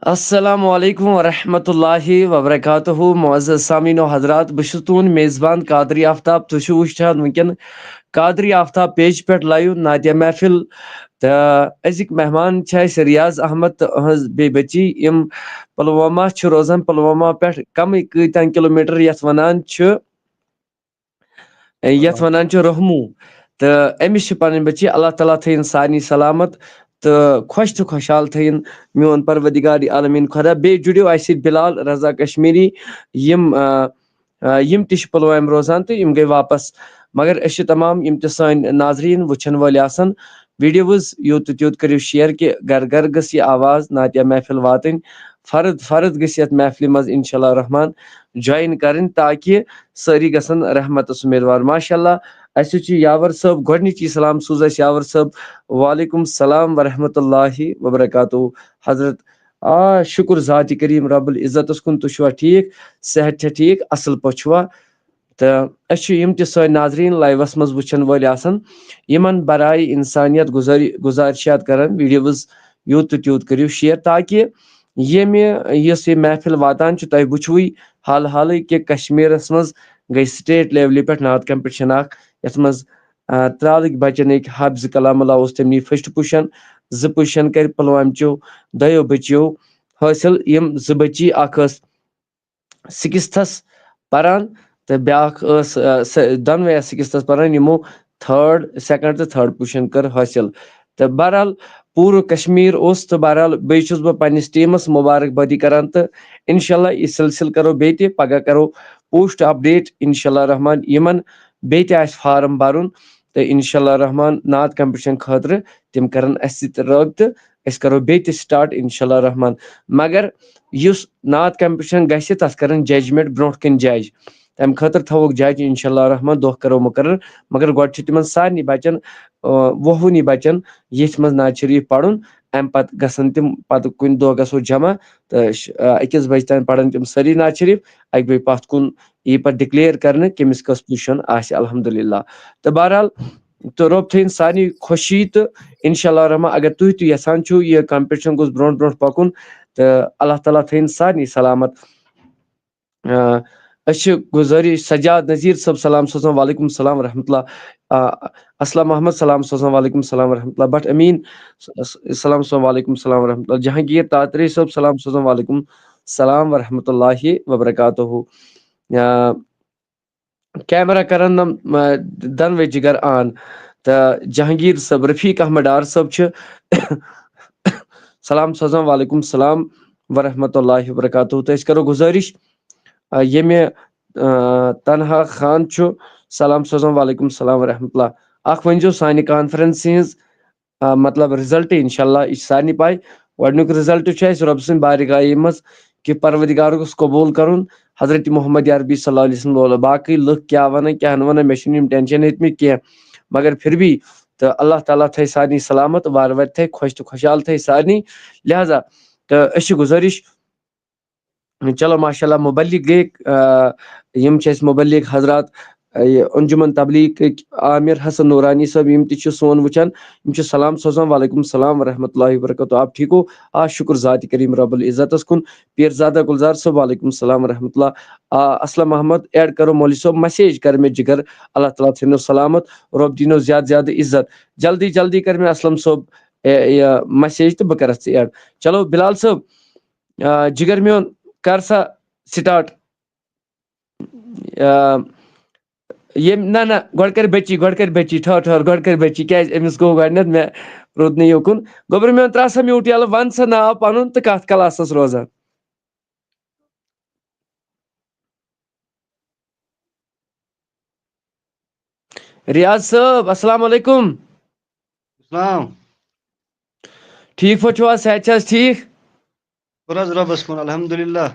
السلام علیکم ورحمۃ اللہ وبرکاتہ معزز سامعین و حضرات بہٕ چھُس تُہُنٛد میزبان قادری آفتاب تُہۍ چھِو وٕچھان وٕنکٮ۪ن قادری آفتاب پیج پٮ۪ٹھ لایِو نادیہ محفل تہٕ أزِکۍ مہمان چھِ اَسہِ ریاض احمد تہٕ أہٕنٛز بیٚیہِ بٔچی یِم پُلوامہ چھِ روزان پُلوامہ پٮ۪ٹھ کمٕے کۭتیاہ کِلوٗمیٖٹر یَتھ وَنان چھِ رحموٗ تہٕ أمِس چھِ پَنٕنۍ بٔچی اللہ تعالیٰ تھٲیِن سارنٕے سلامت تہٕ خۄش تہٕ خۄشحال تھٲیِن میون پروردگار عالمیٖن خۄدا بیٚیہِ جُڑِو اَسہِ سۭتۍ بِلال رضا کشمیٖری یِم تہِ چھِ پُلوامہِ روزان تہٕ یِم گٔے واپس مگر أسۍ چھِ تمام یِم تہِ سٲنۍ ناظریٖن وٕچھن وٲلۍ آسان ویٖڈیوز یوٗت تہٕ تیوٗت کٔرِو شِیر کہِ گرٕ گرٕ گٔژھ یہِ آواز ناتیہ محفل واتٕنۍ فرد فرد گٔژھۍ یَتھ محفلہِ منٛز انشاء اللہ رحمان جویِن کَرٕنۍ تاکہِ سٲری گژھن رحمتس اُمیدوار ماشاء اللہ اَسہِ چھُ یاور صٲب گۄڈنِچی سلام سوٗز اَسہِ یاور صٲب وعلیکُم السلام ورحمۃ اللہ وبرکاتہ حضرت شُکُر ذاتِ کریٖم رۄب العزتس کُن تُہۍ چھِوا ٹھیٖک صحت چھا ٹھیٖک اَصٕل پٲٹھۍ چھُوا تہٕ أسۍ چھِ یِم تہِ سٲنۍ ناظریٖن لایوَس منٛز وٕچھن وٲلۍ آسان یِمن برایے اِنسانیت گُزارشات کران ویٖڈیوز یوٗت تہٕ تیوٗت کٔرِو شِیر تاکہِ یُس یہِ محفل واتان چھُ تۄہہِ وٕچھوٕے حال حالٕے کہِ کشمیٖرس منٛز گٔے سٹیٹ لیولہِ پٮ۪ٹھ نعت کمپٹشن اکھ یتھ منٛز ترٛالٕکۍ بچن أکۍ حافظ کلام اللہ اوس تٔمۍ نی فٔسٹ پُزِشن 2 پُزِشن کرِ پُلوامچو دۄیو بٔچیو حٲصِل یِم 2 بٔچی اکھ ٲس 6تھس پران تہٕ بیاکھ ٲس دۄنوے ٲس 6تھس پران یِمو 2nd تہٕ 3rd پُزِشن کٔر حٲصِل تہٕ بہرحال پوٗرٕ کشمیٖر اوس تہٕ بہرحال بیٚیہِ چھُس بہٕ پننِس ٹیٖمس مُبارک بٲدی کران تہٕ انشاء اللہ یہِ سلسلہٕ کرو بیٚیہِ تہِ پگہہ کرو پوسٹ اپڈیٹ انشاء اللہ رحمان یِمن بیٚیہِ تہِ آسہِ فارم برُن تہٕ انشاء اللہ رحمان نعت کمپٹشن خٲطرٕ تِم کرن اسہِ سۭتۍ رٲبطہٕ أسۍ کرو بیٚیہِ تہِ سٹاٹ انشاء اللہ رحمان مگر یُس نعت کمپٹشن گژھِ تتھ کرن ججمنٹ برونٛٹھ کٔنۍ جج تمہِ خٲطرٕ تھاووکھ جج انشاء اللہ رحمان دۄہ کرو مُقرر مگر گۄڈٕ چھُ تِمن سارنٕے بچن 20 بچن ییٚتھۍ منٛز نعت شریٖف پرُن امہِ پتہٕ گژھن تِم پتہٕ کُنہِ دۄہ گژھو جمع تہٕ 1 بجہِ تام پرن تِم سٲری نعت شریٖف 1 بجہِ پتھ کُن یی پتہٕ ڈکلییر کرنہٕ کٔمِس کۄس پُزِشن آسہِ الحمدللہ تہٕ بہرحال تہٕ رۄب تھٲیِن سارنٕے خۄشی تہٕ انشاء اللہ رحمان اگر تُہۍ تہِ یژھان چھِو یہِ کمپٹشن گوٚژھ برونٛٹھ برونٛٹھ پکُن تہٕ اللہ تعالیٰ تھٲیِن سارنٕے سلامت أسۍ چھِ گُزٲرِش سجاد نذیٖر صٲب سلام سوزان وعلیکُم السلام ورحمۃ اللہ اسلام محمد سلام سوزان وعلیکُم السلام ورحمۃ اللہ بٹ امیٖن سلام سوزان وعلیکُم السلام ورحمۃ اللہ جہانگیٖر تاترے صٲب سلام سوزان وعلیکُم السلام ورحمۃ اللہ وبرکاتہ کیمرا کرن دۄنوے جِگر آن تہٕ جہانگیٖر صٲب رفیٖق احمد ڈار صٲب چھِ سلام سوزان وعلیکُم السلام ورحمۃ اللہ وبرکاتہ تہٕ أسۍ کرو گُزٲرِش ییٚمہِ تنہا خان چھُ سلام سوزان وعلیکُم السلام ورحمۃ اللہ اکھ ؤنۍزیو سانہِ کانفرنسہِ ہِنٛز مطلب رِزلٹ انشاء اللہ یہِ چھِ سارنٕے پاے گۄڈٕنیُک رِزلٹ چھُ اَسہِ رۄبہٕ سٕنٛدِ بارگاہی منٛز کہِ پروردگار گوٚژھ قبوٗل کرُن حضرت محمد عربی صلی اللہ علیہ وسلم وول باقٕے لُکھ کیاہ وَنان کیاہ نہٕ وَنان مےٚ چھِنہٕ یِم ٹینشن ہیٚتمٕتۍ کینٛہہ مگر پھر بھی تہٕ اللہ تعالیٰ تھٲے سارنٕے سلامت وارٕ وارٕ تھٲے خۄش تہٕ خۄشحال تھٲے سارنٕے لہٰذا تہٕ أسۍ چھِ گُزٲرِش چلو ماشاء اللہ مُبلِق گٔے یِم چھِ اَسہِ مُبلِق حضرات یہِ انجُمن تبلیغٕکۍ عامر حسن نورانی صٲب یِم تہِ چھِ سون وٕچھان یِم چھِ سلام سوزان وعلیکُم السلام ورحمۃ اللہ وبرکاتہ آپ ٹھیٖک ہو شُکُر ذاتِ کریٖم رۄب العزتس کُن پیٖر زادہ گُلزار صٲب وعلیکُم السلام ورحمۃ اللہ اسلم احمد ایڈ کرو مولوی صٲب مسیج کر مےٚ جِگر اللہ تعالیٰ تھٲینو سلامت رۄب دِینو زیادٕ زیادٕ عزت جلدی جلدی کر مےٚ اسلم صٲب یہِ مسیج تہٕ بہٕ کرس ژٕ ایڈ چلو بِلال صٲب جِگر میون کر سا سٹاٹ نہ گۄڈٕ کر بٔچی ٹھٔہر گۄڈٕ کر بٔچی کیازِ أمِس گوٚو گۄڈنیتھ مےٚ روٗد نہٕ یوکُن گوٚبُر میون ترٛاو سا میوٗٹ یَلہٕ وَن سا ناو پَنُن تہٕ کَتھ کلاسس روزان ریاض صٲب السلام علیکُم اسلام ٹھیٖک پٲٹھۍ چھِو حظ صحت چھِ حظ ٹھیٖک شُکُر حظ رۄبَس کُن الحمدُاللہ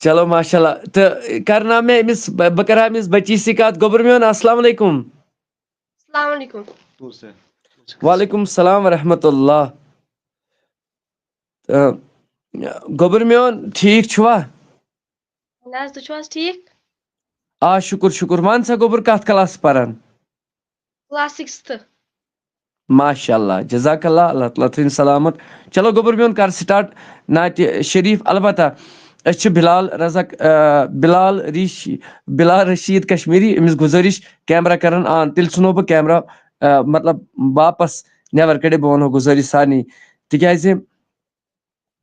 چلو ماشاء اللہ تہٕ کرناو مےٚ أمِس بہٕ کرٕ ہا أمِس بٔچی سۭتۍ کَتھ گوٚبُر میون السلام علیکُم السلام علیکم وعلیکُم السلام ورحمۃ اللہ گوٚبُر میون ٹھیٖک چھُوا نہ حظ تُہۍ چھِو حظ ٹھیٖک شُکُر شُکُر وَن سا گوٚبُر کَتھ کلاسس پران کلاس 6th ماشاء اللہ جزاک اللہ اللہ تعالیٰ تھٲیِن سلامت. چلو گوٚبُر میون کر سٹاٹ نعتِ شریف. البتہ أسۍ چھِ بلال رزق بلال رشید کشمیری أمِس گُزٲرِش کیمرا کرن آن تیٚلہِ ژھٕنو بہٕ کیمرا مطلب واپس نٮ۪بر کٔڑِتھ. بہٕ ونہو گُزٲرِش سارنٕے تِکیازِ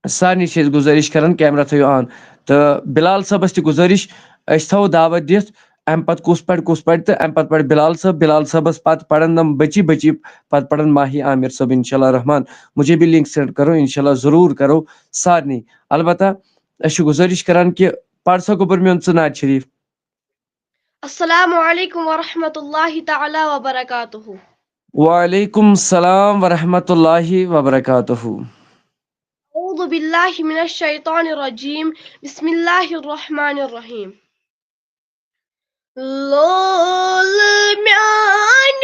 سارنٕے چھِ أسۍ گُزٲرِش کران کیمرا تھٲیِو آن. تہٕ بلال صٲبس تہِ گُزٲرِش أسۍ تھاوو دعوت دِتھ اَمہِ پتہٕ کُس پرِ تہٕ اَمہِ پتہٕ پرِ بلال صٲبس پتہٕ پرن نم بچی پتہٕ پرن ماہی عامر صٲب انشاءاللہ رحمان. مجھے بھی لنک سینڈ کرو انشاءاللہ ضروٗر کرو سارنٕے. البتہ أسۍ چھِ گُزٲرِش کران کہِ پر سا گوٚبُر میون ژٕ نعتِ شریف. السلام علیکم ورحمۃ اللہ تعالی وبرکاتہ. وعلیکم السلام ورحمۃ اللہ وبرکاتہ. اعوذ باللہ من الشیطان الرجیم بسم اللہ الرحمن الرحیم. لول میانہِ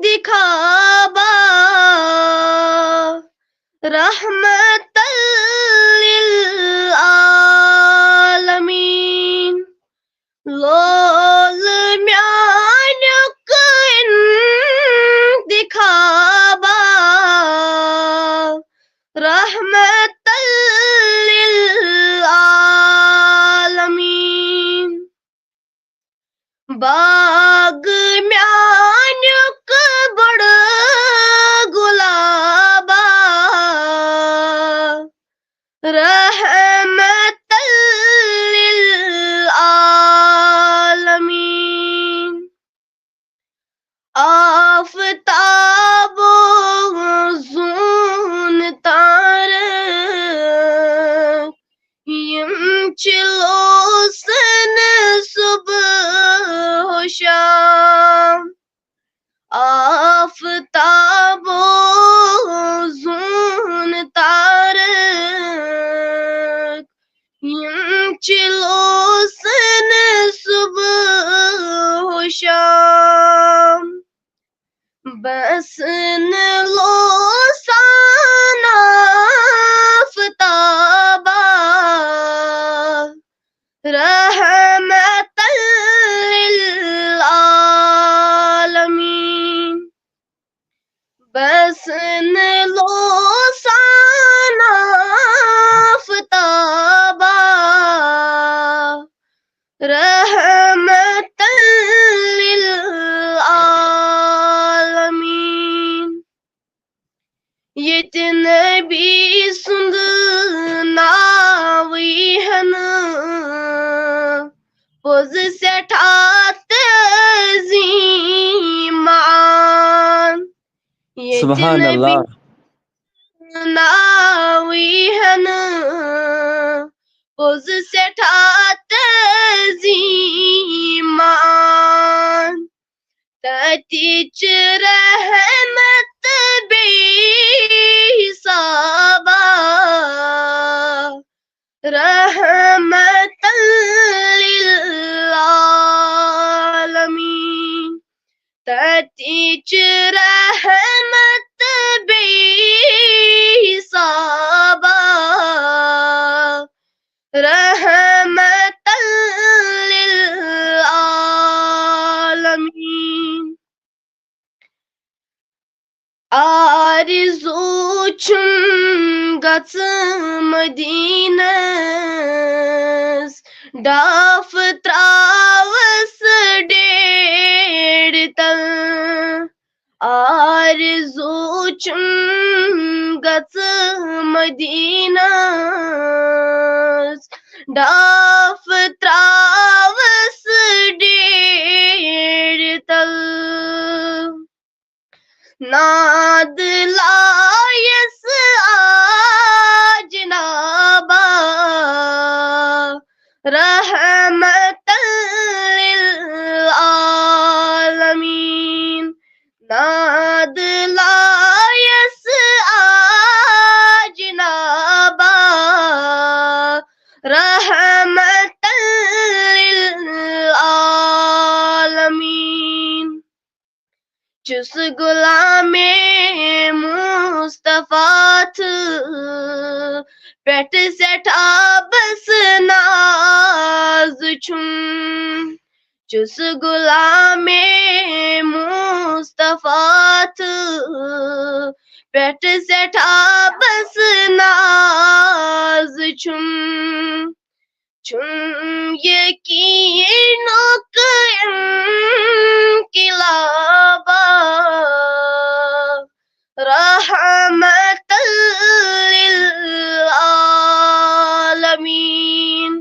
انتخابا رحمتاً للعالمین. لول میانہِ انتخابا رحمتاً للعالمین. باغ میانیُک بڑٕ گُلابا رحمتاً للعالمین. آفتاب و زوٗن تارک یِم چھِ لوسان صبح و شام. آفتاب و زوٗن تارک یِم چھِ لوسان صبح و شام. بس نہٕ لوسان آفتابا رحمتاً للعالمین. بس نہٕ لوسان آفتابا رحمتاً للعالمین. ییٚتہِ نبی سُنٛد ناوٕے ہٮ۪نہٕ پوٚز سٮ۪ٹھاہ تعظیٖم عام. ییٚتہِ سبحان نبی اللہ. ناوٕے ہٮ۪نہٕ پوٚز سٮ۪ٹھاہ تعظیٖم عام. تَتِچ رحمت بیٚیہِ حِسابا رحمتاً للعالمین. تَتِچ رحمت بیٚیہِ حِسابا رحمتاً للعالمین. آرزوٗ چھُم گژھُن مدیٖنس ڈاف تراوس ڈیڑِ تل. آرزوٗ چھُم گژھُن مدیٖنس ڈاف تراوس ڈیڑِ تل. ناد لایس جنابا رحمتاً للعالمین. ناد لایس جنابا رحمتاً للعالمین. چھُس غلامِ مصطفیٰ تہٕ پٮ۪ٹھٕ سٮ۪ٹھاہ بس ناز چھُم. چھُس غلامِ مصطفیٰ صفات پٮ۪ٹھ سٮ۪ٹھاہ بس ناز چھُم یقیٖنُک انقلابا رحمت للعالمین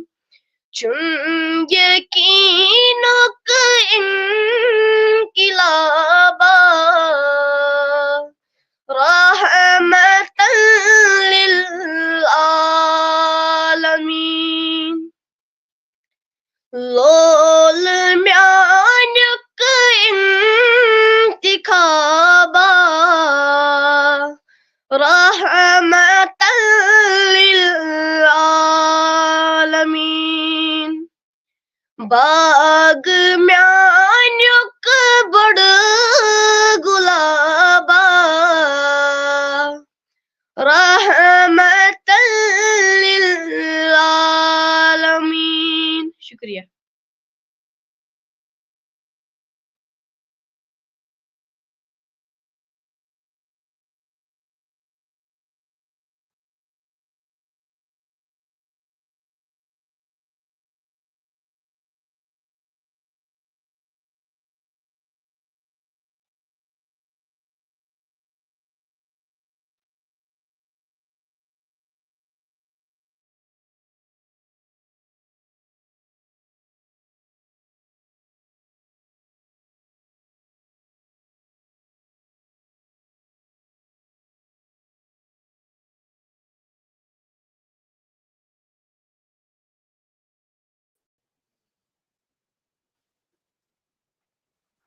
چھُم یقیٖنُک انقلابا رحمت للعالمین لول میٛانیُک انتخابا رحمت للعالمین باغ میٛانیُک بوٚڑ گُلابا رحمت للعالمین شکریہ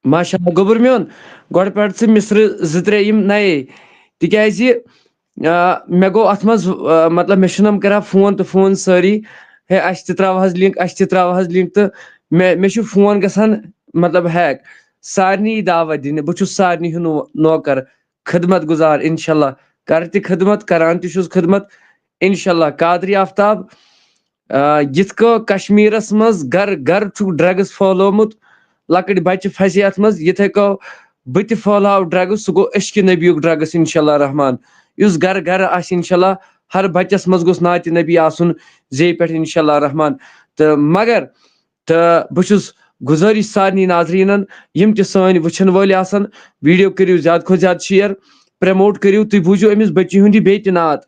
ماشاء اللہ گوٚبُر میون گۄڈٕ پٮ۪ٹھ ژٕ مِصرٕ زٕ ترٛےٚ یِم نَیے تِکیٛازِ مےٚ گوٚو اَتھ منٛز مطلب مےٚ چھِنہٕ یِم کَران فون تہٕ فون سٲری ہے اَسہِ تہِ ترٛاو حظ لِنک اَسہِ تہِ ترٛاو حظ لِنک تہٕ مےٚ چھُ فون گژھان مطلب ہیک سارنٕے دعوت دِنہِ بہٕ چھُس سارنٕے ہُنٛد نوکر خدمت گُزار اِنشاء اللہ کَرٕ تہِ خدمت کَران تہِ چھُس خدمت اِنشاء اللہ قادری آفتاب یِتھ کٔنۍ کشمیٖرس منٛز گرٕ گرٕ چھُکھ ڈرٛگٕز پھٲلومُت لۄکٕٹۍ بچہِ پھسے اَتھ منٛز یِتھَے کٔنۍ بہٕ تہِ پھٲلاو ڈرٛگٕز سُہ گوٚو عشقِ نبیُک ڈرٛگٕز اِنشاء اللہ رحمان یُس گرٕ گرٕ آسہِ اِنشاء اللہ ہر بچس منٛز گوٚژھ نعتِ نبی آسُن زیٚیہِ پٮ۪ٹھ اِنشاء اللہ رحمان تہٕ مگر تہٕ بہٕ چھُس گُزٲرِش سارنٕے ناظریٖنن یِم تہِ سٲنۍ وٕچھن وٲلۍ آسن ویٖڈیو کٔرِو زیادٕ کھۄتہٕ زیادٕ شِیر پرٛموٹ کٔرِو تُہۍ بوٗزِو أمِس بٔچی ہُنٛد یہِ بیٚیہِ تہِ نعت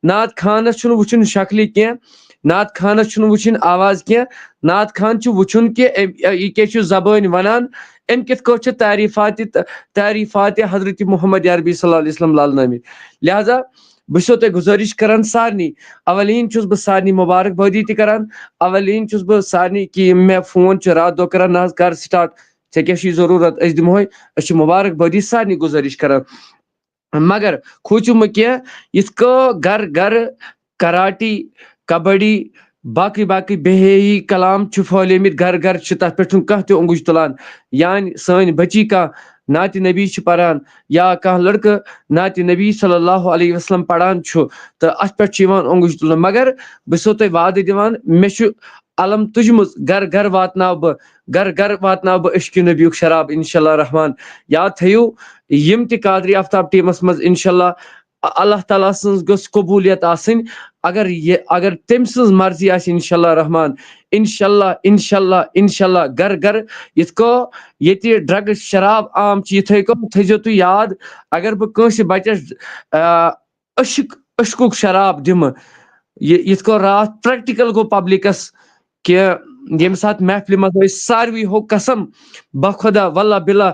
نعت خانس چھُنہٕ وٕچھُن شکلہِ کینٛہہ نعت خانس چھُنہٕ وٕچھِنۍ آواز کینٛہہ نعت خان چھُ وٕچھُن کہِ یہِ کیٛاہ چھُ زبٲنۍ وَنان أمۍ کِتھ کٲٹھۍ چھِ تعریٖفاتِ حضرت محمد عربی صلی اللہ علیہ وسلم لالنٲمٕتۍ لہذا بہٕ چھُسو تۄہہِ گُزٲرِش کران سارنٕے اولین چھُس بہٕ سارنٕے مُبارک بٲدی تہِ کران اولین چھُس بہٕ سارنٕے کہِ یِم مےٚ فون چھِ راتھ دۄہ کران نہ حظ کر سٹاٹ ژےٚ کیٛاہ چھُے ضروٗرت أسۍ دِمہوے أسۍ چھِ مُبارک بٲدی سارنٕے گُزٲرِش کران مگر کھوٗژِو مہٕ کینٛہہ یِتھ کٔنۍ گرٕ گرٕ کراٹی کبڈی باقٕے باقٕے بےحیٲیی کلام چھِ پھٲلیمٕتۍ گرٕ گرٕ چھِ تتھ پٮ۪ٹھ چھُنہٕ کانٛہہ تہِ اوٚنگُج تُلان یعنی سٲنۍ بچی کانٛہہ نعتِ نبی چھِ پران یا کانٛہہ لڑکہٕ نعتِ نبی صلی اللہ علیہ وسلم پران چھُ تہٕ اتھ پٮ۪ٹھ چھُ یِوان اوٚنگُج تُلنہٕ مگر بہٕ چھُسو تۄہہِ وعدٕ دِوان مےٚ چھُ علم تُجمٕژ گرٕ گرٕ واتناو بہٕ عشقِ نبیُک شراب انشاء اللہ رحمان یاد تھٲیِو یِم تہِ قادری آفتاب ٹیٖمس منٛز انشاء اللہ اللہ تعالیٰ سٕنٛز گٔژھ قبوٗلیت آسٕنۍ اگر تٔمۍ سٕنٛز مرضی آسہِ انشاء اللہ رحمان انشاء اللہ گرٕ گرٕ یِتھ کٔنۍ ییٚتہِ ڈرٛگٕز شراب عام چھِ یِتھَے کٔنۍ تھٲیزیو تُہۍ یاد اگر بہٕ کٲنٛسہِ بچس عشقُک شراب دِمہٕ یِتھ کٔنۍ راتھ پرٛٮ۪کٹِکل گوٚو پبلِکس کہِ ییٚمہِ ساتہٕ محفلہِ منٛز ٲسۍ ساروی ہو قسم بخدا واللہ باللہ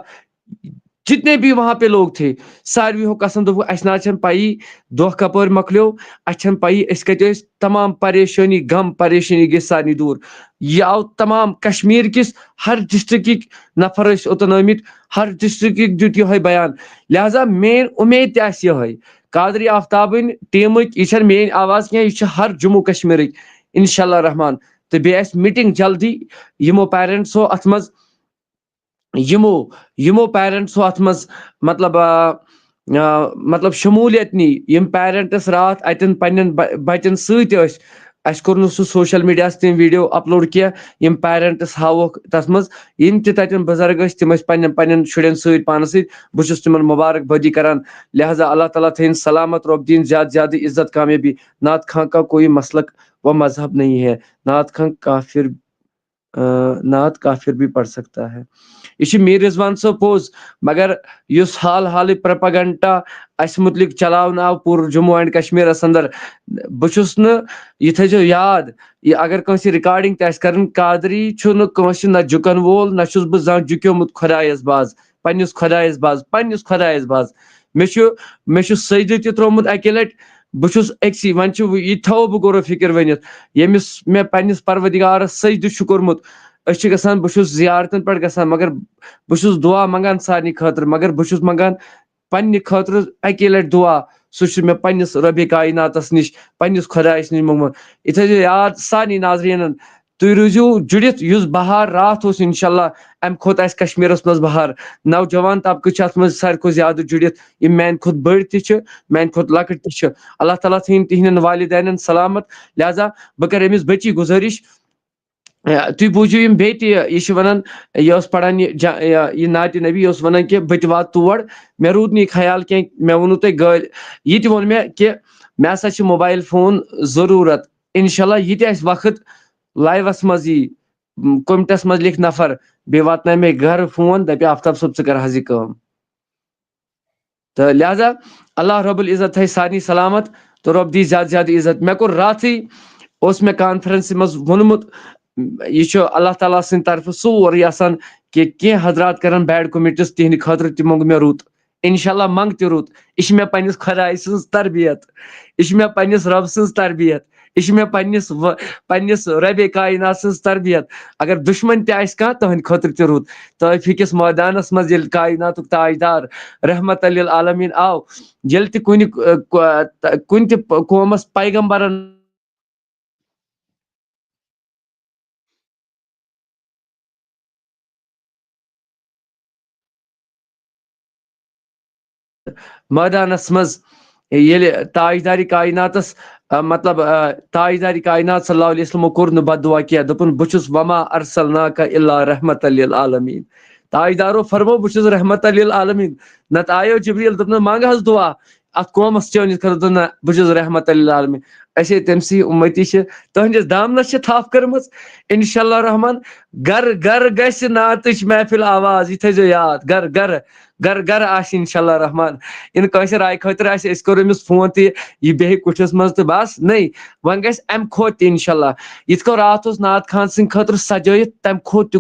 جتنے بھی وہاں پہ لوگ تھے ساروی ہو قسم دوٚپُکھ اَسہِ نہ حظ چھَنہٕ پَیی دۄہ کپٲرۍ مۄکلیو اَسہِ چھَنہٕ پَیی أسۍ کَتہِ ٲسۍ تمام پریشٲنی غم پریشٲنی گٔے سارنٕے دوٗر یہِ آو تمام کشمیٖر کِس ہر ڈسٹرکٕکۍ نفر ٲسۍ اوٚتن آمٕتۍ ہر ڈسٹرکٕکۍ دیُت یِہوے بیان لہذا میٲنۍ اُمید تہِ آسہِ یِہوے قادری آفتابٕنۍ ٹیٖمٕکۍ یہِ چھَنہٕ میٲنۍ آواز کینٛہہ یہِ چھِ ہر جموں کشمیٖرٕکۍ انشاء اللہ رحمان تہٕ بیٚیہِ آسہِ میٖٹنٛگ جلدی یِمو پیرنٹسو اتھ منٛز یِمو پیرنٹسو اتھ منٛز مطلب شموٗلیت نی یِم پیرنٹس راتھ اتٮ۪ن پننٮ۪ن بچن سۭتۍ ٲسۍ اس کور سہ سوشل میڈیا تم ویڈیو اپلوڈ کی یم پیرنٹس ہاوک تس مز یم تتن بزرگ تم پن شرین ست پانس ست بہس تمن مبارک بدی کران لہذا اللہ تعالیٰ تھین سلامت رب دین زیادہ زیادہ عزت کامیابی نعت خاں کا کوئی مسلک و مذہب نہیں ہے نعت خاں نعت کافر بھی پڑھ سکتا ہے یہ میر رضوان صاحب پوز مگر اس حال حال پرپگنڈا اس متعلق چلاون آو پور جموں اینڈ کشمیرس اندر بہس یہ تھو یاد یہ اگر کنس ریکارڈنگ تہ کرن قادری کنس نہ جکن وول نہ چھس بہ زان جکیومت خدایس باز پنس خدایس باز مے سجدہ تہ ترومت اکہ لٹ بہس اکسی ون یہ تھو بہ غور و فکر ونت یمس مے پنس پروردگارس سجدہ کورمت اس گژھان بہس زیارتن پہ گژھان مگر بہس دعا منگان سارنی خاطر مگر بہس منگان پنہ خاطر اکہ لٹ دعا سہ مے پنس رب کائناتس نش پنس خدایس نش منگمت یہ تھو یاد سارنی ناظرین تھی روزو جڑت اس بہار رات اس انشاءاللہ ام کھت اس کشمیرس مز بہار نوجوان طبقہ ات مز ساروی کھت زیادہ جڑت یم میان کھت بڑ تہ میان کھت لکٹ تہ اللہ تعالیٰ تھین تہندین والدینن سلامت لہذا بہ کر امس بچی گزارش تھی بوزو یم بیت یہ ونان یہ پڑھان یہ نعت نبی یہ ونان کہ بت وات تور مے رود نی خیال کی مے ونو تہ گل یہ تہ وون مے کہ مے ہسا چھ موبائل فون ضرورت انشاءاللہ یہ تہ اس وقت لائیوس مز کومنٹس مز لکھ نفر بی واتن مے گھر فون دپہ آفتاب صاحب ژٕ کر حظ یہ کام تو لہذا اللہ رب العزت تھے سارنی سلامت تو رب دی زیادہ زیادہ عزت مے کور راتھی اس میں کانفرنس مز وونمت یہ اللہ تعالیٰ سند طرف سوری آسان کہ کی حضرات کرن بیڈ کومٹس تہند خاطر تہ منگ مے رُت انشاءاللہ منگ تہ رُت یہ مے پنس خدائے سٕنٛز تربیت یہ مے پنس رب سٕنٛز تربیت یہ مے پنس رب کائنات سٕنٛز تربیت اگر دشمن تہ آسہِ کانٛہہ تہند خاطر تہ رُت طائف کس میدانس مز ییٚلہِ کائناتُک تاجدار رحمت للعالمین آو ییٚلہِ تہ کُنہِ تہ قومس پیغمبرن میدانس مز ییٚلہِ تاجداری کائناتس مطلب تاجداری کائنات صلی اللہ علیہ وسلم کور نہٕ بد دعا کینٛہہ دوٚپُن بہٕ چھُس وما ارسلناک الا رحمۃ للعالمین تاجدارو فرمو بہٕ چھُس رحمۃ للعالمین نتہٕ آیو جبریل دوٚپنس منگ حظ دعا ات قومس چٲنِس خٲطرٕ دوٚپ نہ بہٕ چھُس رحمۃ للعالمین أسے تٔمسٕے اُمتی چھِ تہنٛدِس دامنس چھِ تھپھ کٔرمٕژ انشاءاللہ رحمان گر گر گژھِ نعتٕچ محفل آواز یہ تھٲیزیو یاد گر گر گر گر آسہِ انشاءاللہ رحمان ان کٲنٛسہِ راے خٲطرٕ آسہِ أسۍ کرو أمِس فون تہِ یہِ بیٚہہِ کُٹھِس منٛز تہٕ بس نٔے وۄنۍ گژھِ امہِ کھۄتہٕ تہِ انشاءاللہ یِتھ کٔنۍ راتھ اوس نعت خان سٕنٛدِ خٲطرٕ سجٲیِتھ تمہِ کھۄتہٕ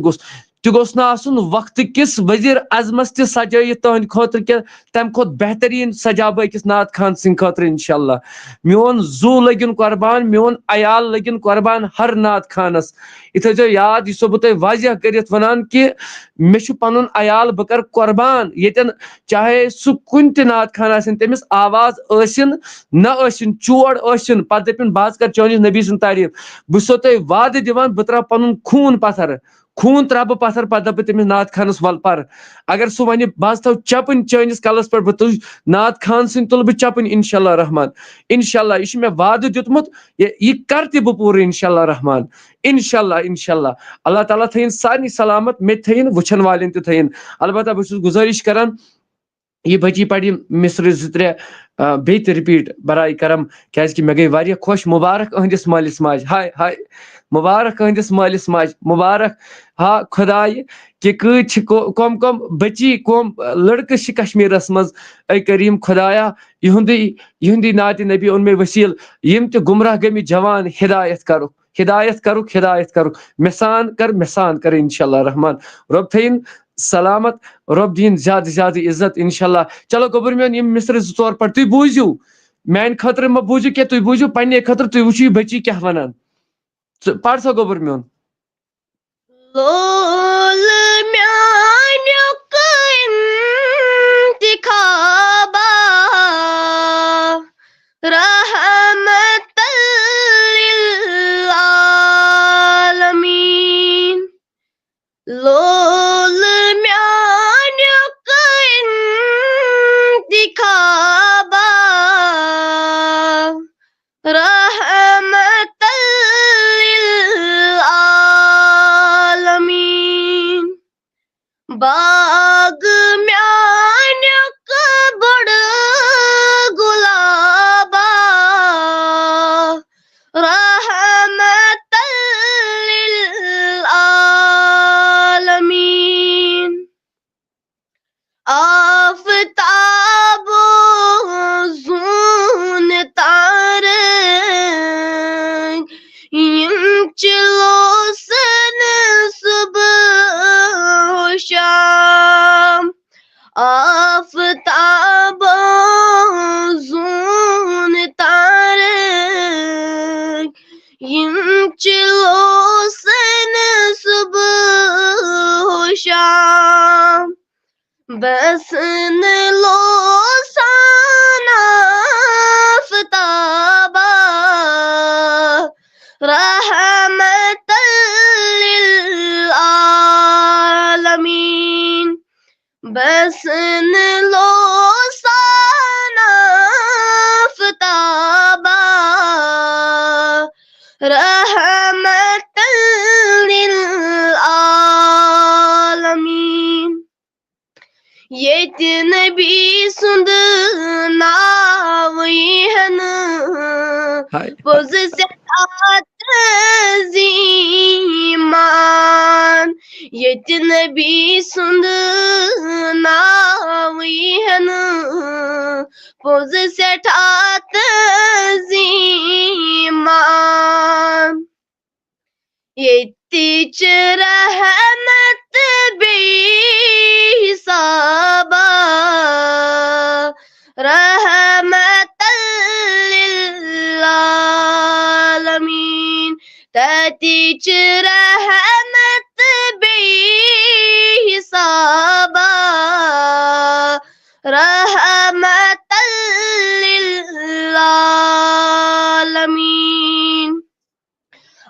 تہِ گوٚژھ نہٕ آسُن وقتہٕ کِس ؤزیٖر اعظمس تہِ سجٲیِتھ تٕہنٛدِ خٲطرٕ کینٛہہ تمہِ کھۄتہٕ بہتریٖن سجاو بہٕ أکِس نعت خان سٕنٛدِ خٲطرٕ انشاءاللہ میون زوٗ لٔگِن قۄربان میون عیال لٔگِن قۄربان ہر نعت خانس یہِ تھٲیزیو یاد یہِ چھُسو بہٕ تۄہہِ واضح کٔرِتھ ونان کہ مےٚ چھُ پنُن عیال بہٕ کرٕ قۄربان ییٚتٮ۪ن چاہے سُہ کُنہِ تہِ نعت خان آسن تٔمِس آواز ٲسِن نہ ٲسِن چور ٲسِن پتہٕ دٔپِنۍ بہٕ حظ کرٕ چٲنِس نبی سٕنٛز تعریٖف بہٕ چھُسو تۄہہِ وعدٕ دِوان بہٕ تراو پنُن خوٗن پتھر خوٗن تراو بہٕ پتھر پتہٕ دپہٕ بہٕ تٔمِس نعت خانس ول پر اگر سُہ ونہِ بہٕ حظ تھاو چپٕنۍ چٲنِس کلس پٮ۪ٹھ بہٕ تُج نعت خان سٕنٛدۍ تُلہٕ بہٕ چپٕنۍ انشاءاللہ رحمان انشاءاللہ یہِ چھُ مےٚ وعدٕ دیُتمُت یہِ کرٕ تہِ بہٕ پوٗرٕ انشاءاللہ رحمان انشاءاللہ اللہ تعالیٰ تھٲیِن سارنٕے سلامت مےٚ تہِ تھٲیِن وٕچھن والٮ۪ن تہِ تھٲیِن البتہ بہٕ چھُس گُزٲرِش کران یہ بچی پڑِ مصرٕ زٕ ترٛےٚ بیٚیہِ تہِ رِپیٖٹ برائے کرم کیازکہِ مےٚ گٔے واریاہ خۄش مُبارک أہنٛدِس مٲلِس ماجہِ ہاے ہاے مُبارک أہنٛدِس مٲلِس ماجہِ مُبارک ہا خۄدایہِ کہ کۭتۍ چھِ کۄم بچی کۄم لڑکہٕ چھِ کشمیٖرس منٛز اے کریم خۄدایا یِہُنٛدُے نعتِ نبی اوٚن مےٚ ؤسیٖل یِم تہِ گمراہ گٔمٕتۍ جوان ہدایت کرُکھ مےٚ سان کر انشاءاللہ رحمان رۄب تھٲیِن سلامت رۄب دِیِن زیادٕ زیادٕ عزت انشاءاللہ چلو گوٚبُر میون یِم مصرٕ زٕ ژور پٲٹھۍ تُہۍ بوٗزِو میانہِ خٲطرٕ مہ بوٗزِو کینٛہہ تُہۍ بوٗزِو پننہِ خٲطرٕ تُہۍ وٕچھِو یہِ بچی کیٛاہ ونان ژٕ پر سا گوٚبُر میون لول میانیُک انتخابا رحمت للعالمین لول میانیُک انتخابا رحمت بسن لو سانا فتابا رحمت للعالمین بسن لو سانا فتابا رحمت للعالمین ییٚتہِ نبی سُنٛد ناوٕے ہٮ۪نہٕ پوٚز سٮ۪ٹھاہ تٔزیٖمان ییٚتہِ نبی سُنٛد ناوٕے ہٮ۪نہٕ پوٚز سٮ۪ٹھاہ تٔزیٖمان ییٚتِچ رحمت بیٚیہِ حِسابا رحمت للعالمین تَتِچ رحمت بیٚیہِ حِسابا رحمت للعالمین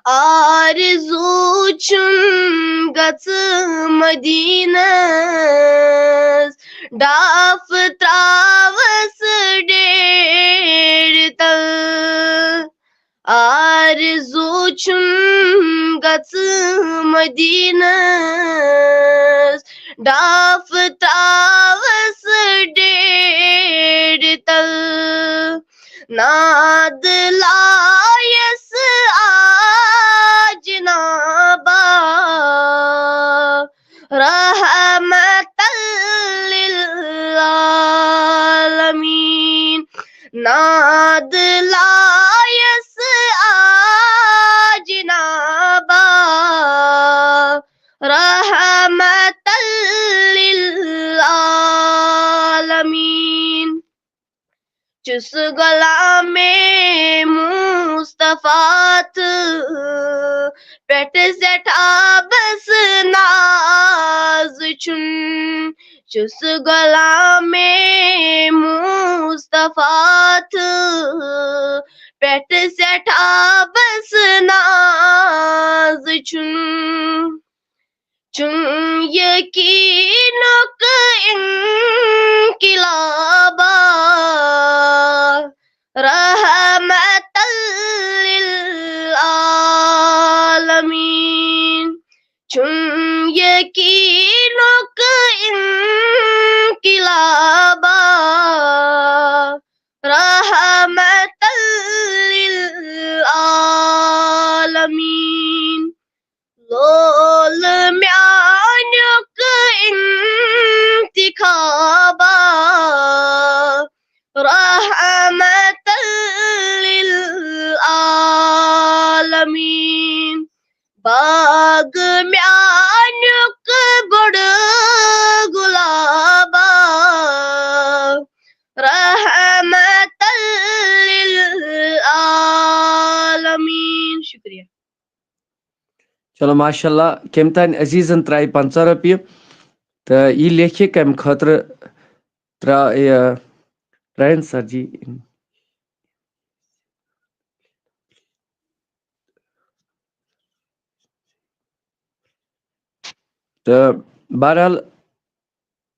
آرزوٗ چھُم گژھٕ مدیٖنس ڈاف تراوس ڈیڑِ تل آرزوٗ چھُم گژھٕ مدیٖنس ڈاف تراوس ڈیڑِ تل ناد لایس جنابا رحمت للعالمین ناد لایس جنابا رحمت للعالمین چُس غلام مصطفیٰ پٮ۪ٹھ سٮ۪ٹھاہ بس ناز چھُم چُس غلام مصطفیٰ پٮ۪ٹھ سٮ۪ٹھاہ بس ناز چھُم یقیٖنُک انقلابا رحمت للعالمین چھُم یقیٖنُک انقلابا رحمت للعالمین لول میٛانیُک انتخابا رحمت للعالمین باغ میٛانیُک بوٚڑ گُلابا رحمت للعالمین شُکریہ چلو ماشاء اللہ کٔمۍ تانۍ عزیٖزن ترٛایہِ 50 رۄپیہِ تہٕ یہِ لیکھِ کَمہِ خٲطرٕ ترٛایَن سر جی تہٕ بہرحال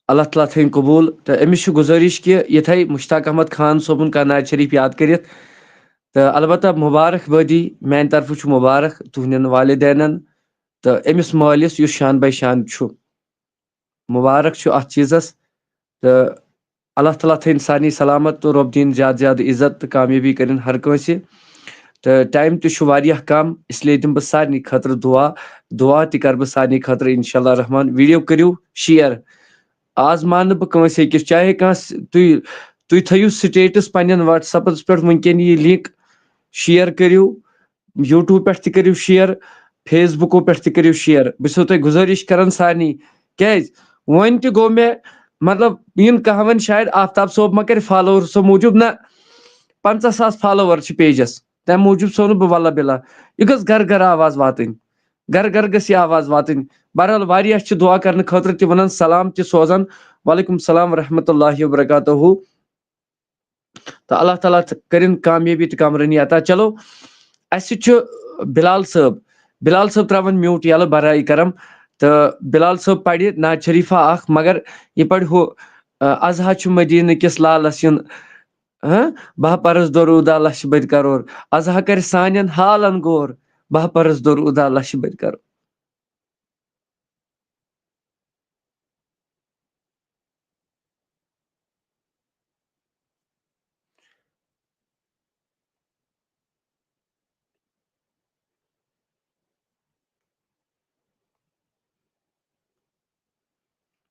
اللہ تعالیٰ تھٲیِن قبوٗل تہٕ أمِس چھُ گُزٲرِش کہِ یہِ تھاوِ مُشتاق احمد خان صٲبُن کانٛہہ نعت شریٖف یاد کٔرِتھ تہٕ البتہ مُبارک بٲدی میٛانہِ طرفہٕ چھُ مُبارک تُہنٛدٮ۪ن والدینن تہٕ أمِس مٲلِس یُس شان بے شان چھُ مُبارک چھُ اَتھ چیٖزس تہٕ اللہ تعالیٰ تھٲیِن سارنٕے سلامت تہٕ رۄب دِیِن زیادٕ زیادٕ عزت تہٕ کامیٲبی کٔرِنۍ ہر کٲنٛسہِ تہٕ ٹایم تہِ چھُ واریاہ کم اسلیے دِمہٕ بہٕ سارنٕے خٲطرٕ دعا تہِ کرٕ بہٕ سارنٕے خٲطرٕ انشاء اللہ رحمان ویٖڈیو کٔرِو شِیر آز مانہٕ بہٕ کٲنٛسہِ أکِس چاہے کانٛہہ تُہۍ تھٲیِو سٹیٹس پننٮ۪ن وٹسپس پٮ۪ٹھ وٕنکٮ۪ن یہِ لِنک شِیر کٔرِو یوٗٹیوٗب پٮ۪ٹھ تہِ کٔرِو شِیر فیس بُکو پٮ۪ٹھ تہِ کٔرِو شِیر بہٕ چھُسو تۄہہِ گُزٲرِش کران سارنٕے کیٛازِ وۄنۍ تہِ گوٚو مےٚ مطلب یِن کانٛہہ وَنہِ شاید آفتاب صٲب ما کرِ فالوورسو موٗجوٗب نہ 50,000 فالوور چھِ پیجس تمہِ موٗجوٗب سونہٕ بہٕ واللہ بِلّہ یہِ گٔژھ گرٕ گرٕ آواز واتٕنۍ گرٕ گرٕ گٔژھ یہِ آواز واتٕنۍ بہرحال واریاہ چھِ دعا کرنہٕ خٲطرٕ تہِ ونان سلام تہِ سوزان وعلیکم السلام ورحمۃ اللہ وبرکاتہ. تو اللہ تعالیٰ کرن کامیابی تو کامرانی عطا. چلو اَسہِ چھُ بلال صٲب تراون میوٗٹ یلہٕ برائے کرم. تو بلال صٲب پرِ نعت شریفہ اکھ مگر یہ پرِ ہُہ اضحیٰ چھُ مدیٖنہٕ کِس لالس یُن بہہ پرس درودہ لچھ بٔدۍ کرور. اضحیٰ کرِ سانٮ۪ن حالن غور بہہ پرس درودہ لچھ بٔدۍ کرور.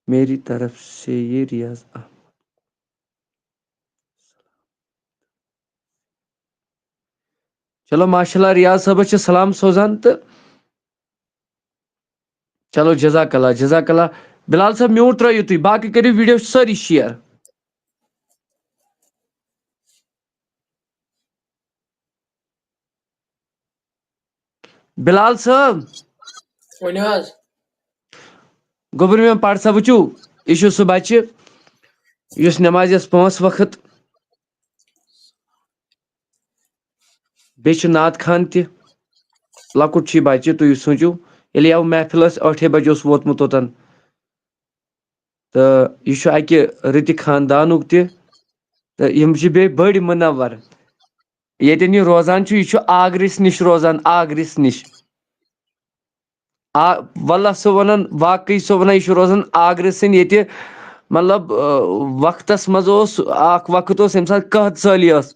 میری طرف سے یہ ریاض چلو ماشاء اللہ ریاض صٲبس چھِ سلام سوزان تہٕ چلو جزاک اللہ. بلال صٲب میوٗٹ ترٲیِو تُہۍ باقٕے کٔرِو ویٖڈیو سٲری شِیر. بلال صٲب ؤنِو حظ. گوٚبُر مےٚ پَر سا وٕچھِو یہِ چھُ سُہ بچہِ یُس نٮ۪مازٮ۪س 5 وقت بیٚیہِ چھُ نعت خان تہِ لۄکُٹ چھُ یہِ بچہِ تُہۍ سوٗنٛچِو ییٚلہِ یَوٕ محفِل ٲس 8 بجے اوس ووتمُت اوٚتن تہٕ یہِ چھُ اَکہِ رٕتہِ خاندانُک تہِ تہٕ یِم چھِ بیٚیہِ بٔڑۍ مُنور. ییٚتٮ۪ن یہِ روزان چھُ یہِ چھُ آگرِس نِش روزان آگرِس نِش. واللہ سُہ وَنان واقعی سُہ وَنان یہِ چھُ روزان آگرٕ سٕنٛدۍ ییٚتہِ مطلب وقتس منٛز اوس اکھ وقت اوس ییٚمہِ ساتہٕ قحط سٲلی ٲس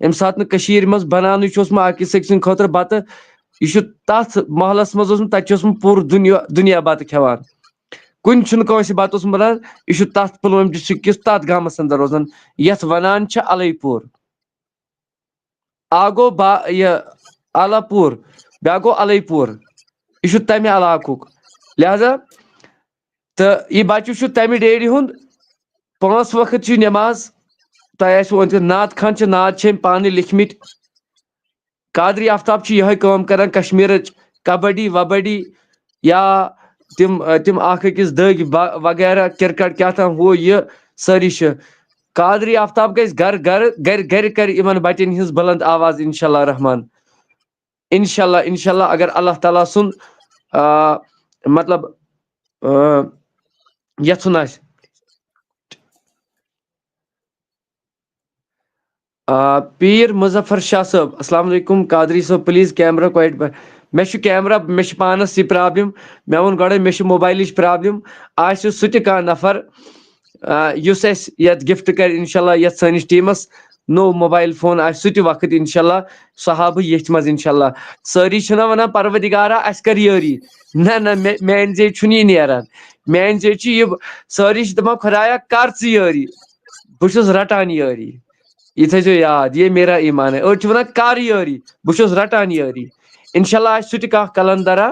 ییٚمہِ ساتہٕ نہٕ کٔشیٖرِ منٛز بناونٕے چھُ اوسمُت أکِس أکۍ سٕنٛدِ خٲطرٕ بتہٕ یہِ چھُ تتھ محلس منٛز اوسمُت تتہِ چھُ اوسمُت پوٗرٕ دُنیا بتہٕ کھٮ۪وان. کُنہِ چھُنہٕ کٲنٛسہِ بتہٕ اوسمُت بنان. یہِ چھُ تتھ پُلوٲمۍ ڈسٹرکٹ کِس تتھ گامس انٛدر روزان یتھ ونان چھِ الی پوٗر. اکھ گوٚو یہِ الا پوٗر بیٛاکھ گوٚو الی پوٗر. یہِ چھُ تمہِ علاقُک لہذا تہٕ یہِ بچہِ چھُ تمہِ ڈیرِ ہُنٛد 5 وقت چھِ نٮ۪ماز تۄہہِ آسِوٕ ؤنِتھ. نعت خان چھِ نعت چھِ أمۍ پانہٕ لیکھمٕتۍ. قادری آفتاب چھِ یِہے کٲم کران کشمیٖرٕچ کبڈی وبڈی یا تِم اکھ أکِس دٔگۍ وغیرہ کرکٹ کیٛاہ تام ہُہ یہِ سٲری چھِ. قادری آفتاب گژھِ گرِ گرِ کرِ یِمن بچن ہٕنٛز بلند آواز انشاء اللہ رحمان. انشاء اللہ اگر اللہ تعالیٰ سُنٛد مطلب یژھُن آسہِ. پیٖر مظفر شاہ صٲب السلام علیکم. قادری صٲب پلیٖز کیمرا کویِٹ مےٚ چھُ کیمرا مےٚ چھِ پانس یہِ پرابلم. مےٚ ووٚن گۄڈے مےٚ چھِ موبایلٕچ پرابلم. آسہِ سُہ تہِ کانٛہہ نفر یُس اَسہِ یتھ گفٹ کرِ انشاء اللہ یتھ سٲنِس ٹیٖمس نوٚو موبایل فون آسہِ سُہ تہِ وقت انشاء اللہ سُہ ہاو بہٕ ییٚتھۍ منٛز انشاء اللہ. سٲری چھِنہ ونان پروردگارا اَسہِ کر یٲری. نہ میانہِ زیٚیہِ چھُنہٕ یہِ نیران. میانہِ زیٚیہِ چھُ یہِ سٲری چھِ دپان خۄدایا کر ژٕ یٲری بہٕ چھُس رٹان یٲری. یہ تھٲیزیو یاد یہ میرا ایمان ہے. أڑۍ چھِ ونان کر یٲری بہٕ چھُس رٹان یٲری. انشاء اللہ آسہِ سُہ تہِ کانٛہہ کلندرا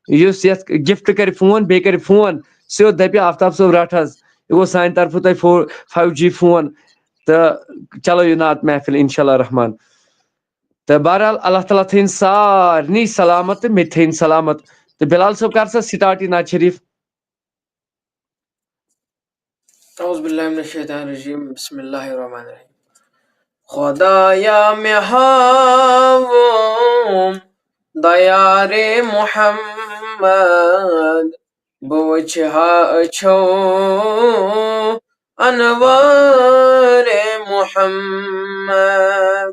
یُس یتھ گفٹ کرِ فون بیٚیہِ کرِ فون سیوٚد دپہِ آفتاب صٲب رٹ حظ یہِ گوٚو سانہِ طرفہٕ تۄہہِ 5G فون تہٕ چلو یہِ نعت محفل انشاء اللہ رحمان. تہٕ بہرحال اللہ تعالیٰ تھٲیِن سارنٕے سلامت تہٕ مےٚ تہِ تھٲیِن سلامت. تہٕ بلال صٲب کر سا سٹارٹ یہِ نعت شریٖف. اعوذ باللہ من الشیطان الرجیم بسم اللہ الرحمن الرحیم. خدایا مے ہاوُم دیارے محمد بہٕ وٕچھِ ہا أچھو انوارے محمد.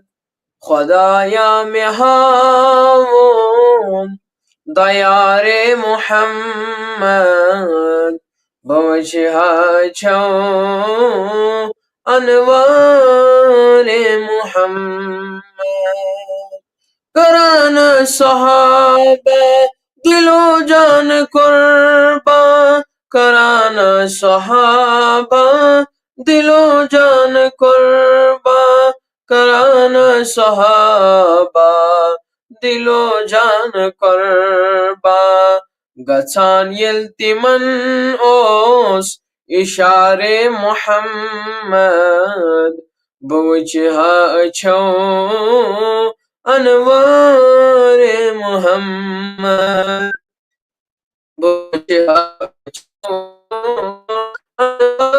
خدایا مے ہاوُم دیارے محمد بہٕ وٕچھِ ہا أچھو انوارے محمد. کران صحابہ دل و جان قربان کران صحابہ دل و جان قربان کران صحابہ دل و جان قربان. گژھان ییٚلہِ تِمن اوس اِشارے محمد بہٕ وٕچھِ ہا أچھو انوارے محمد بہٕ وٕچھِ ہا أچھو انوارے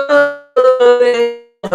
أمس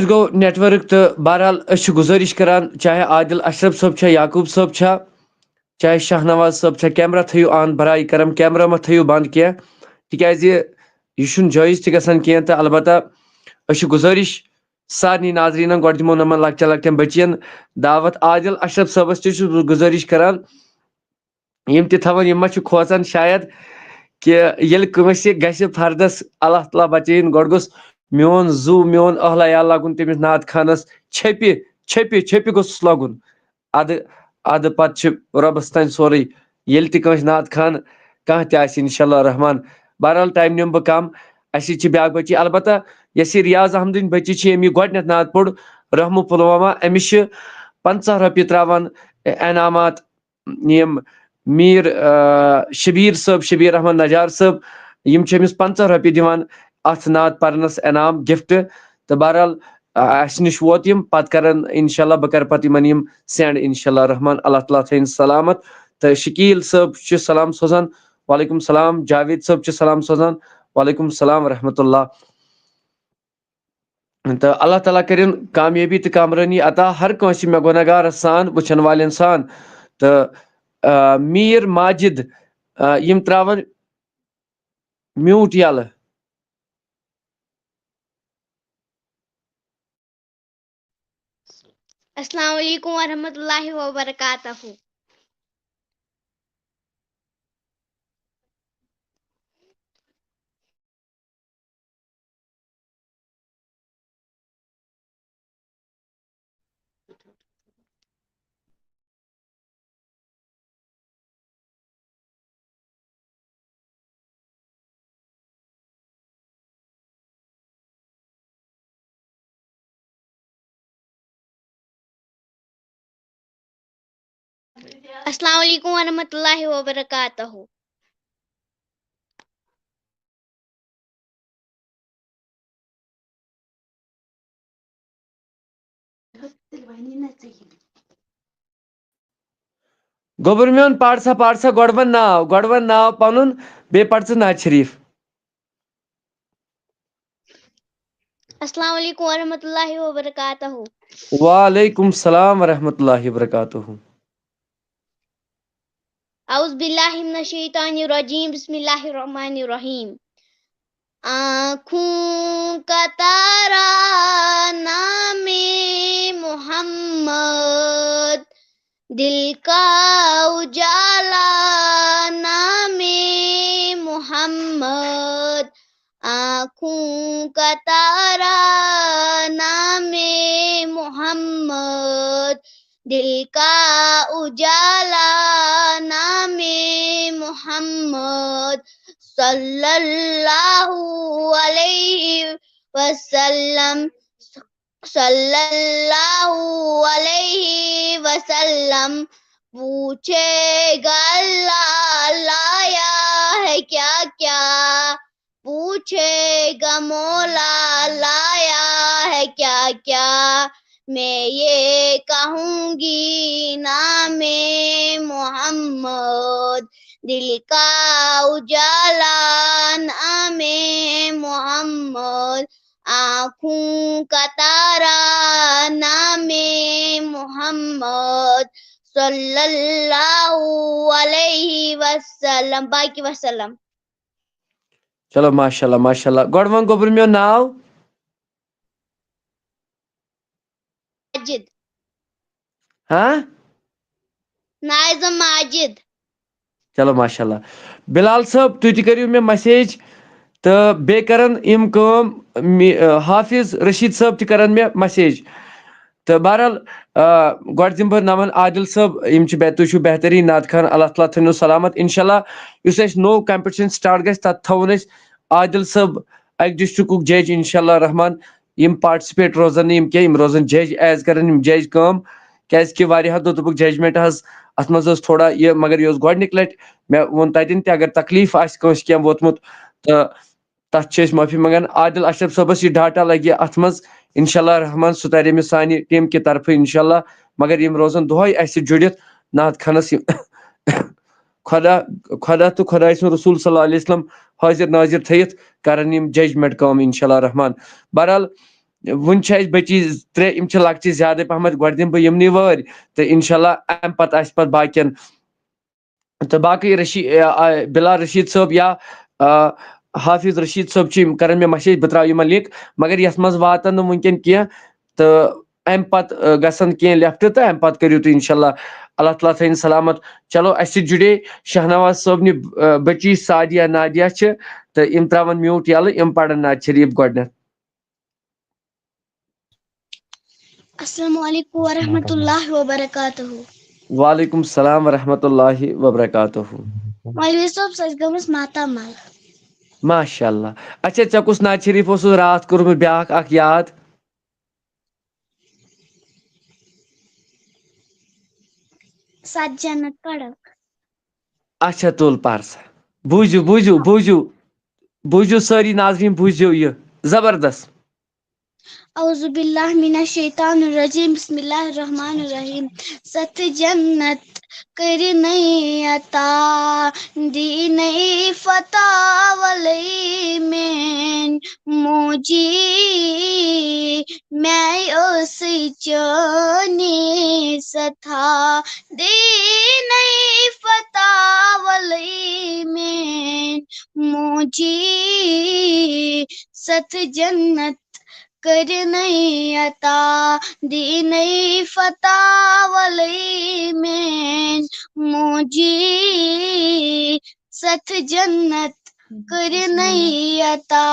گو نیٹورک تو بہرحال گزارش کران چاہے عادل اشرف صٲب چھا یعقوب صٲب چھا چاہے شاہ نواز صٲب چھا کیمرہ تھٲیِو آن برائے کرم کیمرہ مہ تھٲیِو بنٛد کینٛہہ تِکیازِ یہِ چھُنہٕ جٲیز تہِ گژھان کینٛہہ تہٕ البتہ گزارش سارنٕے ناظریٖنن گۄڈٕ دِمو نۄمن لۄکٹٮ۪ن لۄکٹٮ۪ن بٔچین دعوت عادل اشرف صٲبس تہِ چھُس بہٕ گُزٲرِش کران یِم تہِ تھاوان یِم ما چھِ کھوژان شاید کہ ییٚلہِ کٲنٛسہِ گژھِ فردس اللہ تعالیٰ بچٲیِن گۄڈٕ گوٚژھ میون زُو میون اہل عیال لگُن تٔمِس نعت خانس چھپہِ چھپہِ چھپہِ گوٚژھُس لگُن ادٕ پتہٕ چھِ رۄبس تانۍ سورُے ییٚلہِ تہِ کٲنٛسہِ نعت خان کانٛہہ تہِ آسہِ انشاء اللہ رحمان بہرحال ٹایم نِمہٕ بہٕ کم اَسہِ چھِ بیاکھ بٔچی البتہ یۄس یہِ ریاض احمدٕنۍ بٔچی چھِ ییٚمۍ یہِ گۄڈٕنیتھ نعت پوٚر رحمو پُلوامہ أمِس چھِ 50 رۄپیہِ تراوان انعامات یِم میٖر شبیٖر صٲب شبیٖر احمد نجار صٲب یِم چھِ أمِس 50 رۄپیہِ دِوان اتھ نعت پرنس انعام گفٹ تہٕ بہرحال اَسہِ نِش ووت یِم پتہٕ کرن انشاء اللہ بہٕ کرٕ پتہٕ یِمن یِم سینڈ انشاء اللہ رحمان اللہ تعالیٰ تھٲیِن سلامت تہٕ شکیٖل صٲب چھُ سلام سوزان وعلیکم السلام جاوید صٲب چھُ سلام سوزان وعلیکم السلام ورحمۃ اللہ تہٕ اللہ تعالیٰ کٔرِن کامیٲبی تہٕ کامرٲنی عطا ہر کٲنٛسہِ مےٚ گۄنہگارس سان وٕچھن والٮ۪ن سان تہٕ میٖر ماجد یِم تراون میوٗٹ یلہٕ السلام علیکم ورحمۃ اللہ وبرکاتہ. السلام علیکم ورحمۃ اللہ وبرکاتہ. گوٚبُر میون پَر سا گۄڈٕ وَن ناو پَنُن بیٚیہِ پَر ژٕ نعت شریٖف. السلام علیکم ورحمۃ اللہ وبرکاتہ. وعلیکم السلام ورحمۃ اللہ وبرکاتہ. اعوذ باللہ من الشیطان الرجیم بسم اللہ الرحمن الرحیم. آنکھوں کا تارا نام محمد، دل کا اجالا نام محمد. آنکھوں کا تارا نام محمد، دل کا اجالا نام محمد. صلی اللہ علیہ وسلم، صلی اللہ علیہ وسلم. پوچھے گا اللہ لایا ہے کیا کیا، پوچھے گا مولا لایا ہے کیا کیا. میں یہ کہوں گی نام محمد، دل کا اجالا نام محمد. آنکھوں کا تارا نام محمد، صلی اللہ علیہ وسلم. باقی وسلم. چلو ماشاء اللہ ماشاء اللہ. گۄڈٕ وَن گوٚبُر میون ناو. ماجد. ہاں نائزم ماجد. چلو ماشاء اللہ. بلال صٲب تُہۍ تہِ کٔرِو مےٚ مسیج تہٕ بیٚیہِ کَرَن یِم کٲم حافظ رشیٖد صٲب تہِ کَرَن مےٚ مسیج. تہٕ بہرحال گۄڈٕ دِمہٕ بہٕ نمن عادل صٲب یِم چھِ تُہۍ چھِو بہتریٖن ناد خان اللہ تعالیٰ تھٲینو سلامت. اِنشاء اللہ یُس اَسہِ نوٚو کمپِٹِشن سٹارٹ گژھِ تَتھ تھاوون أسۍ عادل صٲب اَکہِ ڈِسٹرکُک جج اِنشاء اللہ رحمان. یِم پاٹسِپیٹ روزن نہٕ یِم کینٛہہ یِم روزن جج ایز کرن یِم جج کٲم کیازکہِ واریاہو دوٚپُکھ ججمنٹ حظ اَتھ منٛز ٲس تھوڑا یہِ مگر یہِ اوس گۄڈنِکۍ لٹہِ مےٚ ووٚن تتٮ۪ن تہِ اگر تکلیٖف آسہِ کٲنٛسہِ کینٛہہ ووتمُت تہٕ تتھ چھِ أسۍ معٲفی منٛگان. عادل اشرف صٲبس یہِ ڈاٹا لگہِ اتھ منٛز انشاء اللہ رحمان سُہ ترِ أمِس سانہِ ٹیٖم کہِ طرفہٕ انشاء اللہ. مگر یِم روزن دۄہے اَسہِ سۭتۍ جُڑِتھ ناد خانس خۄدا تہٕ خۄداے سُنٛد رسوٗل صلی اللہ علیہ وسلم حٲضِر نٲظِر تھٲیِتھ کرن یِم ججمنٹ کٲم انشاء اللہ رحمان. بہرحال وُنہِ چھِ اَسہِ بٔچی 3 یِم چھِ لۄکچہِ زیادے پہمتھ گۄڈٕ دِمہٕ بہٕ یِمنٕے وٲرۍ تہٕ انشاء اللہ امہِ پتہٕ آسہِ پتہٕ باقین تہٕ باقٕے بلال رشیٖد صٲب یا حافظ رشیٖد صٲب چھِ یِم کرن مےٚ مسیج بہٕ تراوٕ یِمن لِنک مگر یتھ منٛز واتن نہٕ وُنکیٚن کینٛہہ تہٕ امہِ پتہٕ گژھن کینٛہہ لیفٹ تہٕ امہِ پتہٕ کٔرِو تُہۍ انشاء اللہ اللہ تعالیٰ تھٲیِن سلامت. چلو اسہِ سۭتۍ جُڑے شاہنواز صٲبنہِ بٔچی سعدیہ نادیہ چھِ تہٕ یِم تراون میوٗٹ یلہٕ یِم پرن نعت شریٖف گۄڈنیتھ. السلام علیکم ورحمۃ اللہ وبرکاتہ. وعلیکم السلام ورحمۃ اللہ وبرکاتہ. مولوی صٲب سۄ چھِ گٔمٕژ ماتامال. ماشاء اللہ. اچھا ژےٚ کُس نعت شریٖف اوسُس راتھ کوٚرمُت بیاکھ اکھ یاد؟ سَتھ جنت پڑھو. اچھا تُل پر سا. بوٗزِو سٲری ناظریٖن بوٗزِو یہِ زبردست. اعوذ باللہ من الشیطان الرجیم بسم اللہ الرحمن الرحیم. ستھ جنت کرنئی عطا دینئی فتح ولی مین موجی میں اوسی چانی ستھا دینئی فتح ولی مین موجی ستھ جنت کرنئی عطا دینئی فتح ولی مین موجی ستھ جنت کرنئی عطا.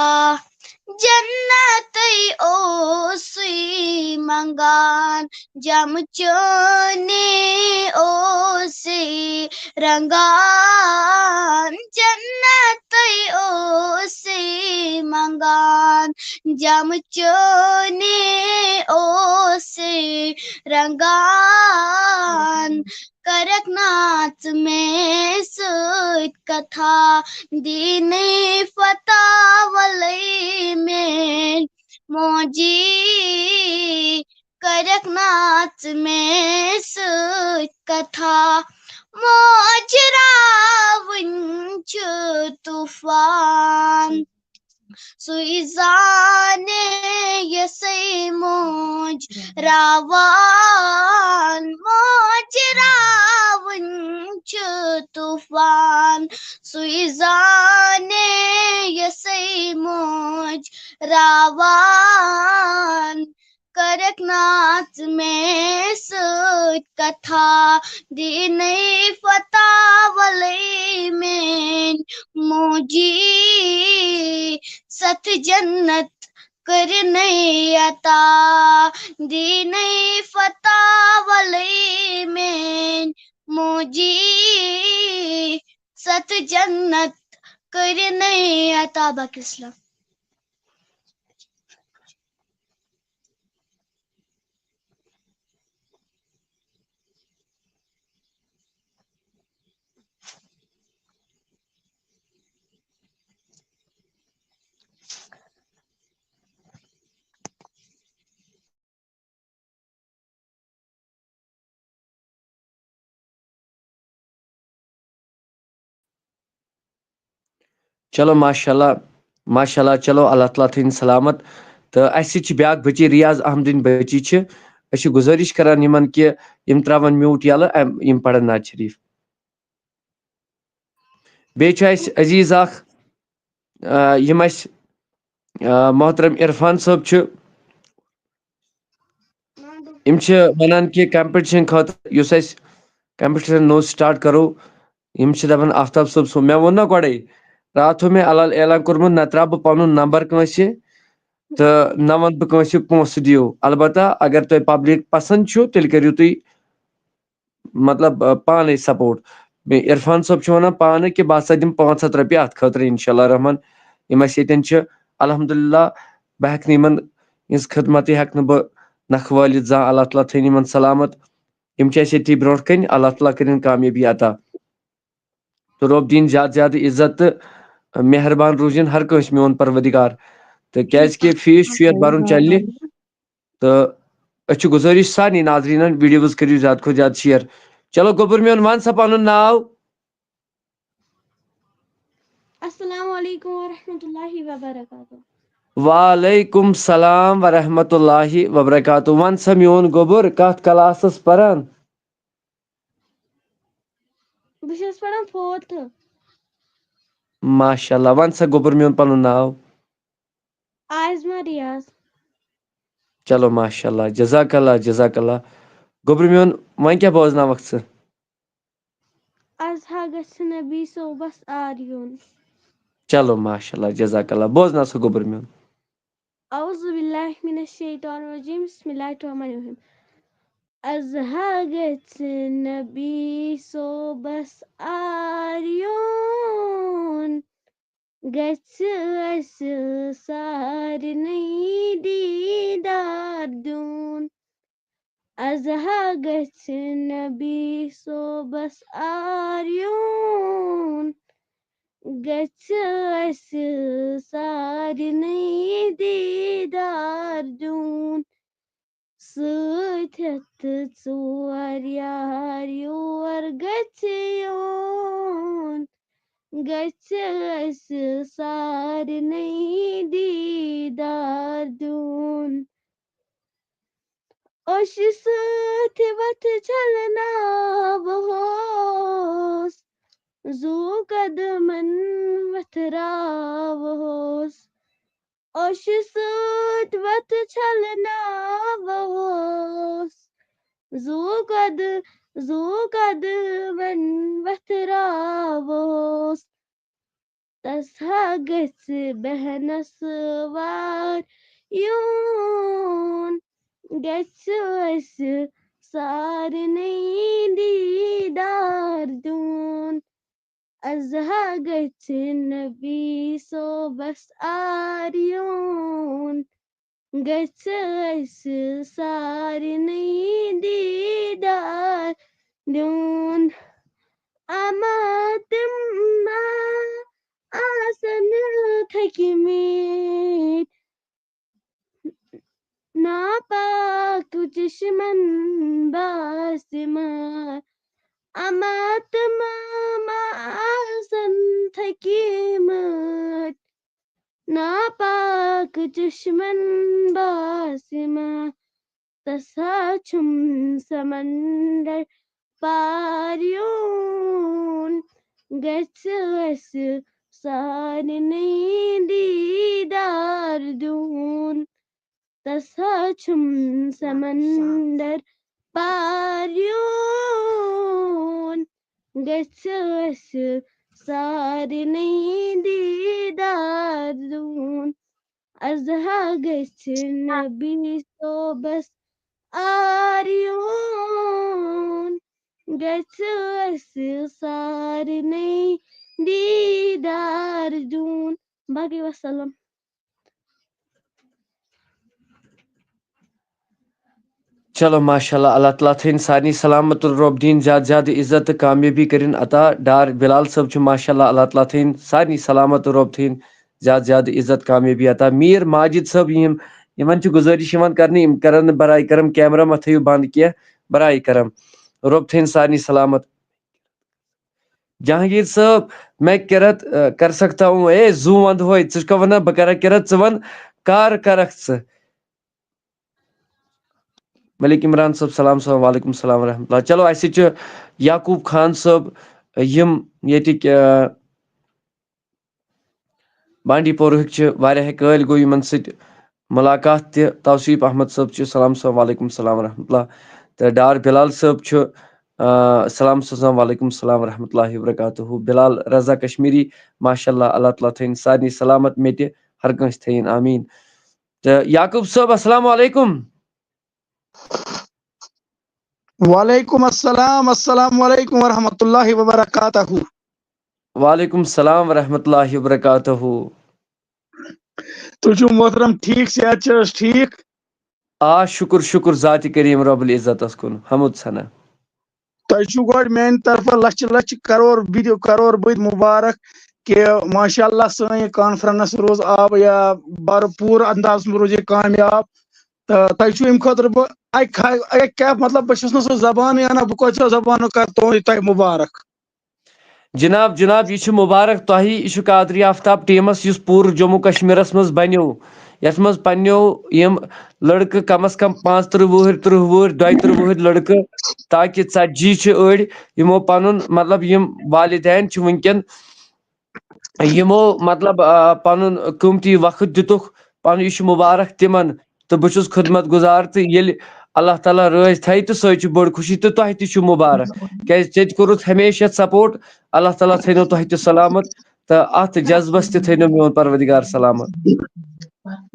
جنتئی اوسی منگان جم چونے اوسی رنگان. جنتئی اوسی منگان جم چونے اوسی رنگان. کرک نات میں سوت کتھا دینی فتح ولی مین موجی کرک نات میں سوت کتھا. موجراون چھُ طوفان سُے زانے یسے موج راوان. موجراون چھُ طوفان سُے زانے یسے موج راوان. کرک نات میں سوت کتھا دینئی فتح ولی مین موجی ستھ جنت کرنئی عطا دینئی فتح ولی مین موجی ستھ جنت کرنئی عطا. باقی اسلام. چلو ماشاء اللہ چلو اللہ تعالیٰ تھٲیِن سلامت. تہٕ اَسہِ سۭتۍ چھِ بیاکھ بٔچی ریاض احمدٕنۍ بٔچی چھِ أسۍ چھِ گُزٲرِش کران یِمن کہِ یِم تراون میوٗٹ یلہٕ یِم پرن نعت شریٖف. بیٚیہِ چھُ اَسہِ عزیٖز اکھ یِم اَسہِ محترم عرفان صٲب چھِ یِم چھِ ونان کہِ کمپِٹشن خٲطرٕ یُس اَسہِ کمپِٹشن نوٚو سٹارٹ کرو یم چھ دپان آفتاب صٲب سو مےٚ ووٚن نا گۄڈے راتھ تھوٚو مےٚ علل اعلان کوٚرمُت نہ ترٛاوٕ بہٕ پنُن نمبر کٲنٛسہِ تہٕ نہ ونہٕ بہٕ کٲنٛسہِ پونٛسہٕ دِیِو البتہ اگر تۄہہِ پبلِک پسنٛد چھُ تیٚلہِ کٔرِو تُہۍ مطلب پانے سپورٹ بیٚیہِ عرفان صٲب چھُ ونان پانہٕ کہِ بہٕ ہسا دِمہٕ 500 رۄپیہِ اتھ خٲطرٕ انشاء اللہ رحمان یِم اسہِ ییٚتٮ۪ن چھِ الحمدللہ بہٕ ہٮ۪کہٕ نہٕ یِمن ہٕنٛز خدمتٕے ہٮ۪کہٕ نہٕ بہٕ نکھٕ وٲلِتھ زانٛہہ اللہ تعالیٰ تھٲیِن یِمن سلامت یِم چھِ اَسہِ ییٚتھی برونٛٹھ کَنۍ اللہ تعالیٰ کٔرِنۍ کامیٲبی عطا تہٕ رۄب دِیِن زیادٕ زیادٕ عزت تہٕ مہربان روٗزِن ہر کٲنٛسہِ میون پروردِگار تہٕ کیٛازِ کہِ فیٖس چھُ یتھ برُن چلہِ تہٕ أسۍ چھِ گُزٲرِش سارنٕے ناظریٖنن ویٖڈیوز کٔرِو زیادٕ کھۄتہٕ زیادٕ شِیر چلو گوٚبُر میون ون سا پنُن ناو السلام علیکم ورحمۃ اللہ وبرکاتہ وعلیکم السلام ورحمۃ اللہ وبرکاتہ ون سا میون گوٚبُر کتھ کلاسس پران بہٕ چھَس پران 4th ماشاء اللہ ون سا گوٚبُر میون پنُن ناو عازمہ ریاض چلو ماشاء اللہ جزاک اللہ گوٚبُر میون وۄنۍ کیٛاہ بوزناوکھ ژٕ آز ہا گژھِ نبی صوبس آر یُن چلو ماشاء اللہ جزاک اللہ بوزناو سا گوٚبُر میون اعوذ باللہ من الشیطان الرجیم بسم اللہ الرحمن الرحیم آز ہا گژھِ نبی صوبس آر یُن گژھِ اَسہِ سارنٕے دیٖدار دیُن آز ہا گژھِ نبی صوبس آر یُن گژھِ اَسہِ سارنٕے دیٖدار دیُن سۭتۍ ہٮ۪تھ 4 یار یور گژھِ یُن گژھِ اَسہِ سارنٕے دیٖدار دیُن اوشہِ سۭتۍ وَتھٕ چھلناوہوس زوٗ قدمن وتھراوہوس اوشہِ سۭتۍ وَتھٕ چھلناوہوس زوٗ قدمن وتھراوہوس تس ہا گژھِ بیٚہنس وار یُن گژھِ اَسہِ سارنٕے دیٖدار دیُن آز ہا گژھِ نبی صوبس آر یُن گژھِ اَسہِ سارنٕے دیٖدار دیُن اما تِم ما آسن تھٔکۍمٕتۍ ناپاک چشمن باسہِ مار اما تِم ما آسن تھٔکۍمٕتۍ ناپاک چشمن باسہِ مار تس ہا چھُم سمندر پار یُن گژھِ اَسہِ سارنٕے دیٖدار دیُن تس ہا چھُم سمندر پار یُن گژھِ اَسہِ سارنٕے دیٖدار دیُن آز ہا گژھِ نبی صوبس آر یُن گژھِ اَسہِ سارنٕے دیٖدار دیُن باقٕے وسلام چلو ماشاء اللہ اللہ تعالیٰ تھٲیِن سارنٕے سلامت تہٕ رۄب دِیِن زیادٕ زیادٕ عزت تہٕ کامیٲبی کٔرِنۍ عطا ڈار بِلال صٲب چھُ ماشاء اللہ اللہ تعالیٰ تھٲیِن سارنٕے سلامت تہٕ رۄب تھٲیِن زیادٕ زیادٕ عزت کامیٲبی عطا میٖر ماجد صٲب یِمن چھِ گُزٲرِش یِوان کرنہٕ یِم کرن نہٕ براے کرم کیمرا مہ تھٲیِو بنٛد کینٛہہ براے کرم رۄب تھٲیِن سارنٕے سلامت جہانگیٖر صٲب میں کِرت کر سکتا ہوں زوٗ ونٛدٕ ہوے ژٕ چھُکھا ونان بہٕ کرا کِرت ژٕ ون کر کرکھ ژٕ ملک عمران صٲب سلام وعلیکم السلام ورحمۃ اللہ چلو اَسہِ چھِ یعقوٗب خان صٲب یِم ییٚتِکۍ بانڈی پورہٕکۍ چھِ واریاہ کٲلۍ گوٚو یِمن سۭتۍ مُلاقات تہِ توصیٖف احمد صٲب چھُ سلام وعلیکم السلام ورحمۃ اللہ تہٕ ڈار بِلال صٲب چھُ سلام سوزان وعلیکم السلام ورحمۃ اللہ وبرکاتہ بلال رضا کشمیری ماشاء اللہ اللہ تعالیٰ تھٲیِن سارنٕے سلامت مےٚ تہِ ہر کٲنٛسہِ تھٲیِن آمیٖن تہٕ یعقوب صٲب السلام علیکم. وعلیکم السلام السلام علیکم ورحمۃ اللہ وبرکاتہ. وعلیکم السلام ورحمۃ اللہ وبرکاتہ. تُہۍ چھِو محترم ٹھیک صحت چھِ حظ ٹھیک؟ آ شُکُر شُکُر ذاتِ کریٖم رۄب العزتس کُن حمد سنا. تۄہہِ چھُو گۄڈٕ میانہِ طرفہٕ لچھِ لچھِ کرور بٔدۍ مُبارک کہ ماشاء اللہ سٲنۍ یہِ کانفرنس روز آب یا بھرپوٗر اندازس منٛز روز یہِ کامیاب تہٕ تۄہہِ چھُو اَمہِ خٲطرٕ بہٕ اکہِ مطلب بہٕ چھُس نہٕ سُہ زبانٕے اَنان بہٕ کۭژاہ زبانو کرٕ تۄہہِ مُبارک. جناب جناب یہ چھُ مُبارک تۄہہِ یہِ چھُ قادری آفتاب ٹیٖمس یُس پوٗرٕ جموں کشمیٖرس منٛز بنیو یتھ منٛز پننیو یِم لڑکہٕ کم از کم 35 وُہٕرۍ 30 وُہٕرۍ 32 وُہٕرۍ لڑکہٕ تاکہِ 40 چھِ أڑۍ یِمو پنُن مطلب یِم والدین چھِ وٕنکٮ۪ن یِمو مطلب پنُن قۭمتی وقت دِتُکھ پنُن یہِ چھُ مُبارک تِمن تہٕ بہٕ چھُس خدمت گُزار تہٕ ییٚلہِ اللہ تعالیٰ رٲضۍ تھایہِ تہٕ سۄے چھِ بٔڑ خوشی تہٕ تۄہہِ تہِ چھُ مُبارک کیازِ ژےٚ تہِ کوٚرُتھ ہمیشہ یتھ سپورٹ اللہ تعالیٰ تھٲینو تۄہہِ تہِ سلامت تہٕ اتھ جذبس تہِ تھٲینو میون پروردگار سلامت.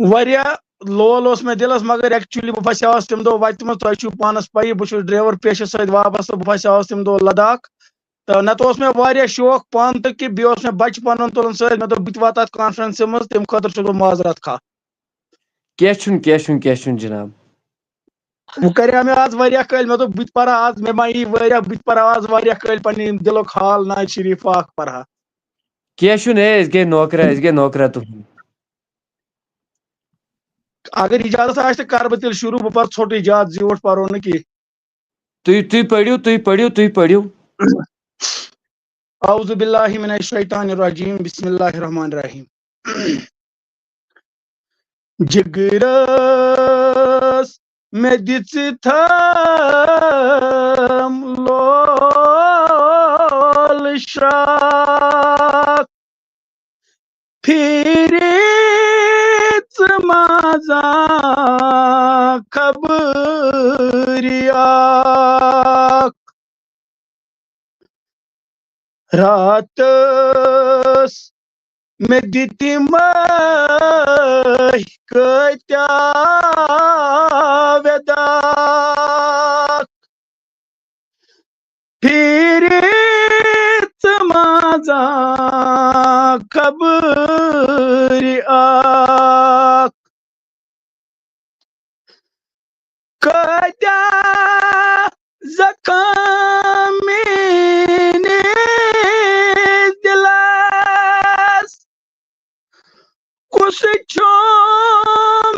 واریاہ لول اوس مےٚ دِلس مگر ایکچُؤلی بہٕ پھسیوس تمہِ دۄہ وتہِ منٛز تۄہہِ چھُو پانس پایی بہٕ چھُس ڈرایور پیشس سۭتۍ وابستہٕ بہٕ پھسیوس تمہِ دۄہ لداخ تہٕ نتہٕ اوس مےٚ واریاہ شوق پانہٕ تہٕ کہِ بیٚیہِ اوس مےٚ بچہِ پنُن تُلُن سۭتۍ مےٚ دوٚپ بہٕ تہِ واتہٕ اتھ کانفرنسہِ منٛز تمہِ خٲطرٕ چھُس بہٕ معذرت خواہ. کینٛہہ چھُنہٕ جناب. وۄنۍ کریٛاو مےٚ آز واریاہ کٲلۍ مےٚ دوٚپ بہٕ تہِ پرٕ ہا آز مےٚ ما یی واریاہ بہٕ تہِ پرٕ ہا آز واریاہ کٲلۍ پننہِ یِم دِلُک حال ناز شریف پاک پرٕ ہا. کینٛہہ چھُنہٕ ہے أسۍ گٔے نوکرا تُہٕنٛدۍ. اگر اجازت آسہِ تہٕ کرٕ بہٕ تیٚلہِ شروٗع بہٕ پرٕ ژھوٚٹٕے زیادٕ زیوٗٹھ پرو نہٕ کینٛہہ. تُہۍ پٔرِو. اعوذ باللہ من الشیطان الرجیم بسم اللہ الرحمن الرحیم. جگرس مےٚ دِژٕ تھم لول شراک پھیرِ ژٕ مازا خبری اکھ راتس مےٚ دِتہِ مٔہۍ کۭتیاہ وٮ۪داکھ پھیرِ ژٕ مازا خبری اکھ کۭتیاہ زخم میٛٲنِس دِلس کُس چھُ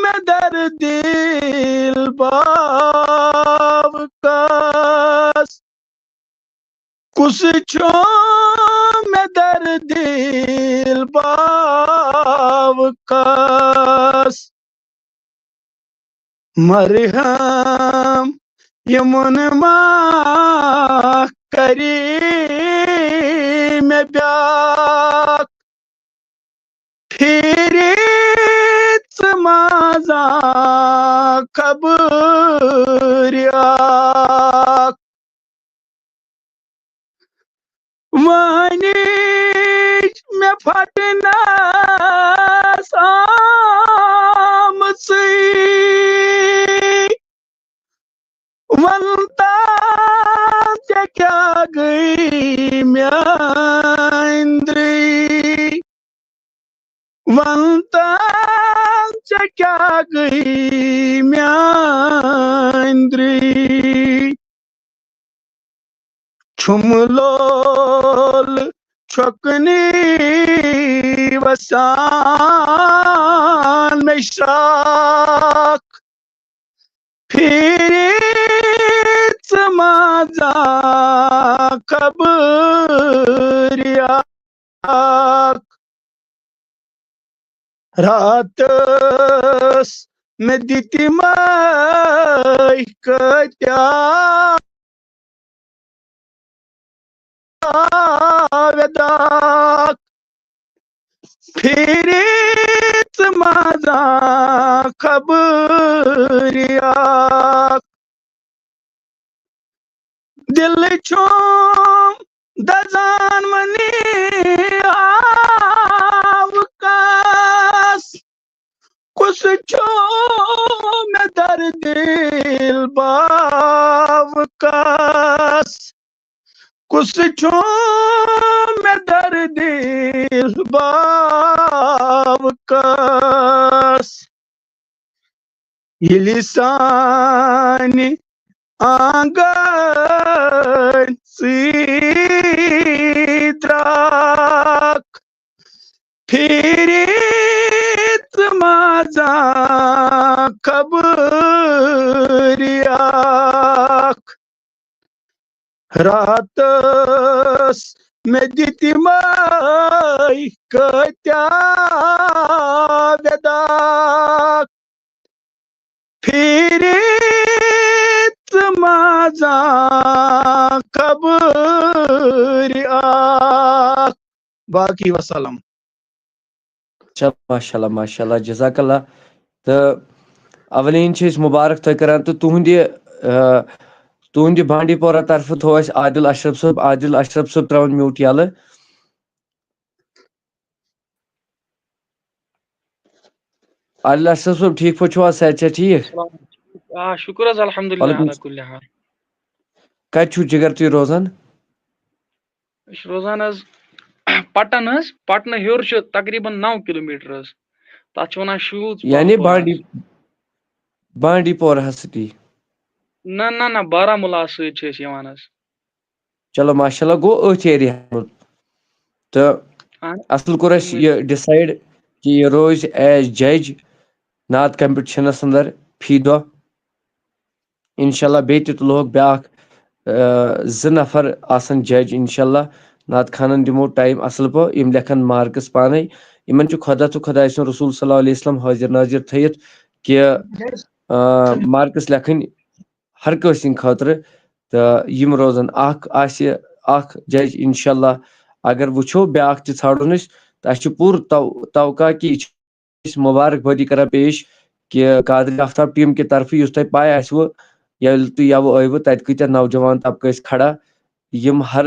مےٚ دردِل باوکس کُس چھُ مےٚ دردِل باوکس مرہم یِمن ما کرِ مےٚ بیاکھ پھیرِ ژٕ مازا خبری اکھ وٲنِج مےٚ پھٹنس آمژٕے وَن تام ژےٚ کیٛاہ گٔے میٛٲنۍ وَن تام ژےٚ کیٛاہ گٔے میٛٲنۍ چھُم لول چھۄکنی وسان مےٚ شراکھ پھیرِ ژٕ مازا خبری اکھ راتس مےٚ دِتہِ مٔہۍ کۭتیاہ وٮ۪داکھ پھیرِ ژٕ مازا خبری اکھ دل چھوم دزان منی آو کاس کس چھو میں در دل باو کاس کس چھو میں در دل باو کاس یہ لسانی آنگن سیدراک پھیریت مازا خبریاک راتس میں دیتی مائی کتیا وداک پھیریت مازا خبریاک باقی وسلام. ماشاء اللہ جزاک اللہ. تو اولین چھ مبارک تہ کران تو تہندِ بانڈی پورہ طرف تھو اس عادل اشرف صٲب تراون میوٹ یلہ. عادل اشرف صٲب ٹھیک پٲٹھۍ چھِو حظ؟ صحت چھا ٹھیک؟ شکر حظ الحمدللہ علی کل حال. کتہِ چھُو جگر تُہۍ روزان؟ أسۍ چھِ روزان حظ پٹن حظ، پٹنہٕ ہیوٚر چھُ تقریٖباً 9 کلوٗمیٹر حظ، تتھ چھِ ونان شوٗژ یعنی بانڈی پورہ سٹی. نہ بارہمولہ سۭتۍ چھِ أسۍ یِوان حظ. چلو ماشاء اللہ گوٚو أتھۍ ایریا تہٕ اصل کوٚر اَسہِ یہِ ڈِسایڈ کہ یہ روز ایز جج نعت کمپٹشنس اندر فی دۄہ انشاءاللہ. بیٚیہِ تہِ تُلہوکھ بیٛاکھ 2 نفر آسن جج انشاءاللہ. نعت خانن دِمو ٹایم اصل پٲٹھۍ، یِم لیکھن مارکس پانے. یِمن چھُ خۄدا تہٕ خۄداے سُنٛد رسول صلی اللہ علیہ وسلم حٲضر نٲظر تھٲیِتھ کہ مارکس لیکھٕنۍ ہر کٲنٛسہِ ہٕنٛدِ خٲطرٕ. تہٕ یِم روزن اکھ جج انشاءاللہ. اگر وٕچھو بیٛاکھ تہِ ژھانڈون أسۍ تہٕ اَسہِ چھُ پوٗرٕ توقع کہ یہِ چھِ أسۍ مبارک بٲدی کران پیش کہ قادری آفتاب ٹیٖم کہِ طرفہٕ. یُس تۄہہِ پاے آسوٕ ییٚلہِ تُہۍ یوٕ ٲیوٕ تتہِ کۭتیاہ نوجوان طبقہٕ ٲسۍ کھڑا، یِم ہر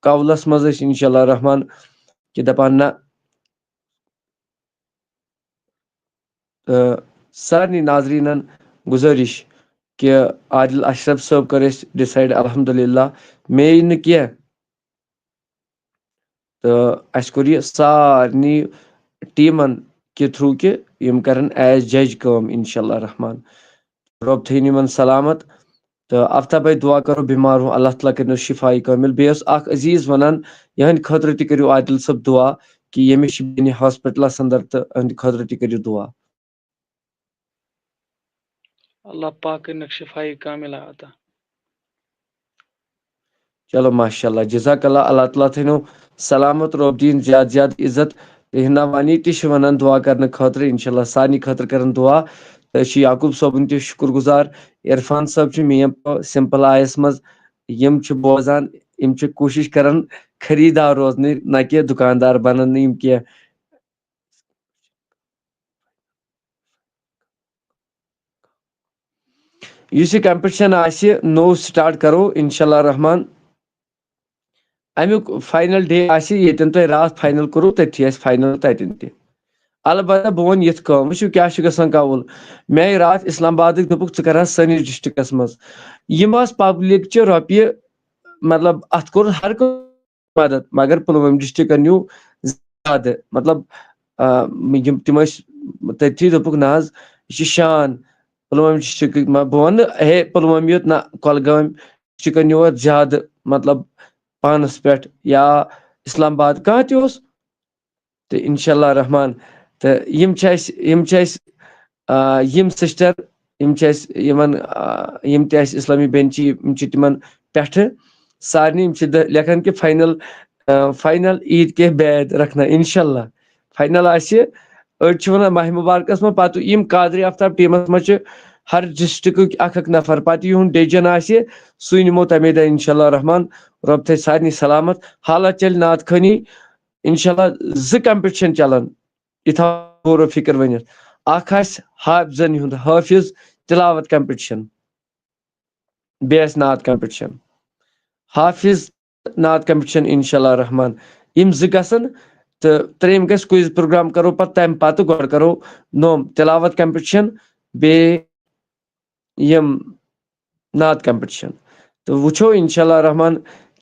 قولس منٛز ٲسۍ انشاءاللہ رحمان کہ دپان نہ سارنٕے ناظریٖنن گُزٲرِش کہ عادل اشرف صٲب کٔر اَسہِ ڈِسایڈ الحمدللہ. مے نہٕ کینٛہہ تہٕ اَسہِ کوٚر یہِ سارنٕے ٹیٖمن کہِ تھروٗ کہ یِم کرن ایز جج کٲم انشاءاللہ رحمان. رۄب تھٲیِن یِمن سلامت. تہٕ افتاب بھائی دعا کرو بیمار ہوں، اللہ تعالیٰ کٔرنَس شفائی کٲمل. بیٚیہِ اوس اکھ عزیٖز ونان یِہنٛدِ خٲطرٕ تہِ کٔرِو عادل صٲب دعا کہ ییٚمِس چھِ بیٚنہِ ہاسپٹلس اندر تہٕ یِہنٛدِ خٲطرٕ تہِ کٔرِو دعا. اللہ پاک کٔرنَکھ شفائی کاملہ عطا. چلو ماشاء اللہ جزاک اللہ. اللہ تعالیٰ تھٲینو سلامت، رۄب دِیِن زیادٕ زیادٕ عزت. ہِنا وانی تہِ چھِ ونان دعا کرنہٕ خٲطرٕ انشاءاللہ. سارنٕے خٲطرٕ کرن دعا. تہٕ أسۍ چھِ یعقوب صٲبُن تہِ شُکر گُزار. عرفان صٲب چھِ مین سمپل آیس منٛز، یِم چھِ بوزان، یِم چھِ کوٗشش کران خریٖدار روزنٕچ نہ کہِ دُکاندار بنن نہٕ یِم کینٛہہ. یُس یہِ کمپٹشن آسہِ نوٚو سٹارٹ کرو انشاءاللہ رحمان. امیُک فاینل ڈے آسہِ ییٚتٮ۪ن تۄہہِ راتھ فاینل کوٚروٕ تٔتھی آسہِ فاینل تتٮ۪ن تہِ. البتہ بہٕ وَنہٕ یِتھ کٲم، وٕچھِو کیٛاہ چھُ گژھان قوُل. مےٚ آیہِ راتھ اسلام آبادٕکۍ دوٚپُکھ ژٕ کرٕ حظ سٲنِس ڈسٹرکس منٛز. یِم آسہٕ پبلک چہِ رۄپیہِ، مطلب اتھ کوٚر ہر کانٛہہ مدد، مگر پُلوٲمۍ ڈسٹرکن نیوٗ زیادٕ. مطلب یِم تِم ٲسۍ تٔتھی دوٚپُکھ نہ حظ یہِ چھِ شان پُلوٲمۍ ڈسٹرکٕکۍ. بہٕ ونہٕ نہٕ ہے پُلوٲمی یوت، نہ کۄلگٲمۍ ڈسٹرکن نیوٗ اتھ زیادٕ مطلب پانس پٮ۪ٹھ، یا اسلام آباد کانٛہہ تہِ اوس. تہٕ انشاءاللہ رحمان. تہٕ یِم چھِ اَسہِ یِم سسٹر، یِم چھِ اَسہِ یِم تہِ اَسہِ اسلامی بیٚنہِ چھِ یِم چھِ تِمن پٮ۪ٹھٕ سارنٕے. یِم چھِ لیکھان کہِ فاینل عیٖد کے بعد رکھنا انشاءاللہ. فاینل آسہِ، أڑۍ چھِ ونان ماہِ مُبارکس منٛز، پتہٕ یِم قادری آفتاب ٹیٖمس منٛز چھِ ہر ڈسٹرکٕکۍ اکھ نفر. پتہٕ یِہُنٛد ڈیسجن آسہِ سُے نِمو تمے دۄہ انشاءاللہ رحمان. رۄب تھٲے سارنٕے سلامت. حالات چلہِ نعت خٲنی انشاءاللہ. 2 کمپٹشن چلان، یہِ تھاوو غور و فکر ؤنِتھ. اکھ آسہِ حافظن ہُنٛد حٲفظ تلاوت کمپٹشن، بیٚیہِ آسہِ نعت کمپٹشن. حافظ نعت کمپٹیشن انشاءاللہ رحمان یم زٕ گژھن تہٕ ترٛیٚیِم گژھِ کوئز پروگرام کرو پتہٕ تمہِ پتہٕ گۄڈٕ کرو نوم تلاوت کمپٹیشن بیٚیہِ یم نعت کمپٹیشن تہٕ وٕچھو انشاءاللہ رحمان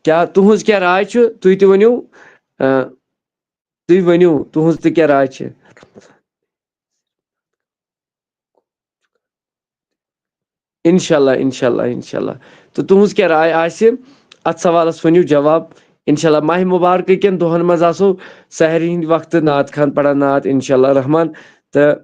کیاہ تُہنٛز کیاہ راے چھِ تُہۍ تہِ ؤنِو تُہۍ ؤنِو تُہنٛز تہِ کیاہ راے چھِ انشاءاللہ انشاءاللہ انشاءاللہ تہٕ تُہنٛز کیاہ راے آسہِ اتھ سوالس ؤنِو جواب انشاءاللہ ماہِ مُبارکہٕ کٮ۪ن دۄہن منٛز آسو سحری ہٕنٛدِ وقتہٕ نعت خان پران نعت انشاءاللہ رحمان تہٕ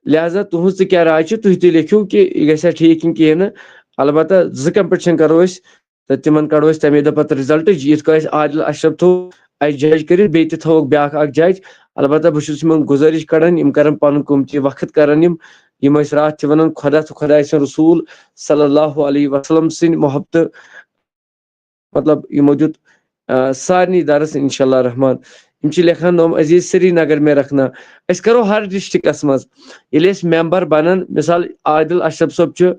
لہذا تُہنٛز تہِ کیاہ راے چھِ تُہۍ تہِ لیکھِو کہِ یہِ گژھیا ٹھیٖک کِنہٕ کِہیٖنۍ نہٕ البتہ زٕ کمپٹیشن کرو أسۍ تہٕ تِمن کڑو أسۍ تمے دۄہ پتہٕ رِزلٹ یِتھ کٔنۍ اَسہِ عادل اشرف تھوٚو اَسہِ جج کٔرِتھ بیٚیہِ تہِ تھووُکھ بیاکھ اکھ جج البتہ بہٕ چھُس یِمن گُزٲرِش کران یِم کرن پنُن قۭمتی وقت کرن یِم ٲسۍ راتھ تہِ ونان خۄدا تہٕ خۄداے سُنٛد رسوٗل صلی اللہ علیہ وسلم سٕنٛدۍ محبتہٕ مطلب یِمو دیُت سارنٕے درس انشاءاللہ رحمان یِم چھِ لیکھان نوم عزیز سری نگر میں رکھنا أسۍ کرو ہر ڈسٹرکس منٛز ییٚلہِ أسۍ ممبر بنن مثال عادل اشرف صٲب چھُ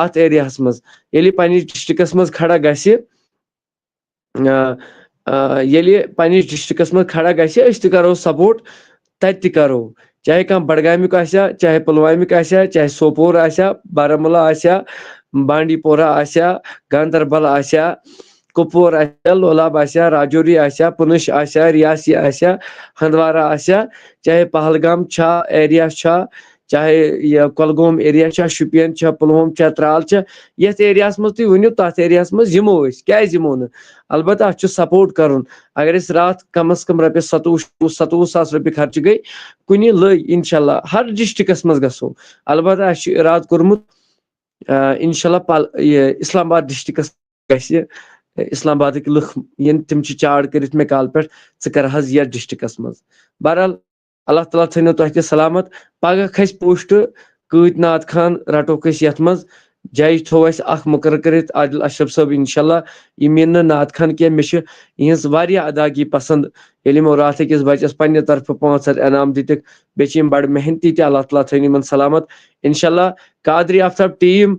اتھ ایریاہس منٛز ییٚلہِ یہِ پننِس ڈسٹرکس منٛز کھڑا گژھِ ییٚلہِ پننِس ڈسٹرکس منٛز کھڑا گژھِ أسۍ تہِ کرو سپورٹ تتہِ تہِ کرو چاہے کانٛہہ بڈگامیُک آسیا چاہے پُلوٲمِک آسیا چاہے سوپور آسیا بارہمولہ آسیا بانڈی پورہ آسیا گاندربل آسیا کپوور آسیا لولاب آسیا راجوری آسیا پُنچ آسیا ریاسی آسیا ہندوارہ آسیا چاہے پہلگام چھا ایریا چھا چاہے یہ کۄلگوم ایریا چھا شُپین چھا پُلووم چھا ترال چھا یتھ ایریاہس منٛز تُہۍ ؤنِو تتھ ایریاہس منٛز یِمو أسۍ کیازِ یِمو نہٕ البتہ اتھ چھُ سپورٹ کرُن اگر أسۍ راتھ کم از کم رۄپیس 27 ساس رۄپیہِ خرچہِ گٔے کُنہِ لٔگۍ انشاءاللہ ہر ڈسٹرکس منٛز گژھو البتہ اسہِ چھُ ارادٕ کوٚرمُت انشاءاللہ یہِ اسلام آباد ڈسٹرکس گژھِ اسلام آبادٕکۍ لُکھ یِن تِم چھِ چاڑ کٔرِتھ مےٚ کالہٕ پٮ۪ٹھ ژٕ کر حظ یتھ ڈسٹرکس منٛز بہرحال اللہ تعالیٰ تھٲینو تۄہہِ تہِ سلامت پگہہ کھسہِ پوسٹ کۭتۍ نعت خان رٹوکھ أسۍ یتھ منٛز جج تھوٚو اسہِ اکھ مُقرر کٔرِتھ عادل اشرف صٲب انشاءاللہ یِم یِن نہٕ نعت خان کینٛہہ مےٚ چھِ یِہنٛز واریاہ اداگی پسنٛد ییٚلہِ یِمو راتھ أکِس بچس پننہِ طرفہٕ 500 انعام دِتِکھ بیٚیہِ چھِ یِم بڑٕ محنتی تہِ اللہ تعالیٰ تھٲینو یِمن سلامت انشاءاللہ قادری آفتاب ٹیٖم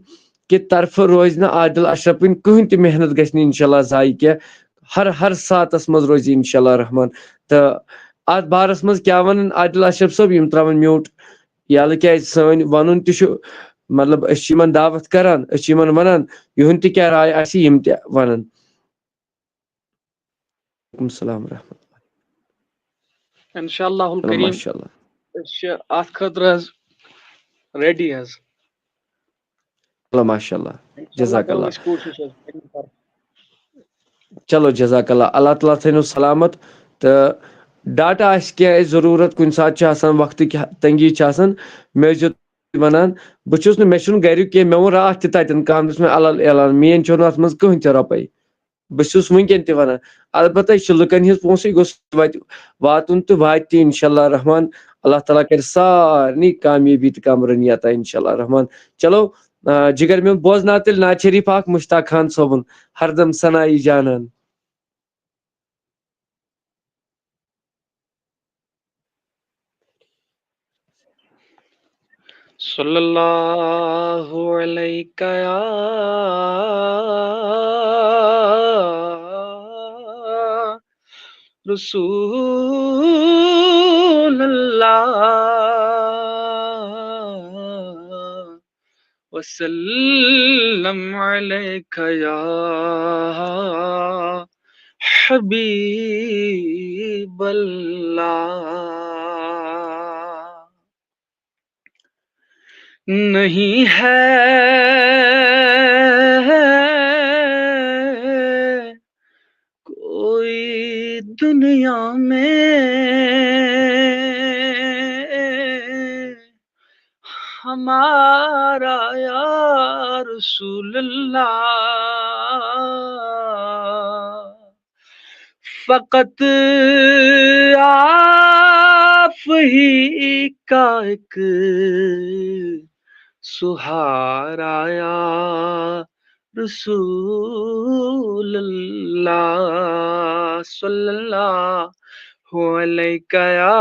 کہِ طرفہٕ روزِ نہٕ عادل اشرفٕنۍ کٕہٕنۍ تہِ محنت گژھِ نہٕ انشاءاللہ ضایہِ کینٛہہ ہر ساتس منٛز روزِ انشاءاللہ رحمان تہٕ اتھ بارس منٛز کیاہ ونان عادل اشرف صٲب یِم تراون میوٗٹ یلہٕ کیازِ سٲنۍ ونُن تہِ چھُ مطلب أسۍ چھِ یِمن دعوت کران أسۍ چھِ یِمن ونان یِہُنٛد تہِ کیاہ راے آسہِ یِم تہِ ونان وعلیکم السلام ورحمۃ انشاء اللہ اللہ الکریم ماشاء اللہ أسۍ چھِ اتھ خٲطرٕ حظ ریڈی حظ اللہ ماشاء اللہ انشاءاللہ جزاک کرو اللہ أسۍ کوٗشِش حظ پننہِ طرفہٕ. چلو جزاک اللہ اللہ تعالیٰ تھٲینو سلامت تہٕ ڈاٹا آسہِ کینٛہہ اَسہِ ضروٗرت کُنہِ ساتہٕ چھِ آسان وقتٕکۍ تنگی چھِ آسان مےٚ ٲسۍزیو ونان بہٕ چھُس نہٕ مےٚ چھُنہٕ گریُک کینٛہہ مےٚ ووٚن راتھ تہِ تتٮ۪ن کانٛہہ دِژ مےٚ الل اعلان میٲنۍ چھو نہٕ اتھ منٛز کٕہٕنۍ تہِ رۄپے بہٕ چھُس وٕنکیٚن تہِ ونان البتہ یہِ چھُ لُکن ہِنٛز پونٛسہٕ یہِ گوٚژھ وتہِ واتُن تہٕ واتہِ تہِ انشاءاللہ رحمان اللہ تعالیٰ کرِ سارنٕے کامیٲبی تہٕ کامرٲنی عطا انشاءاللہ رحمان چلو جگر میون بوزناو تیٚلہِ نعت شریٖف اکھ مشتاق خان صٲبُن ہردم سنایی جانان صلی اللہ علیہ یا رسول اللہ وسلم علیک یا حبیب اللہ نہیں ہے کوئی دنیا میں ہمارا یا رسول اللہ فقط آپ ہی کا ایک سہارا یا رسول اللہ صلی اللہ علیہ یا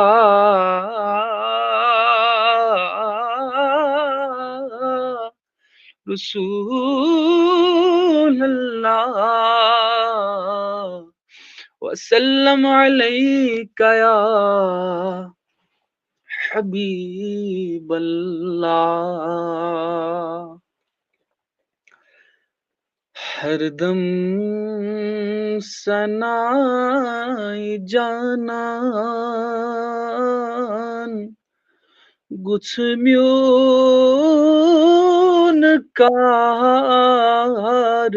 رسول رسول اللہ وسلم علیک یا حبیب اللہ. ہر دم ثنائی جانان گچھ میون کار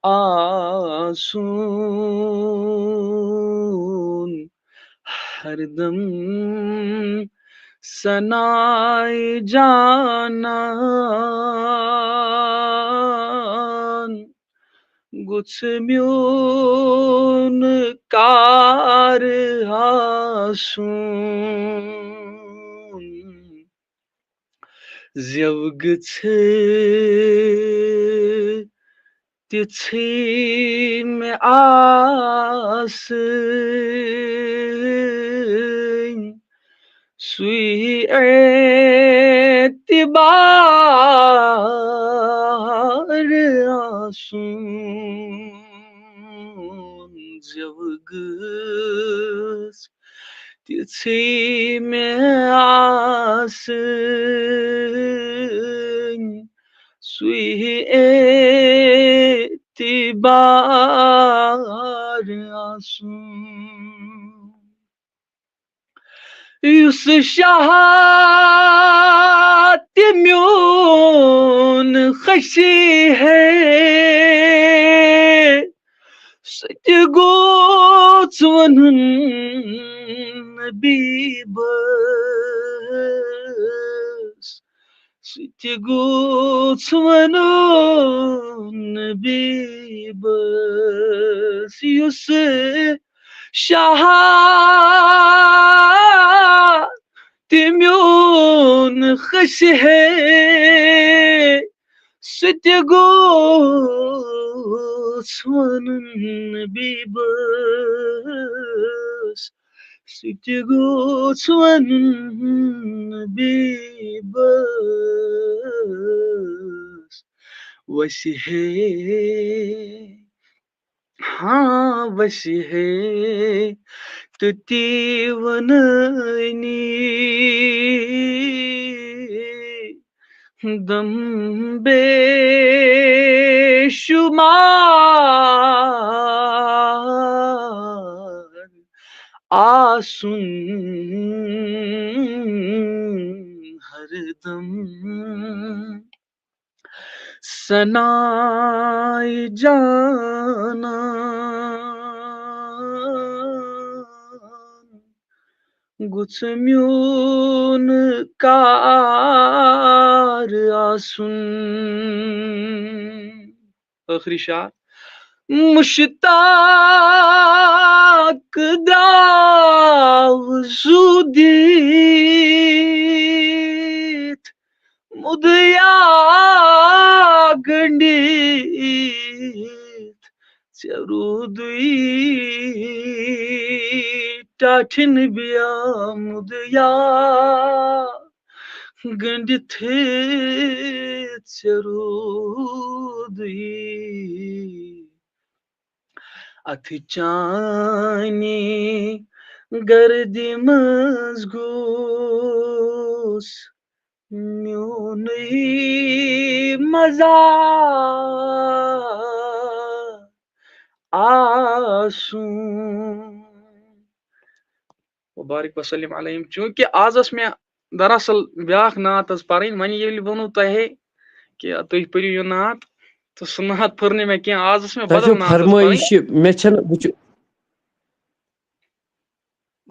آسون. ہر دم ثنائی جانان گچھ میون کار آسون. زیو گچھ تچھی میں آس سوئی اعتبار آسون. زیو گچھ تچھی میں آس سوئی اعتبار آسون. یُس شاہ تمیون خشی ہے سُتہِ گوژھ وَنُن نبیٖبس. سُتہِ گوژھ وَنُن نبیٖبس. یُس شاہ تمیون خشی ہے سُتہِ گوژھ وَنُن نبیٖبس. سُتہِ گوژھ وَنُن نبیٖبس. ویسے ہے ہاں ویسے ہے تہٕ تی وَنٲنی دم بے شمار آسن. ہر دم ثنائی جانان گچھ میون کار آسن. آخری شعر. مشتاق داغ زودیت مدیا گنڈیت ژےٚ روٗدُے ٹاٹھِن بیا مدیا گٔنڈِتھ ژےٚ روٗدُے اَتھٕ چانی گردِ منٛز گوٚژھ میونُے مزار آسُن. وبارک وسلم علیہم. چوٗنکہِ آز ٲس مےٚ دراصل بیٛاکھ نعت حظ پَرٕنۍ. وۄنۍ ییٚلہِ ووٚنوٕ تۄہے کہِ تُہۍ پٔرِو یہِ نعت تہٕ سُہ نعت پٔر نہٕ مےٚ کینٛہہ. آز ٲس مےٚ بدل نعت حظ پَرٕنۍ. فرمٲیش مےٚ چھَنہٕ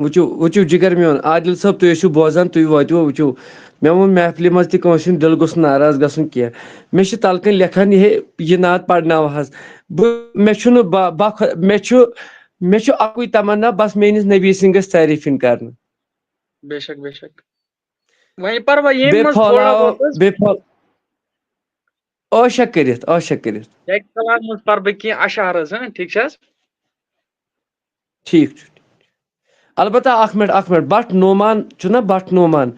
وٕچھِو جِگر میون عادل صٲب تُہۍ ٲسِو بوزان تُہۍ وٲتِو وٕچھِو مےٚ ووٚن محفلہِ منٛز تہِ کٲنٛسہِ ہُنٛد دِل گوٚژھ ناراض گژھُن کینٛہہ. مےٚ چھِ تَلہٕ کَنۍ لیکھان یہِ نعت پَرناو حظ مےٚ چھُنہٕ مےٚ چھُ اَکُے تمنا بس میٲنِس نبی سٕنٛدۍ گژھِ تعریٖفِنۍ کرنہٕ. بے شک بے شک. وۄنۍ پَرٕ بہٕ ییٚمہِ منٛز تھوڑا بہت حظ عٲشا کٔرِتھ اَکہِ کلام منٛز پَرٕ بہٕ کینٛہہ اشعار حظ. ٹھیٖک چھِ حظ. ٹھیٖک چھُ البتہ اکھ منٹ بٹ نعمان چھُنہ بٹ نعمان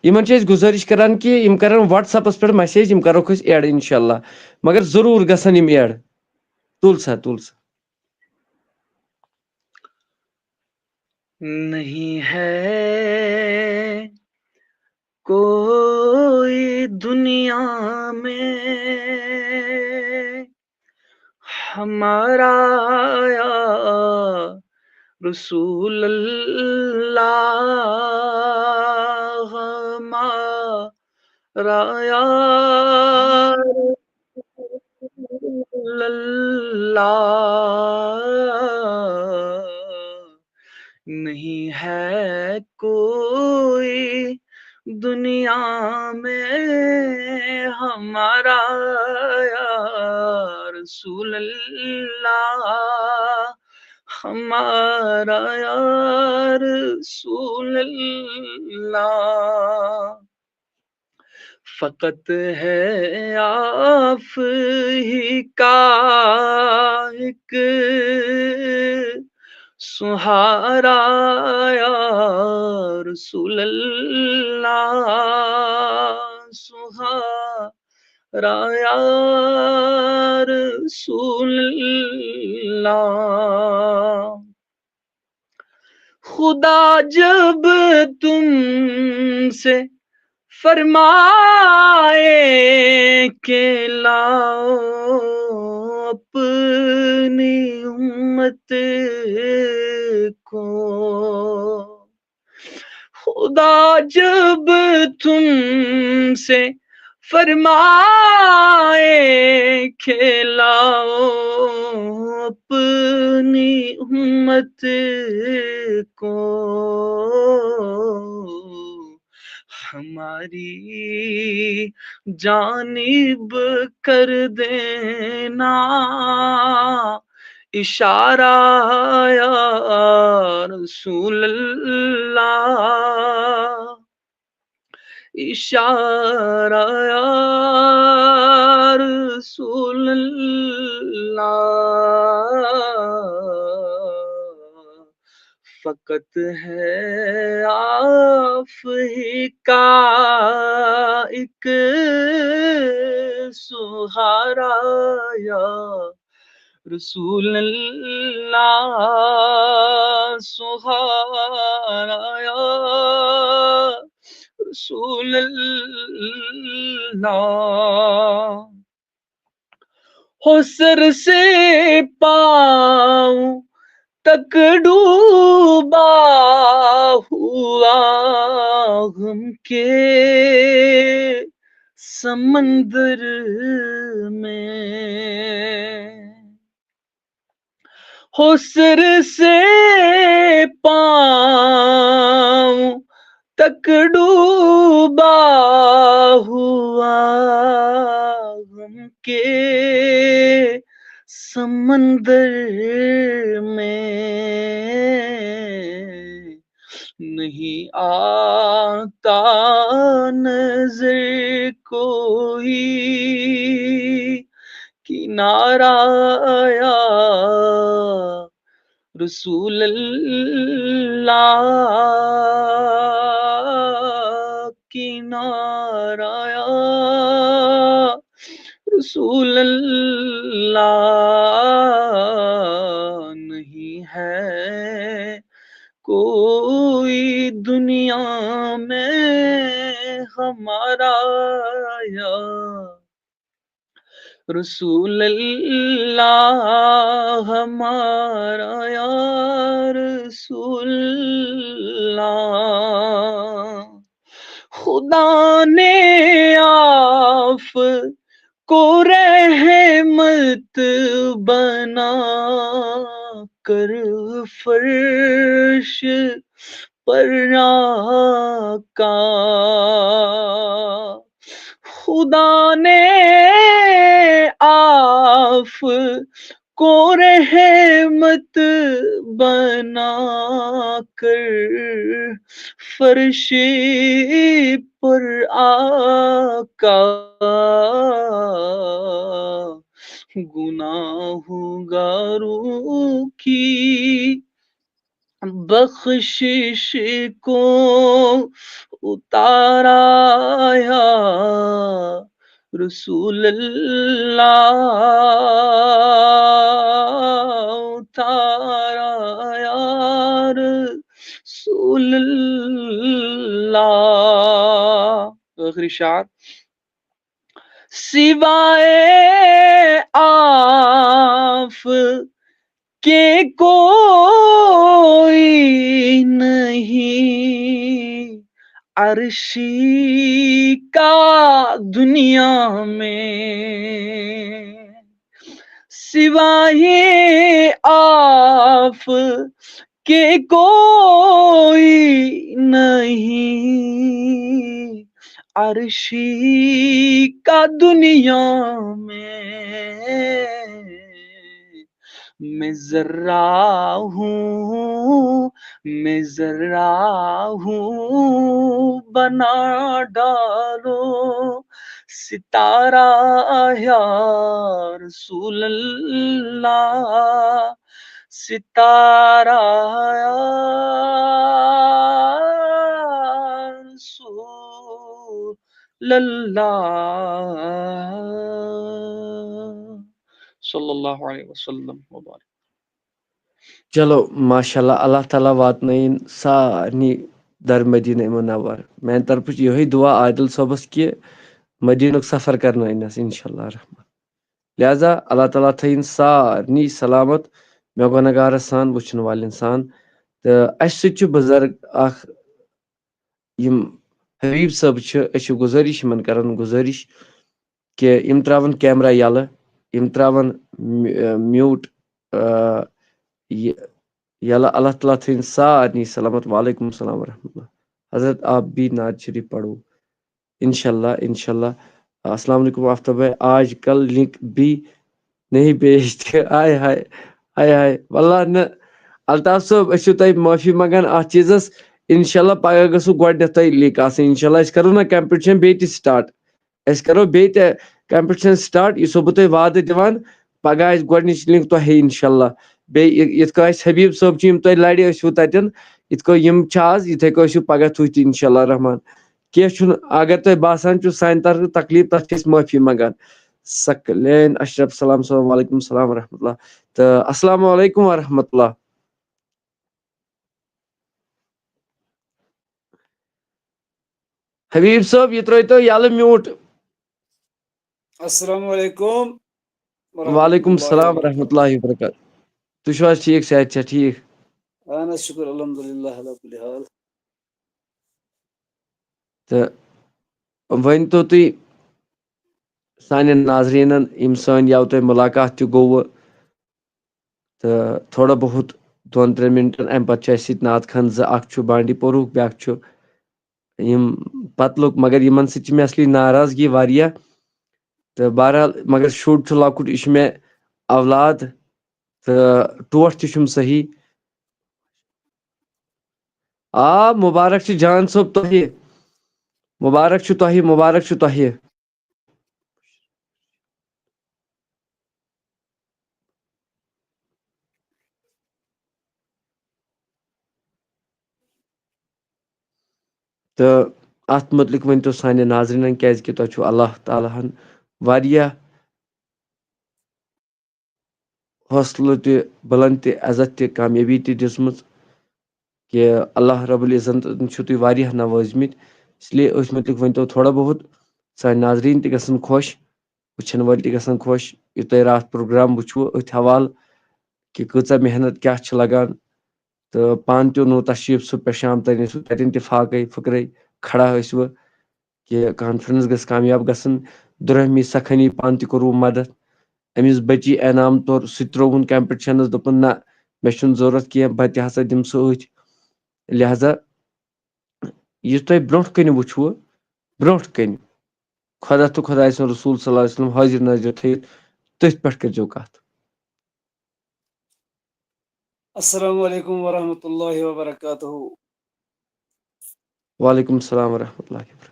یِمن چھِ أسۍ گُزٲرِش کران کہِ یِم کرن وٹس ایپس پٮ۪ٹھ مسیج یِم کرہوکھ أسۍ ایڈ انشاء اللہ مگر ضروٗر گژھن یِم ایڈ. تلسا نہیں ہے کوئی دنیا میں ہمارا یا رسول اللہ، ہمارا یا رسول اللہ، نہیں ہے کوئی دنیا میں ہمارا یا رسول اللہ، ہمارا یا رسول اللہ، فقط ہے آپ ہی کا ایک سہارا یا رسول اللہ، سہارا یا رسول اللہ، خدا جب تم سے فرمائے کہ لاؤ اپنی امت کو، خدا جب تم سے فرمائے کہ لاؤ اپنی امت کو، ہماری جانب کر دینا اشارہ یا رسول اللہ، اشارہ یا رسول اللہ، فقط ہے آپ ہی کا ایک سہارا یا رسول اللہ، سہارا یا رسول اللہ، ہو سر سے پاؤں تک ڈوبا ہوا غم کے سمندر میں، ہو سر سے پاؤں تک ڈوبا ہوا غم کے سمندر میں، نہیں آتا نظر کوئی کنارہ یا رسول اللہ، کنارہ یا رسول اللہ، نہیں ہے کوئی دنیا میں ہمارا یا رسول اللہ، ہمارا یا رسول اللہ، خدا نے آپ کو رحمت بنا کر فرش پر رکھا، خدا نے آپ کو رحمت بنا کر فرش پر آقا، گناہگاروں کی بخشش کو اتارا یا رسول اللہ تارا یا رسول اللہ. آخری شعر. سوائے آف کے کوئی نہیں عرشی کا دنیا میں. سوائے آف کے کوئی نہیں عرشی کا دنیا میں ذرہ ہوں بنا ڈالو ستارہ یا رسول اللہ ستارہ یا رسول اللہ صلی اللہ علیہ وسلم وبارک. چلو ماشاء اللہ اللہ تعالیٰ واتنٲیِن سارنٕے در مدیٖنہ منور. میانہِ طرفہٕ چھِ یِہوٚے دعا عادل صٲبس کہِ مدیٖنُک سفر کرنٲینس انشاء اللہ رحمان. لہذا اللہ تعالیٰ تھٲیِن سارنٕے سلامت مےٚ گۄنہگارس سان وٕچھن والٮ۪ن سان. تہٕ اَسہِ سۭتۍ چھُ بُزرگ اکھ یِم حبیٖب صٲب چھِ أسۍ چھِ گُزٲرِش یِمن کران گُزٲرِش کہِ یِم ترٛاوَن کیمرا یَلہٕ یِم ترٛاوَن میوٗٹ یَلہٕ. اللہ تعالیٰ تھٲیِن سارنٕے سلامت. وعلیکم السلام ورحمۃ اللہ. حضرت آپ بھی نعت شریف پڑھو انشاء اللہ. السلام علیکم آفتاب بھائی. آج کل لنک بھی نہیں بھیجتے. آئے ہائے واللہ نہ. الطاف صٲب أسۍ چھِو تۄہہِ معٲفی منٛگان اَتھ چیٖزس. انشاء اللہ پگاہ گژھو گۄڈٕنیتھٕے لِنک آسٕنۍ. انشاء اللہ أسۍ کرو نا کمپِٹشن بیٚیہِ تہِ سٹارٹ. أسۍ کرو بیٚیہِ تہِ کمپِٹشن سٹارٹ. یہِ چھُسو بہٕ تۄہہِ وعدٕ دِوان. پگاہ آسہِ گۄڈنِچ لِنک تۄہے انشاء اللہ. بیٚیہِ یِتھ کٔنۍ اَسہِ حبیٖب صٲب چھِ یِم تۄہہِ لرِ ٲسوٕ تتٮ۪ن یِتھ کٔنۍ یِم چھِ آز یِتھے کٔنۍ ٲسِو پگاہ تُہۍ تہِ انشاء اللہ رحمان. کینٛہہ چھُنہٕ اگر تۄہہِ باسان چھُ سانہِ طرفہٕ تکلیٖف تتھ چھِ أسۍ معٲفی منٛگان. سکلین اشرف سلام صٲب وعلیکم السلام ورحمۃ اللہ. تہٕ السلام علیکم ورحمۃ اللہ. حبیٖب صٲب یہِ ترٲیتو یَلہٕ میوٗٹ. السلام علیکم. وعلیکم السلام ورحمۃ اللہ وبرکاتہ. تُہۍ چھِو حظ ٹھیٖک صحت چھا ٹھیٖک؟ اہن حظ شکر الحمدللہ علی کُلہِ حال. تہٕ ؤنۍتو تُہۍ سانٮ۪ن ناظریٖنن یِم سٲنۍ یَوٕ تۄہہِ مُلاقات تہِ گوٚوٕ تہٕ تھوڑا بہت 2-3 مِنٹن اَمہِ پتہٕ چھُ اَسہِ سۭتۍ نعت خان زٕ. اکھ چھُ بانڈی پورہُک بیٛاکھ چھُ یِم پتلُک. مگر یِمن سۭتۍ چھِ مےٚ اصلی ناراضگی واریاہ. تہٕ بہرحال مگر شُر چھُ لۄکُٹ یہِ چھُ مےٚ اولاد تہٕ ٹوٹھ تہِ چھُم صحیح. مُبارک چھُ جان صٲب تۄہہِ. مُبارک چھُ تۄہہِ. تہٕ اَتھ مُتعلِق ؤنۍتو سانٮ۪ن ناظریٖنن کیٛازِ کہِ تۄہہِ چھُو اللہ تعالیٰ ہن واریاہ حوصلہٕ تہِ بُلنٛد تہِ عزت تہِ کامیٲبی تہِ دِژمٕژ کہِ اللہ رب العزتن چھِو تُہۍ واریاہ نوٲزمٕتۍ. اس لیے أتھۍ مُتعلِق ؤنۍتو تھوڑا بہت. سانہِ ناظریٖن تہِ گژھن خۄش وٕچھن وٲلۍ تہِ گژھن خۄش. یہِ تۄہہِ راتھ پروگرام وٕچھوٕ أتھۍ حوالہٕ کہِ کۭژاہ محنت کیٛاہ چھِ لگان. تہٕ پانہٕ تہِ اوٚنوٕ تشریٖف صُبح پٮ۪ٹھ شام تام ٲسوٕ تتٮ۪ن تہِ فاقے فٕکرے کھڑا ٲسوٕ کہِ کانفرنس گژھِ کامیاب گژھٕنۍ. دُرہمی سکھٲنی پانہٕ تہِ کوٚروٕ مدد. أمِس بچی انعام طور سُہ تہِ ترٛووُن کمپِٹشنس دوٚپُن نہ مےٚ چھُنہٕ ضروٗرت کینٛہہ بہٕ تہِ ہسا دِمہٕ سُہ أتھۍ. لہذا یہِ تۄہہِ برٛونٛٹھ کنہِ وٕچھوٕ برٛونٛٹھ کنہِ خۄدا تہٕ خۄداے سُنٛد رسوٗل صلی اللہ علیہ وسلم حٲضِر نٲظِر تھٲیِتھ تٔتھۍ پٮ۪ٹھ کٔرۍزیو کتھ. السلام علیکم ورحمۃ اللہ وبرکاتہ. وعلیکم السلام ورحمۃ اللہ وبرکاتہ.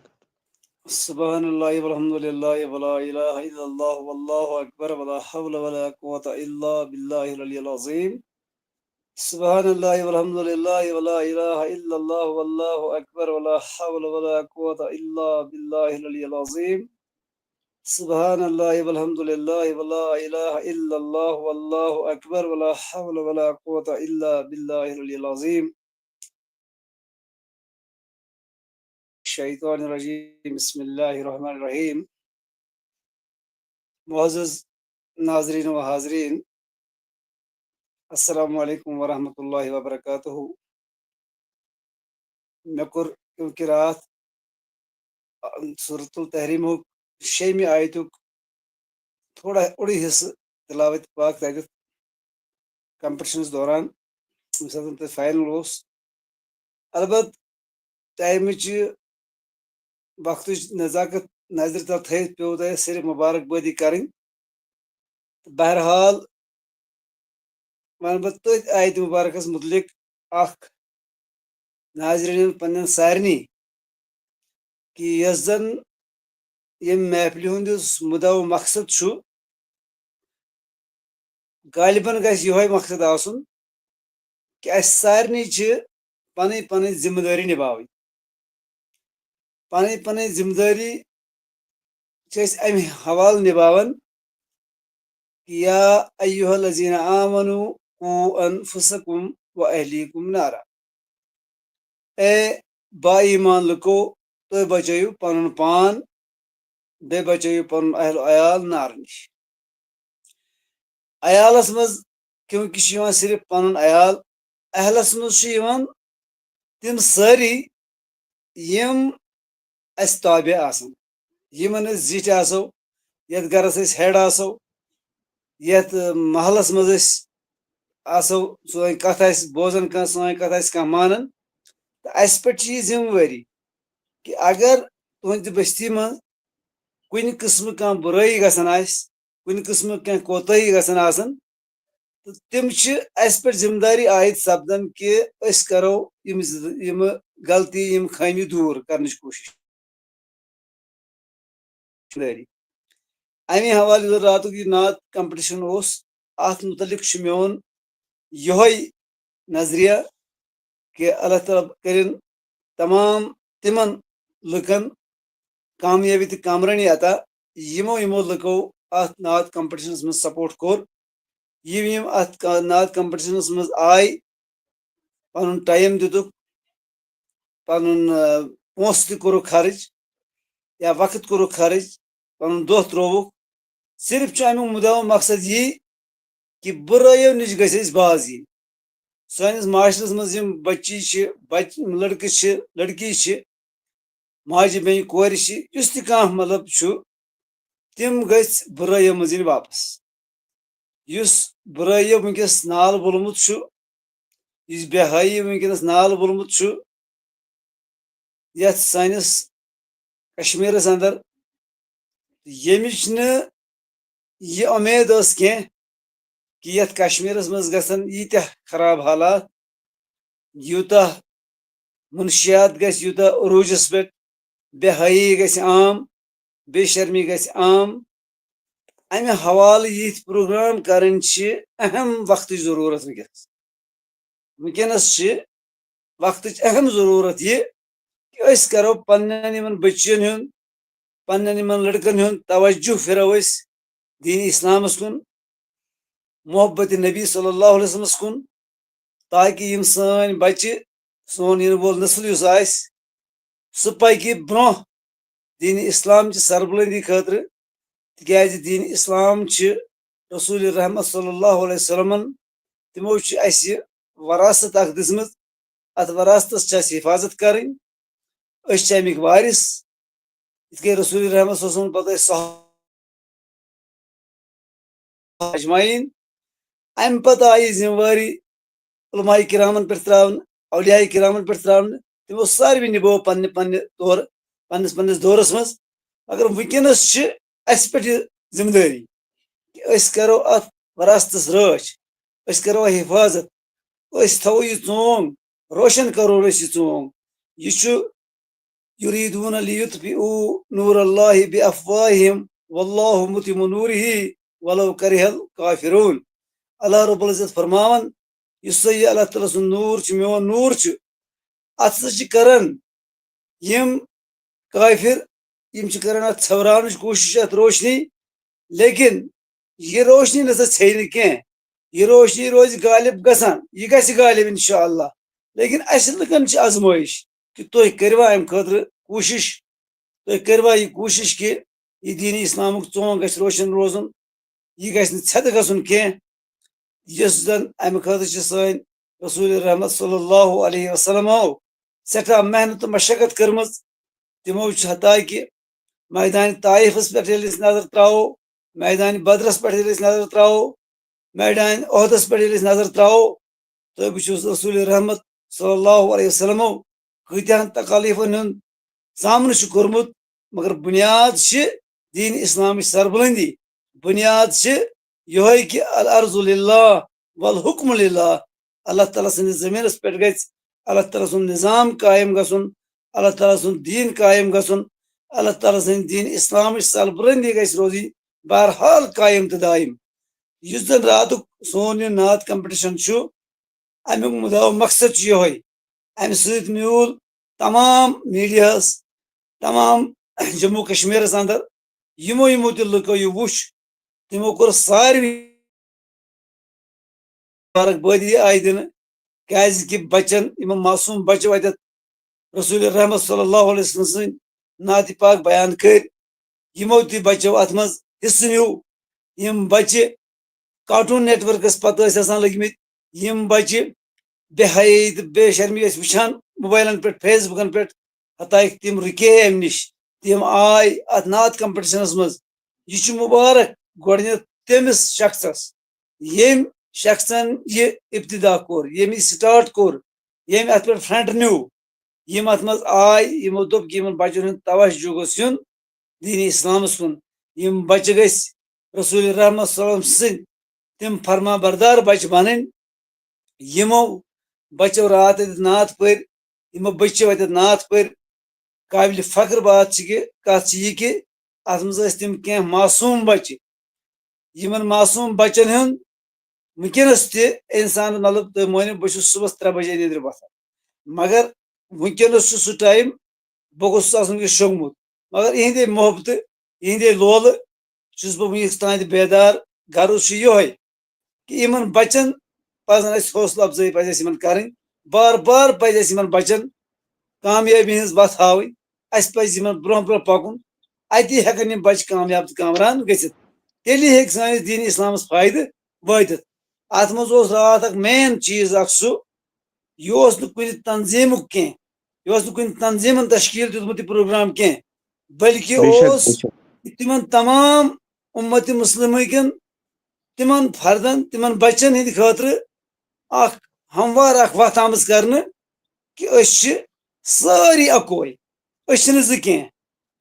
سبحان اللہ والحمدللہ ولا الہ الا اللہ واللہ اکبر ولا حول ولا قوة الا باللہ العلی العظیم. سبحان اللہ والحمدللہ ولا الہ الا اللہ واللہ اکبر ولا حول ولا قوة الا باللہ العلی العظیم. سبحان اللہ والحمد للہ ولا الہ الا اللہ واللہ اکبر ولا حول ولا قوت الا باللہ العلی العظیم الشیطان الرجیم بسم اللہ الرحمن الرحیم معزز ناظرین و حاضرین السلام علیکم ورحمۃ اللہ وبرکاتہ مے کور کیونکہ رات سورۃ التحریم شیمہِ آیتُک تھوڑا اوڑی حصہ تلاوت پاک تگت کمپٹیشنس دوران ییٚمہِ ساتہٕ تتہِ فاینل اوس البتہ ٹایمٕچ وقتٕچ نزاکت نظرِ تل تھٲیِتھ پیوٚو تۄہہِ صرف مبارک بٲدی کرٕنۍ بہرحال وَنہٕ بہٕ تٔتھۍ آیتہِ مُبارکس متعلق اکھ ناظریٖنن پننٮ۪ن سارنٕے کہِ یۄس زن ییٚمہِ محفلہِ ہُنٛد یُس مُدا و مقصد چھُ غالباً گژھِ یِہوے مقصد آسُن کہِ اَسہِ سارنٕے چھِ پنٕنۍ پنٕنۍ ذمہٕ دٲری نِباوٕنۍ پنٕنۍ پنٕنۍ ذمہٕ دٲری چھِ أسۍ اَمہِ حوالہٕ نِباوان کہِ یا ایُّہا الذیٖنَ آمنوٗ قوٗ انفسکم و اہلیکم نارا اے با ایمان لُکو تُہۍ بچٲیِو پنُن پان بیٚیہِ بچٲیِو پنُن اہل و عیال نارٕ نِش عیالس منٛز کیونکہِ چھُ یِوان صرف پنُن عیال اہلس منٛز چھُ یِوان تِم سٲری یِم اَسہِ تابع آسان یِمن أسۍ زِٹھۍ آسو یتھ گرس أسۍ ہیڈ آسو یتھ محلس منٛز أسۍ آسو سٲنۍ کتھ آسہِ بوزان کانٛہہ سٲنۍ کتھ آسہِ کانٛہہ مانان تہٕ اَسہِ پٮ۪ٹھ چھِ یہِ ذمہٕ وٲری کہِ اگر تُہنٛدِ بستی منٛز کُنہِ قٕسمہٕ کانٛہہ بُرٲیی گژھان آسہِ کُنہِ قٕسمہٕ کینٛہہ کوتٲہی گژھان آسان تہٕ تِم چھِ اَسہِ پٮ۪ٹھ ذمہٕ دٲری عٲید سپدان کہِ أسۍ کرو یِمہٕ غلطی یِم خٲمی دوٗر کرنٕچ کوٗشش اَمہِ حوالہٕ یُس راتُک یہِ نعت کمپٹیشن اوس اتھ مُتعلق چھُ میون یِہوے نظریہ کہِ اللہ تعالیٰ کٔرِن تمام تِمن لُکن کامیٲبی تہٕ کامرٲنی عطا یِمو لُکو اتھ نعت کمپٹیشنس منٛز سپورٹ کوٚر یِم اتھ نعت کمپٹیشنس منٛز آے پنُن ٹایم دِتُکھ پنُن پونٛسہٕ تہِ کوٚرُکھ خرٕچ یا وقت کوٚرُکھ خرٕچ پنُن دۄہ ترٛووُکھ صرف چھُ امیُک مُدا و مقصد یی کہِ بُرٲیو نِش گژھِ أسۍ باز یِنۍ سٲنِس معاشرس منٛز یِم بچی چھِ لڑکہٕ چھِ لڑکی چھِ ماجہِ بیٚنہِ کورِ چھِ یُس تہِ کانٛہہ مطلب چھُ تِم گٔژھۍ بُرٲیو منٛز یِنۍ واپس یُس بُرٲیو وٕنکیٚس نال وولمُت چھُ یُس بے حٲیی وٕنکیٚنس نال وولمُت چھُ یتھ سٲنِس کشمیٖرس انٛدر ییٚمِچ نہٕ یہِ اُمید ٲس کینٛہہ کہِ یتھ کشمیٖرس منٛز گژھن ییٖتیاہ خراب حالات یوٗتاہ منشیات گژھِ یوٗتاہ عروٗجس پٮ۪ٹھ بے حٲیی گژھِ عام بے شرمی گژھِ عام امہِ حوالہٕ یِتھۍ پروگرام کرٕنۍ چھِ اہم وقتٕچ ضروٗرت وٕنکیٚنس چھِ وقتٕچ اہم ضروٗرت یہِ کہِ أسۍ کرو پننٮ۪ن یِمن بٔچین ہُنٛد پننٮ۪ن یِمن لڑکن ہُنٛد توجہ پھِرو أسۍ دیٖنِ اسلامس کُن محبتِ نبی صلی اللہ علیہ وسلمس کُن تاکہِ یِم سٲنۍ بچہِ سون یِنہٕ وول نسل یُس آسہِ سُہ پکہِ برونٛہہ دیٖنِ اسلامچہِ سربلندی خٲطرٕ تِکیازِ دیٖنِ اسلام چھِ رسوٗلِ رحمت صلی اللہ علیہ وسلمن تِمو چھِ اَسہِ وراثت اکھ دِژمٕژ اتھ وراثتس چھِ اَسہِ حفاظت کرٕنۍ أسۍ چھِ امیِکۍ وارث یِتھ کٔنۍ رسوٗلِ رحمت صلی اللہ علیہ وسلم پتہٕ ٲسۍ اجمعیٖن امہِ پتہٕ آیہِ یہِ ذمہٕ وٲری علماء کرامن پٮ۪ٹھ تراونہٕ اولیاء کرامن پٮ۪ٹھ تراونہٕ تِمو ساروٕے نِبٲو پننِس دورس منٛز مگر وٕنکیٚنس چھِ اَسہِ پٮ۪ٹھ یہِ ذمہٕ دٲری کہِ أسۍ کرو اتھ وراثتس رٲچھ أسۍ کرو حفاظت أسۍ تھاوو یہِ ژونٛگ روشن کرو أسۍ یہِ ژونٛگ یہِ چھُ یُریٖدوٗنَ لیُطفِئوٗ نوٗرَ اللہِ بِافواہِہِم واللہ مُتِمُّ نوٗرِہِ وَلَو کَرِہَ الکافِروٗن اللہ رب العزت فرماوان یُس سا یہِ اللہ تعالیٰ سُنٛد نوٗر چھُ میون نوٗر چھُ اتھ ہسا چھِ کران یِم کٲفِر یم چھ کران اتھ ژھورانٕچ کوٗشِش اتھ روشنی لیکن یہ روشنی نسا ژھیٚیہِ نہٕ کینٛہہ یہ روشنی روزِ غالب گژھان یہ گژھِ غالب انشاءاللہ لیکن اسہِ لُکن چھِ آزمٲیش کہ تُہۍ کٔروا امہِ خٲطرٕ کوٗشِش تُہۍ کٔروا یہ کوٗشِش کہ یہ دین اسلامُک ژونٛگ گژھِ روشن روزُن یہ گژھِ نہٕ ژھٮ۪تہٕ گژھُن کینٛہہ یُس زن امہِ خٲطرٕ چھِ سٲنۍ رسول رحمت صلی اللہ علیہ وسلمو سٮ۪ٹھاہ محنت تہٕ مشقت کٔرمٕژ تمو چھِ حتیٰ کہ میدان طائفس پٮ۪ٹھ ییٚلہِ أسۍ نظر تراوو میدان بدرس پٮ۪ٹھ ییٚلہِ أسۍ نظر تراوو میدان عہدس پٮ۪ٹھ ییٚلہِ أسۍ نظر تراوو تہٕ بہٕ چھُس رسول رحمت صلی اللہ علیہ وسلمو کۭتیاہن تکالیفن ہُنٛد سامنہٕ چھُ کوٚرمُت مگر بنیاد چھِ دین اسلامٕچ سربلندی بنیاد چھِ یہے کہ الارض للہ والحکم للہ اللہ تعالیٰ سٕنٛدِس زٔمیٖنس پٮ۪ٹھ گژھِ اللہ تعالیٰ سُنٛد نظام قٲیِم گژھُن اللہ تعالیٰ سُنٛد دیٖن قٲیِم گژھُن اللہ تعالیٰ سٕنٛدِ دیٖن اسلامٕچ سربلندی گژھِ روزٕنۍ بہرحال قٲیِم تہٕ دٲیِم یُس زن راتُک سون یہِ نعت کمپٹیشن چھُ امیُک مُدا و مقصد چھُ یہے امہِ سۭتۍ میوٗل تمام میٖڈیاہس تمام جموں کشمیٖرس انٛدر یِمو یِمو تہِ لُکو یہِ وُچھ تِمو کوٚر ساروی مبارکبٲدی آیہِ دِنہٕ کیازِ کہِ بچن یِمن معصوٗم بچہٕ اتٮ۪تھ رسول رحمت صلی اللہ علیہ وسلم سٕنٛدۍ نعتِ پاک بیان کٔرۍ یِمو تہِ بچو اتھ منٛز حصہٕ نیوٗ یِم بچہِ کارٹوٗن نیٹ ؤرکس پتہٕ ٲسۍ آسان لٔگمٕتۍ یِم بچہِ بے حیٲیی تہٕ بے شرمی ٲسۍ وٕچھان موبایلن پٮ۪ٹھ فیس بُکن پٮ۪ٹھ حتیٰ کہ تِم رُکے امہِ نِش تِم آے اتھ نعت کمپٹیشنس منٛز یہ چھُ مُبارک گۄڈٕنیتھ تٔمِس شخصس ییٚمۍ شخصن یہ ابتدا کوٚر ییٚمۍ یہِ سٹارٹ کوٚر ییٚمۍ اتھ پٮ۪ٹھ فرنٹ نیوٗ یِم اتھ منٛز آے یِمو دوٚپ کہِ یِمن بچن ہُنٛد توجہ گوٚژھ یُن دیٖنِ اسلامس کُن یِم بچہِ گٔژھۍ رسول رحمت صلی اللہ علیہ وسلم سٕنٛدۍ تِم فرما بردار بچہِ بنٕنۍ یِمو بچو رات اتٮ۪تھ نعت پٔرۍ یِمو بچو اتٮ۪تھ نعت پٔرۍ قابلِ فخر بات چھِ کہ کتھ چھِ یہِ کہ اتھ منٛز ٲسۍ تِم کینٛہہ معصوٗم بچہِ یِمن معصوٗم بچن ہُنٛد ونکیٚنس تہِ انسان مطلب تُہۍ مٲنِو بہٕ چھُس صبحس 3 بجے نیٚدرِ وۄتھان مگر ونکیٚنس چھُ سُہ ٹایم بہٕ گوٚژھُس آسُن وٕنکیٚس شۄنٛگمُت مگر یِہنٛدے محبتہٕ یِہنٛدے لولہٕ چھُس بہٕ وٕنیُک تام تہِ بیدار غرض چھُ یہے کہ یِمن بچن پزن اسہِ حوصلہٕ افضٲیی پزِ اسہِ یِمن کرٕنۍ بار بار پزِ اسہِ یِمن بچن کامیٲبی ہٕنٛز وتھ ہاوٕنۍ اسہِ پزِ یِمن برونٛہہ برونٛہہ پکُن اتی ہیٚکن یِم بچہِ کامیاب تہٕ کامران گٔژھِتھ تیٚلی ہیٚکہِ سٲنِس دیٖنِ اسلامس فٲیدٕ وٲتِتھ اتھ منٛز اوس راتھ اکھ مین چیٖز اکھ سُہ یہِ اوس نہٕ کُنہِ تنظیٖمُک کینٛہہ یہِ اوس نہٕ کُنہِ تنظیٖمن تشکیٖل دیُتمُت یہِ پروگرام کینٛہہ بلکہِ اوس تِمن تمام اُمتِ مُسلِمہٕ تِمن فردن تِمن بچن ہٕنٛدِ خٲطرٕ اکھ ہموار اکھ وتھ آمٕژ کرنہٕ کہ أسۍ چھِ سٲری اکوے أسۍ چھِنہٕ زٕ کینٛہہ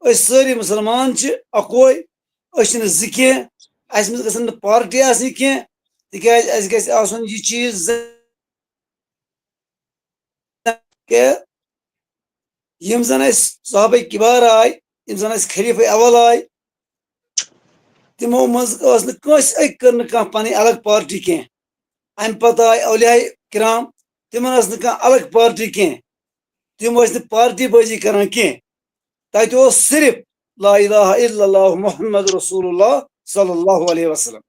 أسۍ سٲری مُسلمان چھِ اکوے أسۍ چھِنہٕ زٕ کینٛہہ اسہِ منٛز گژھن نہٕ پارٹی آسنہِ کینٛہہ تِکیازِ اسہِ گژھِ آسُن یہِ چیٖز کہ یِم زن اسہِ صحابہ کِبار آے یِم زن اسہِ خلیفہ اول آے تِمو منٛز ٲس نہٕ کٲنٛسہِ أکۍ کٔر نہٕ کانٛہہ پنٕنۍ الگ پارٹی کینٛہہ امہِ پتہٕ آے اولیاء کرام تِمن ٲس نہٕ کانٛہہ الگ پارٹی کینٛہہ تِم ٲسۍ نہٕ پارٹی بٲزی کران کینٛہہ تتہِ اوس صرف لا الہ الا اللہ محمد رسول اللہ صلی اللہ علیہ وسلم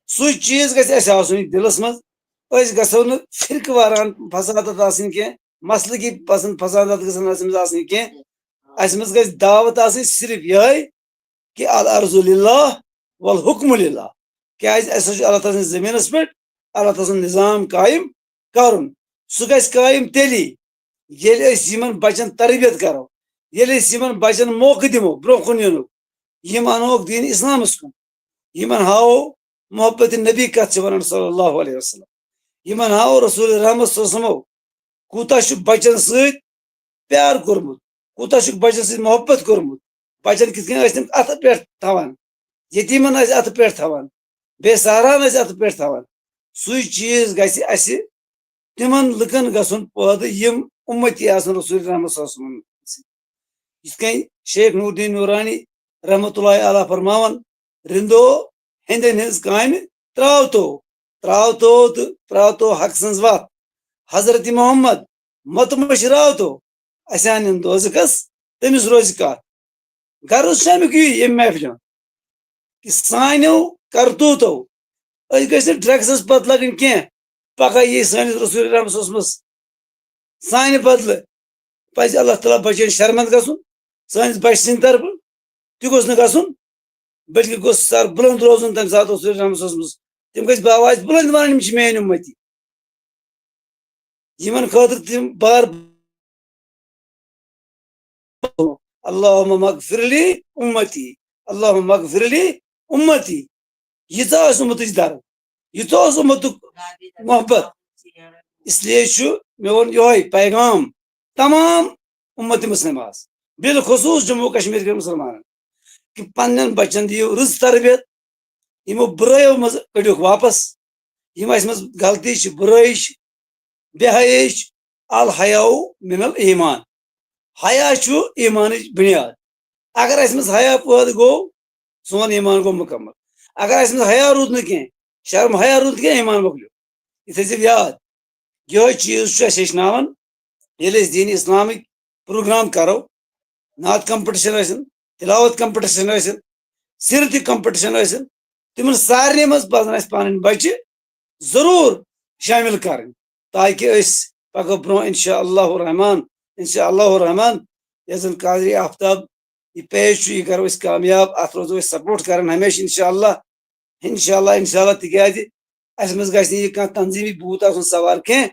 سُے چیٖز گژھِ اسہِ آسُن دِلس منٛز أسۍ گژھو نہٕ فرقہٕ واران فسادت آسٕنۍ کینٛہہ مسلہٕ فسادت گژھن اسہِ منٛز آسٕنۍ کینٛہہ اسہِ منٛز گژھِ دعوت آسٕنۍ صرف یہے کہ الارض للہ والحکم للہ کیازِ اسہِ چھُ اللہ تعالیٰ سٕنٛدِس زٔمیٖنس پٮ۪ٹھ اللہ تعالیٰ سُنٛد نظام قٲیِم کرُن سُہ گژھِ قٲیِم تیٚلی ییٚلہِ أسۍ یِمن بچن تربیت کرو ییٚلہِ أسۍ یِمن بچن موقعہٕ دِمو برونٛہہ کُن یِنُک یِم انہوکھ دیٖنِ اسلامس کُن یِمن ہاوو محبت نبی کتھ چھِ ونان صلی اللہ علیہ وسلم یِمن ہاوو رسول رحمت صلی اللہ علیہ وسلمو کوٗتاہ چھُ بچن سۭتۍ پیار کوٚرمُت کوٗتاہ چھُکھ بچن سۭتۍ محبت کوٚرمُت بچن کِتھ کٔنۍ ٲسۍ تِم اتھٕ پٮ۪ٹھ تھاوان یتیٖمن ٲسۍ اتھٕ پٮ۪ٹھ تھاوان بے سہاران ٲسۍ اتھٕ پٮ۪ٹھ تھاوان سُے چیٖز گژھِ اسہِ تِمن لُکن گژھُن پٲدٕ یِم اُمتی آسن رسول رحمت صلی اللہ علیہ وسلم یِتھ کٔنۍ شیخ نور الدین نورانی رحمتہ اللہ علیہ فرماوان رِندو ہیٚندٮ۪ن ہٕنٛز کامہِ تراوتو تہٕ پراوتو حق سٕنٛز وتھ حضرت محمد مت مٔشراوتو اسہِ انن دوزخس تٔمِس روزِ کتھ غرض چھُ امیُک یہِ محفلہِ ہُنٛد کہِ سانیو کرتوٗتو أسۍ گٔژھۍ نہٕ ڈرٛگسَس پتہٕ لگٕنۍ کینٛہہ پگاہ یی سٲنِس رسول رحمت اوسمس سانہِ بدلہٕ پزِ اللہ تعالیٰ بچٲیِن شرمنٛد گژھُن سٲنِس بچہِ سٕنٛدِ طرفہٕ تہِ گوٚژھ نہٕ گژھُن بلکہِ گوٚژھ سر بُلند روزُن تمہِ ساتہٕ رسول رحمت اوسمس تِم گژھِ بآواز بُلند وَنٕنۍ یِم چھِ میٲنۍ اُمتی یِمن خٲطرٕ تِم بار اللہُمہ مغفر لی اُمتی اللہُمہ مغفر لی اُمتی ییٖژاہ ٲس اُمتٕچ درد یوٗتاہ اوس اُمتُک محبت اس لیے چھُ مےٚ ووٚن یِہوے پیغام تمام اُمتِ مُسلِماہس بالخصوٗص جموں کشمیٖر کٮ۪ن مُسلمانن کہِ پننٮ۪ن بچن دِیِو رٕژ تربیت یِمو بُرٲیو منٛز کٔڑِکھ واپس یِم اَسہِ منٛز غلطی چھِ بُرٲیی چھِ بے حیٲیی چھِ الحیاء من الایمان حیا چھُ ایمانٕچ بُنیاد اگر اَسہِ منٛز حیا پٲدٕ گوٚو سون ایمان گوٚو مُکمل اگر اَسہِ منٛز حیا روٗد نہٕ کینٛہہ شرم حیا روٗد نہٕ کینٛہہ ایمان مۄکلیو یہِ تھٲیزیو یاد یِہوے چیٖز چھُ اَسہِ ہیٚچھناوان ییٚلہِ أسۍ دیٖنِ اِسلامٕکۍ پروگرام کرو نعت کمپٹِشن ٲسِن تلاوت کمپٹِشن ٲسِن سیٖرتٕکۍ کمپٹِشن ٲسِن تِمن سارنٕے منٛز پزن اَسہِ پنٕنۍ بچہِ ضروٗر شٲمِل کرٕنۍ تاکہِ أسۍ پگہہ برونٛہہ انشاء اللہ الرحمان یۄس زن قادری آفتاب یہِ پیج چھُ یہِ کرو أسۍ کامیاب اتھ روزو أسۍ سپورٹ کران ہمیشہِ انشاء اللہ تِکیازِ اَسہِ منٛز گژھِ نہٕ یہِ کانٛہہ تنظیٖمی بوٗت آسُن سوال کینٛہہ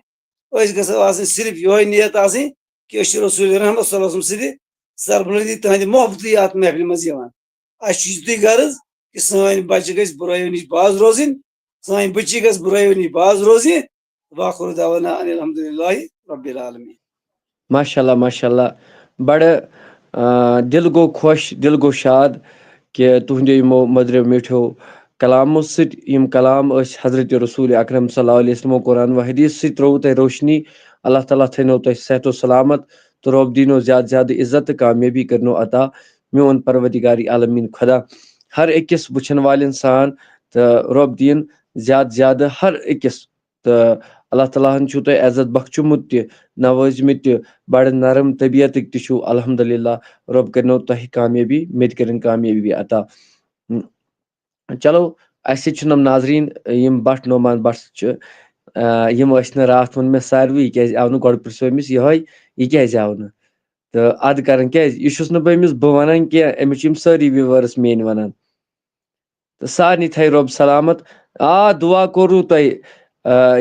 أسۍ گژھو آسٕنۍ صرف یِہوے نیت آسٕنۍ کہِ أسۍ چھِ رسول رحمت صلی اللہ علیہ وسلم سۭتۍ سربلندی تٕہنٛدِ محبتٕے اتھ محفلہِ منٛز یِوان اَسہِ چھُ یِتُے غرض کہِ سٲنۍ بچہِ گژھِ بُرٲیو نِش باز روزٕنۍ سٲنۍ بچی گژھِ بُرٲیو نِش باز روزِ واخر دعوانا ان الحمدللہ رب العالمین ماشاء اللہ بڑٕ دل گوٚو خۄش دل گوٚو شاد کہِ تُہنٛدیو یِمو مٔدریو میٖٹھیو کلامو سۭتۍ یِم کلام ٲسۍ حضرت رسول اکرم صلی اللہ علیہ وسلمو قرآن و حدیث سۭتۍ ترٛووُ تۄہہِ روشنی اللہ تعالیٰ تھٲینو تۄہہِ صحت و سلامت تہٕ رۄب دیٖنو زیادٕ زیادٕ عزت تہٕ کامیٲبی کٔرنو عطا میون پروردگارِ عالمیٖن خۄدا ہر أکِس وٕچھن والٮ۪ن سان تہٕ رۄب دِیِن زیادٕ زیادٕ ہر أکِس تہٕ اللہ تعالیٰ ہن چھُو تۄہہِ عزت بخچومُت تہِ نوٲزمٕتۍ تہِ بڑٕ نرم طبیعتٕکۍ تہِ چھُو الحمدللہ رۄب کٔرنو تۄہہِ کامیٲبی مےٚ تہِ کٔرِنۍ کامیٲبی عطا چلو اَسہِ چھِ نۄم ناظریٖن یِم بٹ نعمان بٹ چھِ یِم ٲسۍ نہٕ راتھ ووٚن مےٚ ساروٕے یہِ کیازِ آو نہٕ گۄڈٕ پرژھو أمِس یِہوے یہِ کیازِ آو نہٕ تہٕ ادٕ کران کیازِ یہِ چھُس نہٕ بہٕ أمِس بہٕ ونان کینٛہہ أمِس چھِ یِم سٲری وِوٲرٕس میٲنۍ ونان تہٕ سارنٕے تھایہِ رۄب سلامت دُعا کوٚروٕ تۄہہِ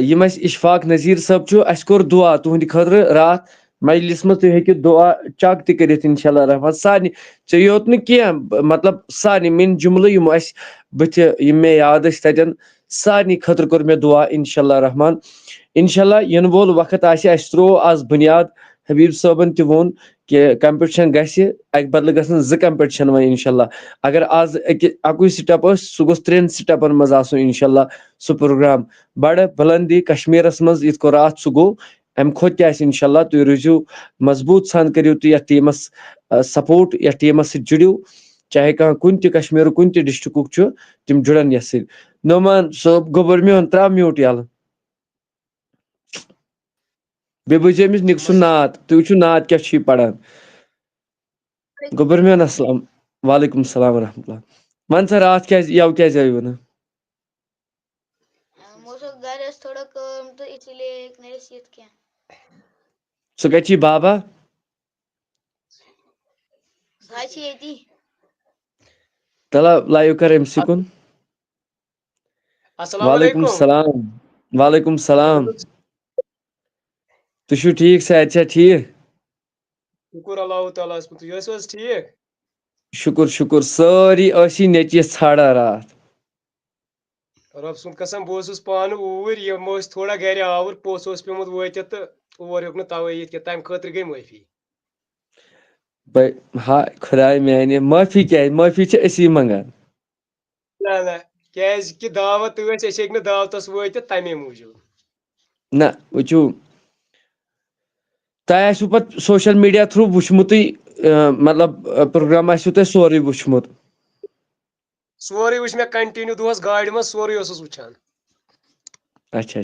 یِم اَسہِ اشفاق نذیٖر صٲب چھُ اَسہِ کوٚر دُعا تُہنٛدِ خٲطرٕ راتھ مجلِس منٛز تُہۍ ہیٚکِو دُعا چک تہِ کٔرِتھ انشاء اللہ رحمان سارنٕے ژےٚ یوت نہٕ کینٛہہ مطلب سارنٕے مِن جُملہٕ یِم اَسہِ بٕتھِ یِم مےٚ یاد ٲسۍ تتٮ۪ن سارنٕے خٲطرٕ کوٚر مےٚ دُعا انشاء اللہ رحمان انشاء اللہ یِنہٕ وول وقت آسہِ اَسہِ ترٛوو آز بُنیاد حبیٖب صٲبن تہِ ووٚن کہِ کمپِٹشن گژھِ اکہِ بدلہٕ گژھن 2 کمپِٹشن وۄنۍ انشاء اللہ اگر آز اکُے سٹیپ اوس سُہ گوٚژھ 3 سٹیپن منٛز آسُن انشاء اللہ سُہ پروگرام بڑٕ بُلندی کشمیٖرس منٛز یِتھ کٔنۍ راتھ سُہ گوٚو امہِ کھۄتہٕ تہِ آسہِ انشاء اللہ تُہۍ روٗزِو مضبوٗط سان کٔرِو تُہۍ یتھ ٹیٖمس سپورٹ یتھ ٹیٖمس سۭتۍ جُڑِو چاہے کانٛہہ کُنہِ تہِ کشمیٖرُک کُنہِ تہِ ڈسٹرکُک چھُ تِم جُڑن یتھ سۭتۍ نعمان صٲب گوٚبُر میون ترٛاو میوٗٹ یلہٕ بیٚیہِ بوٗزِو أمِس نِک سُنٛد نعت تُہۍ وٕچھِو نعت کیاہ چھُ یہِ پران گوٚبُر میون اسلام وعلیکُم السلام ورحمتہ اللہ ون سا راتھ کیازِ کیازِ آیوٕ نہٕ سُہ کتہِ چھی بابا تلا لایِو کر أمۍ سٕے کُن وعلیکُم السلام وعلیکُم السلام تُہۍ چھِو ٹھیٖک صحت چھا ٹھیٖک شُکُر اللہ تعالیٰ ہس کُن تُہۍ ٲسوٕ حظ ٹھیٖک شُکُر شُکُر سٲری ٲسی نیٚچوِس ژھانڈان راتھ رۄب سُنٛد قسم بہٕ اوسُس پانہٕ اوٗرۍ یِم ٲسۍ تھوڑا گرِ آوُر پوٚژھ اوس پیوٚمُت وٲتِتھ تہٕ اور ہیوٚک نہٕ تَوے یِتھ کینٛہہ تَمہِ خٲطرٕ گٔے معٲفی ہاے خۄداے میانہِ معٲفی کیازِ معٲفی چھِ أسی منٛگان نہ نہ کیازِ کہِ دعوت ٲسۍ أسۍ ہیٚکۍ نہٕ دعوتس وٲتِتھ تَمے موٗجوٗب نہ وٕچھِو تۄہہِ آسِوٕ پتہٕ سوشل میٖڈیا تھروٗ وٕچھمُتٕے مطلب پروگرام آسِوٕ تۄہہِ سورُے وٕچھمُت سورُے وٕچھ مےٚ کنٹِنیوٗ دۄہس گاڑِ منٛز سورُے اوسُس وٕچھان اچھا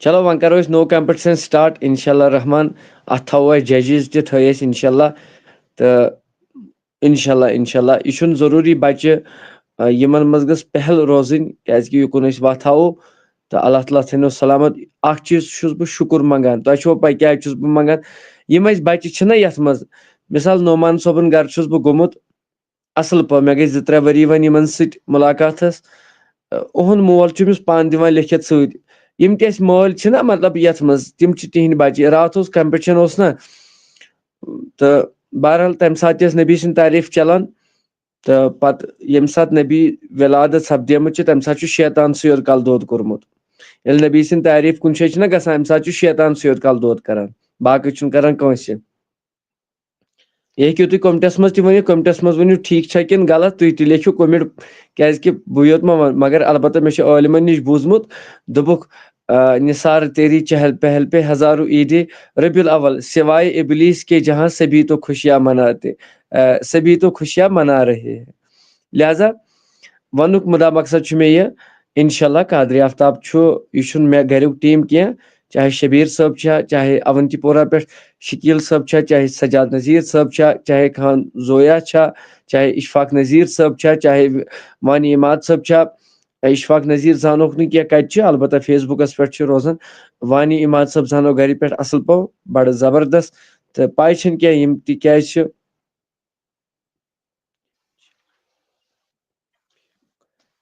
چلو وۄنۍ کرو أسۍ نوٚو کمپِٹشن سٹاٹ انشاء اللہ رحمان اتھ تھاوو أسۍ ججِز تہِ تھٲے أسۍ انشاء اللہ تہٕ انشاءاللہ یہ چھُنہٕ ضروٗری بچہِ یِمن منٛز گٔژھ پہل روزٕنۍ کیازکہِ یُکُن أسۍ وتھاوو تہٕ اللہ تعالیٰ تھٲینو سلامت اکھ چیٖز چھُس بہٕ شُکُر منٛگان تۄہہِ چھو پاے کیازِ چھُس بہٕ منٛگان یِم أسۍ بچہِ چھِنہ یتھ منٛز مثال نعمان صٲبُن گرٕ چھُس بہٕ گوٚمُت اصل پٲٹھۍ مےٚ گٔے 2-3 ؤری وۄنۍ یِمن سۭتۍ مُلاقاتس اُہُنٛد مول چھُ أمِس پانہٕ دِوان لیکھِتھ سۭتۍ یِم تہِ اَسہِ مٲلۍ چھِنہ مطلب یتھ منٛز تِم چھِ تِہنٛدۍ بچہِ راتھ اوس کمپٹشن اوس نہ تہٕ بہرحال تمہِ ساتہٕ تہِ ٲس نبی سٕنٛدۍ تعریٖف چلان تہٕ پتہٕ ییٚمہِ ساتہٕ نبی ولادت سپدیمٕژ چھِ تمہِ ساتہٕ چھُ شیطانسٕے یوت کلہٕ دود کوٚرمُت ییٚلہِ نبی سٕنٛدۍ تعریٖف کُنہِ جایہِ چھِنہ گژھان امہِ ساتہٕ چھُ شیطانسٕے یوت کلہٕ دود کران باقٕے چھُنہٕ کران کٲنٛسہِ یہِ ہیٚکِو تُہۍ کوٚمنٹس منٛز تہِ ؤنِتھ کوٚمنٹس منٛز ؤنِو ٹھیٖک چھا کِنہٕ غلط تُہۍ تہِ لیکھِو کوٚمنٹ کیازکہِ بٕے یوت ما ونہٕ مگر البتہ مےٚ چھُ عٲلمن نِش بوٗزمُت دوٚپُکھ نثار تیری چہل پہل پہ ہزاروں عیدیں ربیع الاول سوائے ابلیس کے جہاں سبھی تو خوشیاں مناتے سبھی تو خوشیاں منا رہے ہیں لہذا ونُک مُدا مقصد چھُ مےٚ یہِ انشاءاللہ قادری آفتاب چھُ یہِ چھُنہٕ مےٚ گریُک ٹیٖم کینٛہہ چاہے شبیٖر صٲب چھا چاہے اونتی پورہ پٮ۪ٹھ شکیل صٲب چھا چاہے سجاد نذیر صٲب چھا چاہے خان زویا چھا چاہے اشفاق نذیر صٲب چھا چاہے وانی اماد صٲب چھا اشفاق نذیر زانوکھ نہٕ کینٛہہ کتہِ چھُ البتہ فیس بُکس پٮ۪ٹھ چھُ روزان وانی اماد صٲب زانو گرِ پٮ۪ٹھ اصل پٲٹھۍ بڑٕ زبردست تہٕ پاے چھنہٕ کینٛہہ یِم تِکیازِ چھِ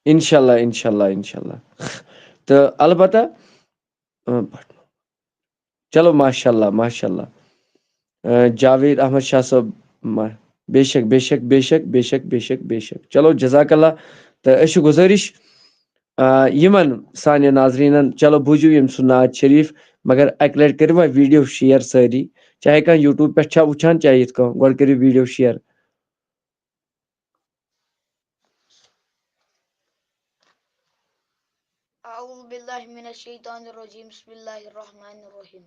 انشاءاللہ تہٕ البتہ چلو ماشاء اللہ جاوید احمد شاہ صٲب بے شک بے شک بے شک بے شک بے شک بے شک چلو جزاک اللہ تہٕ أسۍ چھِ گُزٲرِش یِمن سانہِ ناظریٖنن چلو بوٗزِو ییٚمۍ سُنٛد نعت شریٖف مگر اکہِ لٹہِ کٔرِو وۄنۍ ویٖڈیو شیر سٲری چاہے کانٛہہ یوٗٹیوٗب پٮ۪ٹھ چھا وٕچھان چاہے یِتھ کٔنۍ گۄڈٕ کٔرِو ویٖڈیو شیر أعوذ بالله من الشيطان الرجيم بسم الله الرحمن الرحيم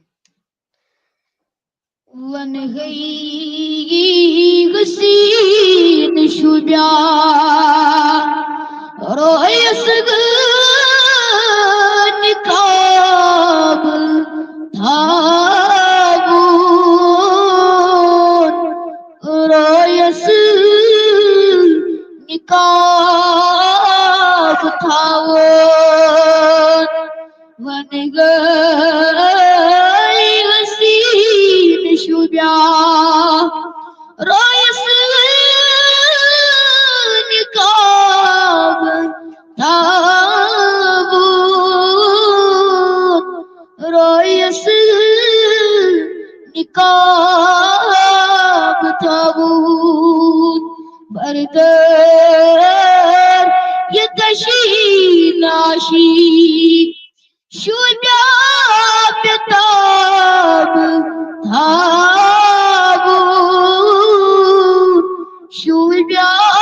ونغي غسين شبيا رؤيا سغن نقاب ثابون رؤيا سغن نقاب ثابون ونغي غسين شبيا رؤيا سغن نقاب ثابون رؤيا سغن نقاب ثابون بردر يتشي ناشي شجاع بتاب ثابون شجاع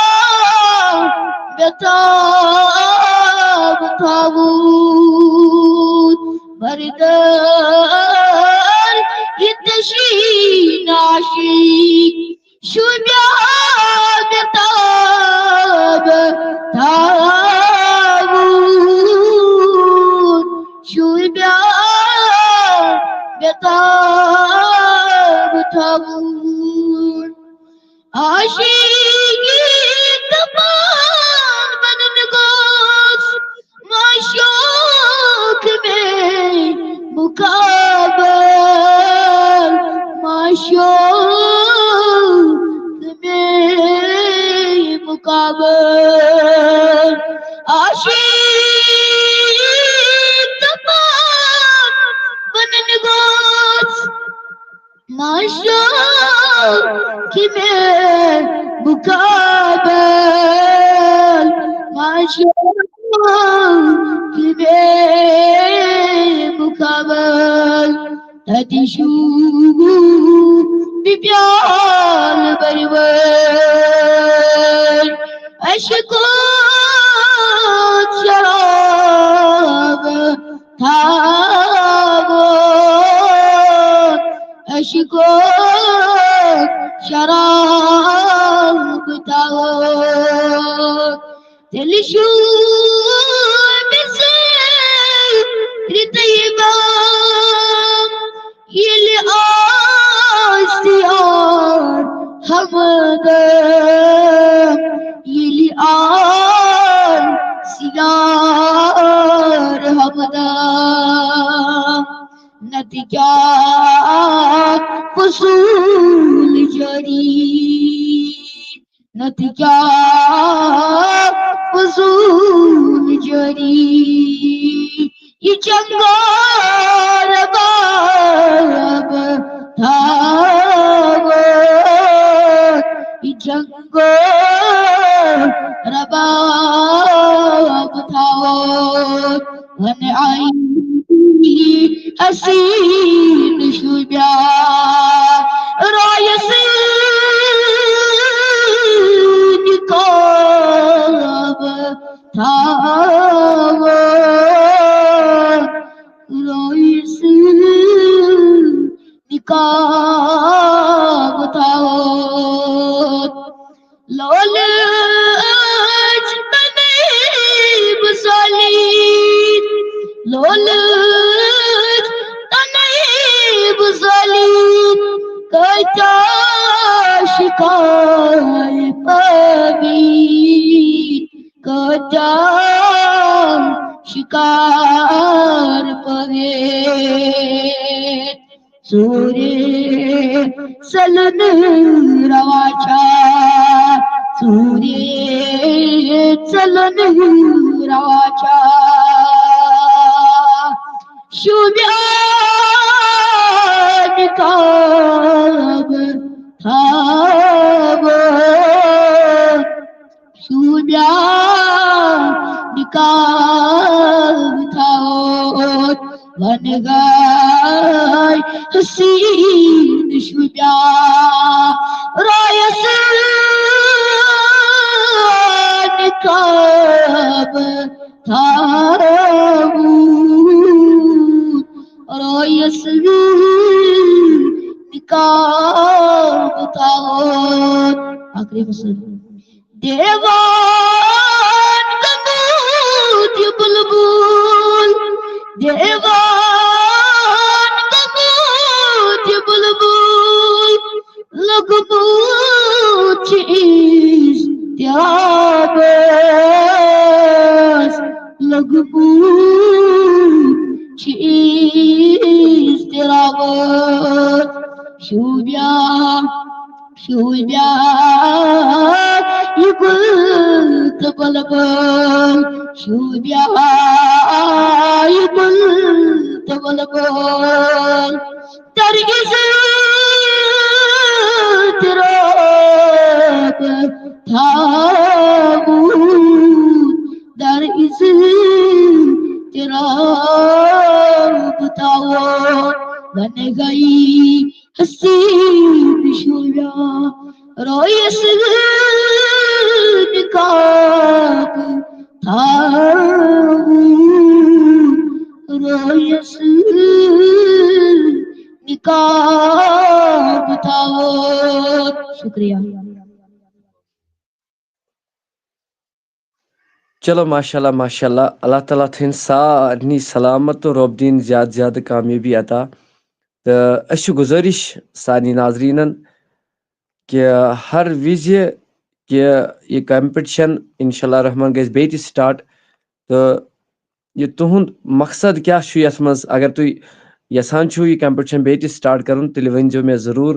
بتاب ثابون بردر يتشي ناشي شجاع بتاب ثابون شجاع بتاب ثابون عاشقی تمام من نگوش معشوق میں مقابل معشوق میں مقابل عاشق تمام من نگوش معشوق میں مقابل معشوق میں مقابل تدشو ببيال بريور أشكوت شراب ثابون أشكوت شراب ثابون تلشو بسير طيبة يلي آستيار حمد یلی سیار حمد نتیجہ فصول جری نتیجہ فصول جری یہ چنگار باب تھاوت یہ چنگار رباب تھاوت غن عینی حسین شجاع رایس نقاب تھاوت رایس نقاب تھاوت لولج تنیب سالید لولج تنیب سالید کتا شکار پوید کتا شکار پوید سوری سلن رواچا سوری سلن رواچا شوبیان کاب تھاوت شوبیان کاب تھاوت ونگای حسین شجاع رایس نقاب تھاوت رایس نقاب تھاوت آخری فصل دیوان کبوت بلبل دیوان کبوت بلبل لگبوت چیز تیابس لگبوت چیز تیابس شوبیان شوبیان یہ گل بلبل شوبیان یہ گل بلبل ترگز تراب تھاوت در از تراب تھاوت بن گئی حسین شجاع رایس نقاب تھاوت رایس نقاب تھاوت شکریہ چلو ماشاءاللہ ماشاءاللہ اللہ تعالیٰ تھٲیِن سارنٕے سلامت تہٕ رۄب دِیِن زیادٕ زیادٕ کامیٲبی عطا تہٕ أسۍ چھِ گُزٲرِش سارنٕے ناظریٖنن کہِ ہر وِزِ کہِ یہِ کمپِٹِشن اِنشاء اللہ رحمان گژھِ بیٚیہِ تہِ سٹاٹ تہٕ یہِ تُہُنٛد مقصد کیاہ چھُ یتھ منٛز اگر تُہۍ یژھان چھِو یہِ کمپِٹِشن بیٚیہِ تہِ سٹاٹ کرُن تیٚلہِ ؤنۍزیو مےٚ ضروٗر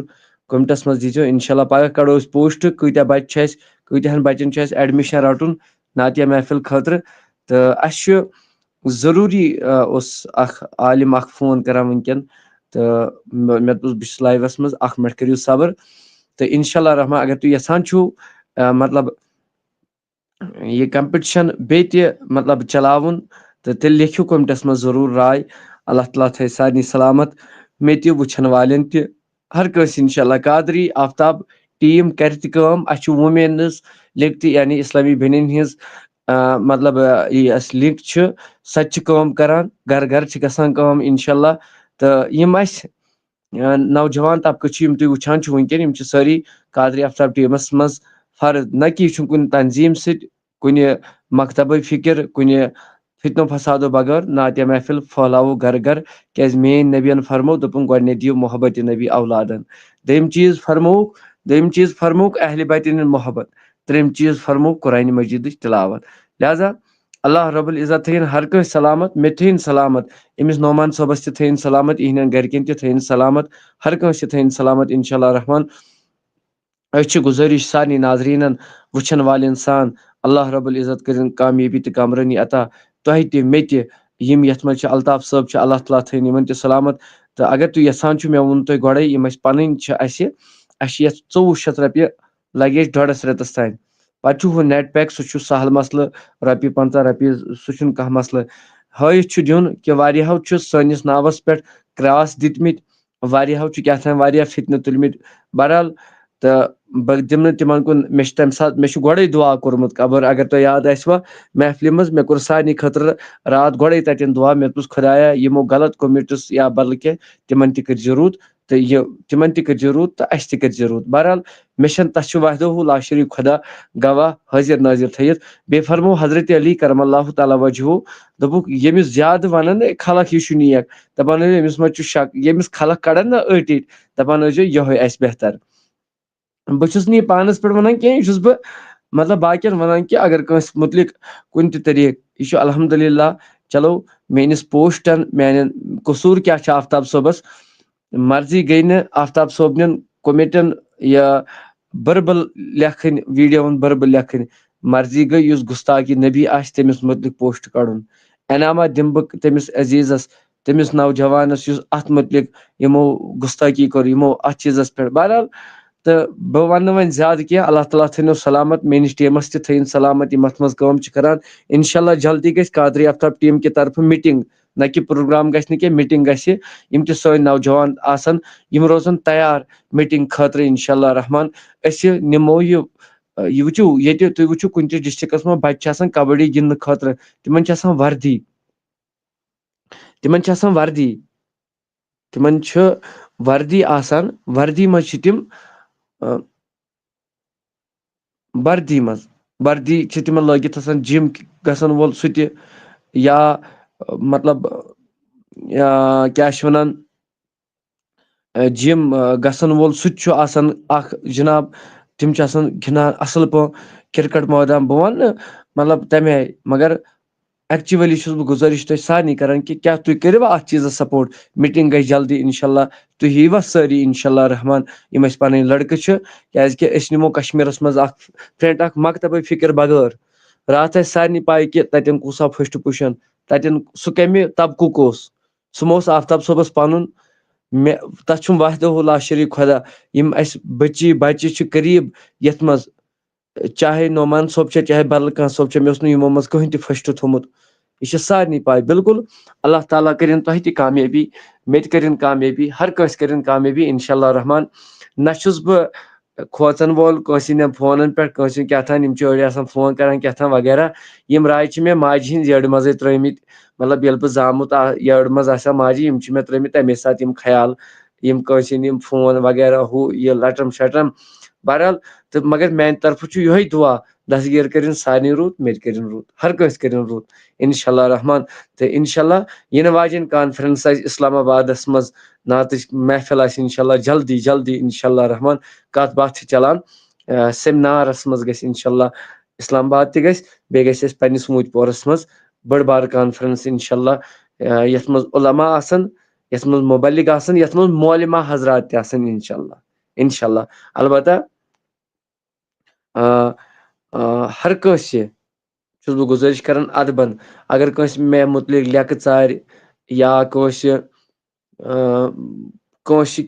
کوٚمنٹس منٛز دیٖزیو اِنشاء اللہ پگاہ کڑو أسۍ پوسٹ کۭتیاہ بچہِ چھِ اَسہِ کۭتیاہن بچن چھُ اَسہِ ایڈمِشن رٹُن نعتیہ محفل خٲطرٕ تہٕ اَسہِ چھُ ضروٗری اوس اکھ عالِم اکھ فون کران وٕنکٮ۪ن تہٕ مےٚ دوٚپُس بہٕ چھُس لایوس منٛز 1 مِنٹ کٔرِو صبر تہٕ اِنشاء اللہ رحمان اگر تُہۍ یژھان چھِو مطلب یہِ کمپِٹِشن بیٚیہِ تہِ مطلب چلاوُن تہٕ تیٚلہِ لیکھِو کوٚمنٹس منٛز ضروٗر راے اللہ تعالیٰ تھٲے سارنٕے سلامت مےٚ تہِ وٕچھن والٮ۪ن تہِ ہر کٲنٛسہِ اِنشاء اللہ قادری آفتاب ٹیٖم کرِ تہِ کٲم اَسہِ چھُ ووٗمینٕز لِنک تہِ یعنی اسلامی بیٚنٮ۪ن ہِنٛز مطلب یہِ اَسہِ لِنک چھِ سۄ تہِ چھِ کٲم کران گرٕ گرٕ چھِ گژھان کٲم اِنشاء اللہ تہٕ یِم اَسہِ نوجوان طبقہٕ چھِ یِم تُہۍ وٕچھان چھِو وٕنکٮ۪ن یِم چھِ سٲری قادری آفتاب ٹیٖمس منٛز فرد نہ کہِ یہِ چھُنہٕ کُنہِ تنظیٖم سۭتۍ کُنہِ مکتبٕچ فِکر کُنہِ فتنو فسادو بغٲر نعتیہ محفل پھہلاوو گرٕ گرٕ کیازِ میٲنۍ نبین فرمو دوٚپُن گۄڈٕنیتھ دِیِو محبت نبی اولادن دوٚیِم چیٖز فرمووُکھ دوٚیِم چیٖز فرمووُکھ اہلِ بیتِن ہٕنٛز محبت، ترٛیٚیِم چیٖز فرمووُکھ قرآنِ مجیدٕچ تلاوت. لہذا اللہ رب العزت تھٲیِن ہر کٲنٛسہِ سلامت، مےٚ تھٲیِن سلامت، أمِس نعمان صٲبس تہِ تھٲیِن سلامت، یِہنٛدٮ۪ن گرِکٮ۪ن تہِ تھٲیِن سلامت، ہر کٲنٛسہِ تھٲیِن سلامت انشاء اللہ رحمان. أسۍ چھِ گُزٲرِش سارنٕے ناظریٖنن وٕچھن والٮ۪ن سان اللہ رب العزت کٔرِن کامیٲبی تہٕ کامرٲنی عطا تۄہہِ تہِ مےٚ تہِ. یِم یتھ منٛز چھِ الطاف صٲب چھِ اللہ تعالیٰ تھٲیِن یِمن تہِ سلامت. تہٕ اگر تُہۍ یژھان چھِو مےٚ ووٚن تۄہہِ گۄڈے یِم اَسہِ پنٕنۍ چھِ اَسہِ چھِ یتھ 2400 رۄپیہِ لگہِ اَسہِ ڈۄڈس رٮ۪تس تانۍ. پتہٕ چھُ ہُہ نیٹ پیک سُہ چھُ سہل مسلہٕ، رۄپیہِ 50 رۄپیہِ سُہ چھُنہٕ کانٛہہ مسلہٕ. ہٲیِتھ چھُ دیُن کہِ واریاہو چھُ سٲنِس ناوس پٮ۪ٹھ کراس دِتمٕتۍ، واریاہو چھِ کیٛاہ تام واریاہ فتنہٕ تُلمٕتۍ. بہرحال تہٕ بہٕ دِمہٕ نہٕ تِمن کُن، مےٚ چھُ تمہِ ساتہٕ مےٚ چھُ گۄڈے دُعا کوٚرمُت قبر اگر تۄہہِ یاد آسِوٕ محفلہِ منٛز مےٚ کوٚر سارنٕے خٲطرٕ راتھ گۄڈے تتٮ۪ن دُعا. مےٚ دوٚپُس خۄدایا یِمو غلط کوٚرمُتس یا بدل کینٛہہ تِمن تہِ کٔرۍ زِ رُت تہٕ یہِ تِمن تہِ کٔرۍ زِ رُت تہٕ اَسہِ تہِ کٔرۍ زِ رُت. بہرحال مےٚ چھنہٕ تتھ چھُ وحدہُ لا شریٖک خۄدا گواہ حٲضر نٲظر تھٲیِتھ. بیٚیہِ فرموو حضرت علی کرم اللہ تعالیٰ وجہہ دوٚپُکھ ییٚمِس زیادٕ ونن خلق یہِ چھُ نیک، دپان ٲسۍ أمِس منٛز چھُ شک، ییٚمِس خلق کڑن نا أٹۍ أٹۍ دپان ٲسۍ یِہوے آسہِ بہتر. بہٕ چھُس نہٕ یہِ پانس پٮ۪ٹھ ونان کینٛہہ، یہِ چھُس بہٕ مطلب باقین ونان کہِ اگر کٲنٛسہِ مُتعلق کُنہِ تہِ طریٖقہٕ یہِ چھُ الحمدللہ چلو میٲنِس پوسٹن میانٮ۪ن قصوٗر کیٛاہ چھُ آفتاب صٲبس مرضی گٔے نہٕ آفتاب صٲبنٮ۪ن کوٚمِٹن یا بٔربل لیکھٕنۍ ویٖڈیوون بٔربل لیکھٕنۍ، مرضی گٔے یُس گُستاخی نبی آسہِ تٔمِس مُتعلق پوسٹ کڑُن. انعامات دِمہٕ بہٕ تٔمِس عزیٖزس تٔمِس نوجوانس یُس اتھ مُتعلق یِمو گُستٲخی کوٚر یِمو اتھ چیٖزس پٮ۪ٹھ. بہرحال تہٕ بہٕ ونہٕ نہٕ وۄنۍ زیادٕ کینٛہہ، اللہ تعالیٰ تھٲینو سلامت، میٲنِس ٹیٖمس تہِ تھٲیِن سلامت یِم اتھ منٛز کٲم چھِ کران. انشاء اللہ جلدی گژھِ قادری آفتاب ٹیٖم کہِ طرفہٕ میٖٹنٛگ، نہ کہِ پروگرام گژھِ نہٕ کینٛہہ میٖٹنٛگ گژھِ. یِم تہِ سٲنۍ نوجوان آسن یِم روزن تیار میٖٹنٛگ خٲطرٕ انشاء اللہ رحمان. أسۍ نِمو یہِ وٕچھِو ییٚتہِ تُہۍ وٕچھِو کُنہِ تہِ ڈسٹرکس منٛز بچہِ چھِ آسان کبڈی گنٛدنہٕ خٲطرٕ تِمن چھِ آسان وردی، تِمن چھِ آسان وردی، تِمن چھُ وردی آسان، وردی منٛز چھِ تِم وردی چھِ تِمن لٲگِتھ آسان، جِم گژھن وول سُہ تہِ یا مطلب کیاہ چھِ ونان جِم گژھن وول سُہ تہِ چھُ آسان اکھ جِناب. تِم چھِ آسان گِنٛدان اصل پٲٹھۍ کرکٹ مٲدان. بہٕ ونہٕ نہٕ مطلب تمہِ آیہِ، مگر ایکچُؤلی چھُس بہٕ گُزٲرِش تۄہہِ سارنٕے کران کہِ کیاہ تُہۍ کٔرِوا اتھ چیٖزس سپورٹ. میٖٹنٛگ گژھِ جلدی انشاء اللہ، تُہۍ ییٖوا سٲری انشاء اللہ رحمان. یِم اسہِ پنٕنۍ لڑکہٕ چھِ کیازِ کہِ أسۍ نِمو کشمیٖرس منٛز اکھ فرنٹ اکھ مکتبے فکر بغٲر. راتھ آسہِ سارنٕے پاے کہِ تتٮ۪ن کُس آو فٔسٹ پُزیشن، تتٮ۪ن سُہ کمہِ طبقُک اوس، سُہ مہ اوس آفتاب صٲبس پنُن. مےٚ تتھ چھُم وحدہُ لا شریٖک خۄدا. یِم اسہِ بچہِ چھِ قریٖب یتھ منٛز چاہے نعمان صٲب چھا چاہے بدل کانٛہہ صٲب چھا، مےٚ اوس نہٕ یِمو منٛز کٕہٕنۍ تہِ فٔسٹ تھوٚمُت. یہِ چھِ سارنٕے پاے. بالکل اللہ تعالیٰ کٔرِنۍ تۄہہِ تہِ کامیٲبی، مےٚ تہِ کٔرِنۍ کامیٲبی، ہر کٲنٛسہِ کٔرِنۍ کامیٲبی انشاء اللہ رحمان. نہ چھُس بہٕ کھوژن وول کٲنٛسہِ ہِنٛدٮ۪ن فونن پٮ۪ٹھ، کٲنٛسہِ ہُنٛد کیٛاہ تام یِم چھِ أڑۍ آسان فون کران کیٛاہ تام وغیرہ. یِم راے چھِ مےٚ ماجہِ ہِنٛز یٔڈ منٛزٕے ترٲمٕتۍ، مطلب ییٚلہِ بہٕ زامُت یٔڈ منٛز آسہِ ہا ماجہِ یِم چھِ مےٚ ترٲمٕتۍ تمے ساتہٕ یِم خیال، یِم کٲنٛسہِ ہِنٛدۍ یِم فون وغیرہ ہُہ یہِ لٹرم شٹرم. بہرحال تہٕ مگر میانہِ طرفہٕ چھُ یِہوے دُعا دستگیٖر کٔرِنۍ سارنٕے رُت، مےٚ تہِ کٔرِنۍ رُت، ہر کٲنٛسہِ کٔرِنۍ رُت انشاء اللہ رحمان. تہٕ انشاء اللہ یِنہٕ واجٮ۪ن کانفرنس آسہِ اسلام آبادس منٛز، نعتٕچ محفل آسہِ انشاء اللہ جلدی جلدی انشاء اللہ رحمان. کتھ باتھ چھِ چلان سیمنارس منٛز گژھِ انشاء اللہ اسلام آباد تہِ گژھِ، بیٚیہِ گژھِ اَسہِ پننِس موٗدۍ پورس منٛز بٔڑ بارٕ کانفرنس انشاء اللہ، یتھ منٛز علما آسن، یتھ منٛز مُبلِغ آسن، یتھ منٛز مولما حضرات تہِ آسن انشاء اللہ انشاء اللہ. البتہ ہر کٲنٛسہِ چھُس بہٕ گُزٲرِش کران ادبن، اگر کٲنٛسہِ مےٚ مُتعلق لیٚکہٕ ژارِ یا کٲنٛسہِ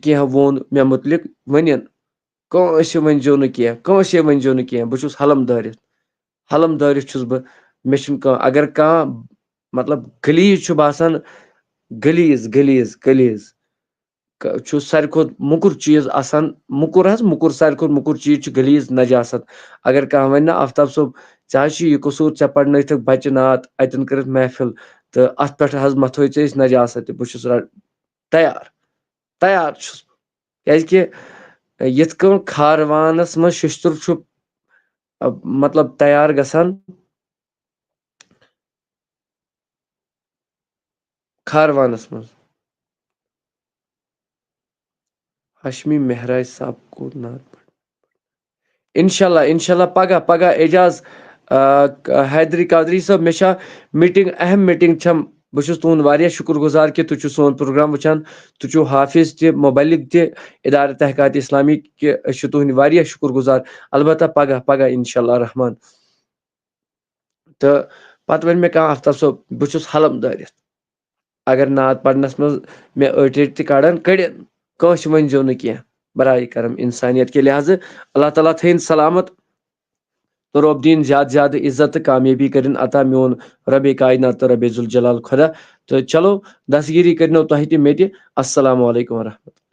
کینٛہہ ووٚن مےٚ مُتعلق ؤنِن، کٲنٛسہِ ؤنۍزیو نہٕ کینٛہہ، کٲنٛسے ؤنۍزیو نہٕ کینٛہہ. بہٕ چھُس حلم دٲرِتھ چھُس بہٕ. مےٚ چھُنہٕ کانٛہہ، اگر کانٛہہ مطلب غلیظ چھُ باسان، غلیظ چھُ ساروی کھۄتہٕ موٚکُر چیٖز آسان، موٚکُر ساروی کھۄتہٕ موٚکُر چیٖز چھُ غلیظ نجاست. اگر کانٛہہ وَنہِ نا آفتاب صٲب ژےٚ حظ چھُ یہِ قصوٗر، ژےٚ پرنٲیتھٕکھ بچہِ نعت اتٮ۪ن کٔرٕتھ محفل تہٕ اتھ پٮ۪ٹھ حظ متھوے ژےٚ أسۍ نجاست تہِ. بہٕ چھُس تیار چھُس بہٕ، کیازِ کہِ یِتھ کٲٹھۍ کھاروانس منٛز ششتُر چھُ مطلب تیار گژھان، کھاروانس منٛز ہاشمی مہراج صاحب کو نعت انشاءاللہ پگہ اعجاز حیدری قادری صاحب مےٚ میٹنگ اہم میٹنگ چھم بہٕ چھُس تُہُنٛد واریاہ شُکر گُزار کہ تُہۍ چھِو سون پروگرام وٕچھان تُہۍ چھِو حافظ تہِ مُبلِغ تہِ ادارٕ تحقیقات اسلامی کہ أسۍ چھِ تُہٕنٛدۍ واریاہ شُکر گُزار البتہ پگہ انشاءاللہ رحمان تہٕ پتہٕ وَنہِ مےٚ کانٛہہ افتاب صٲب بہٕ چھُس حلم دٲرِتھ اگر نعت پرنس منٛز مےٚ أڑۍ تہِ کڑن کٲنٛسہِ ؤنۍزیو نہٕ کینٛہہ برائے کرم انسانیت کے لحاظ اللہ تعالیٰ تھٲیِن سلامت تو رب دین زیادٕ عزت تہٕ کامیٲبی کٔرِن عطا میون رب کائنات تہٕ رب ذوالجلال خدا تہٕ چلو دستگیری کٔرنو تۄہہِ تہِ مےٚ تہِ السلام علیکم ورحمۃ اللہ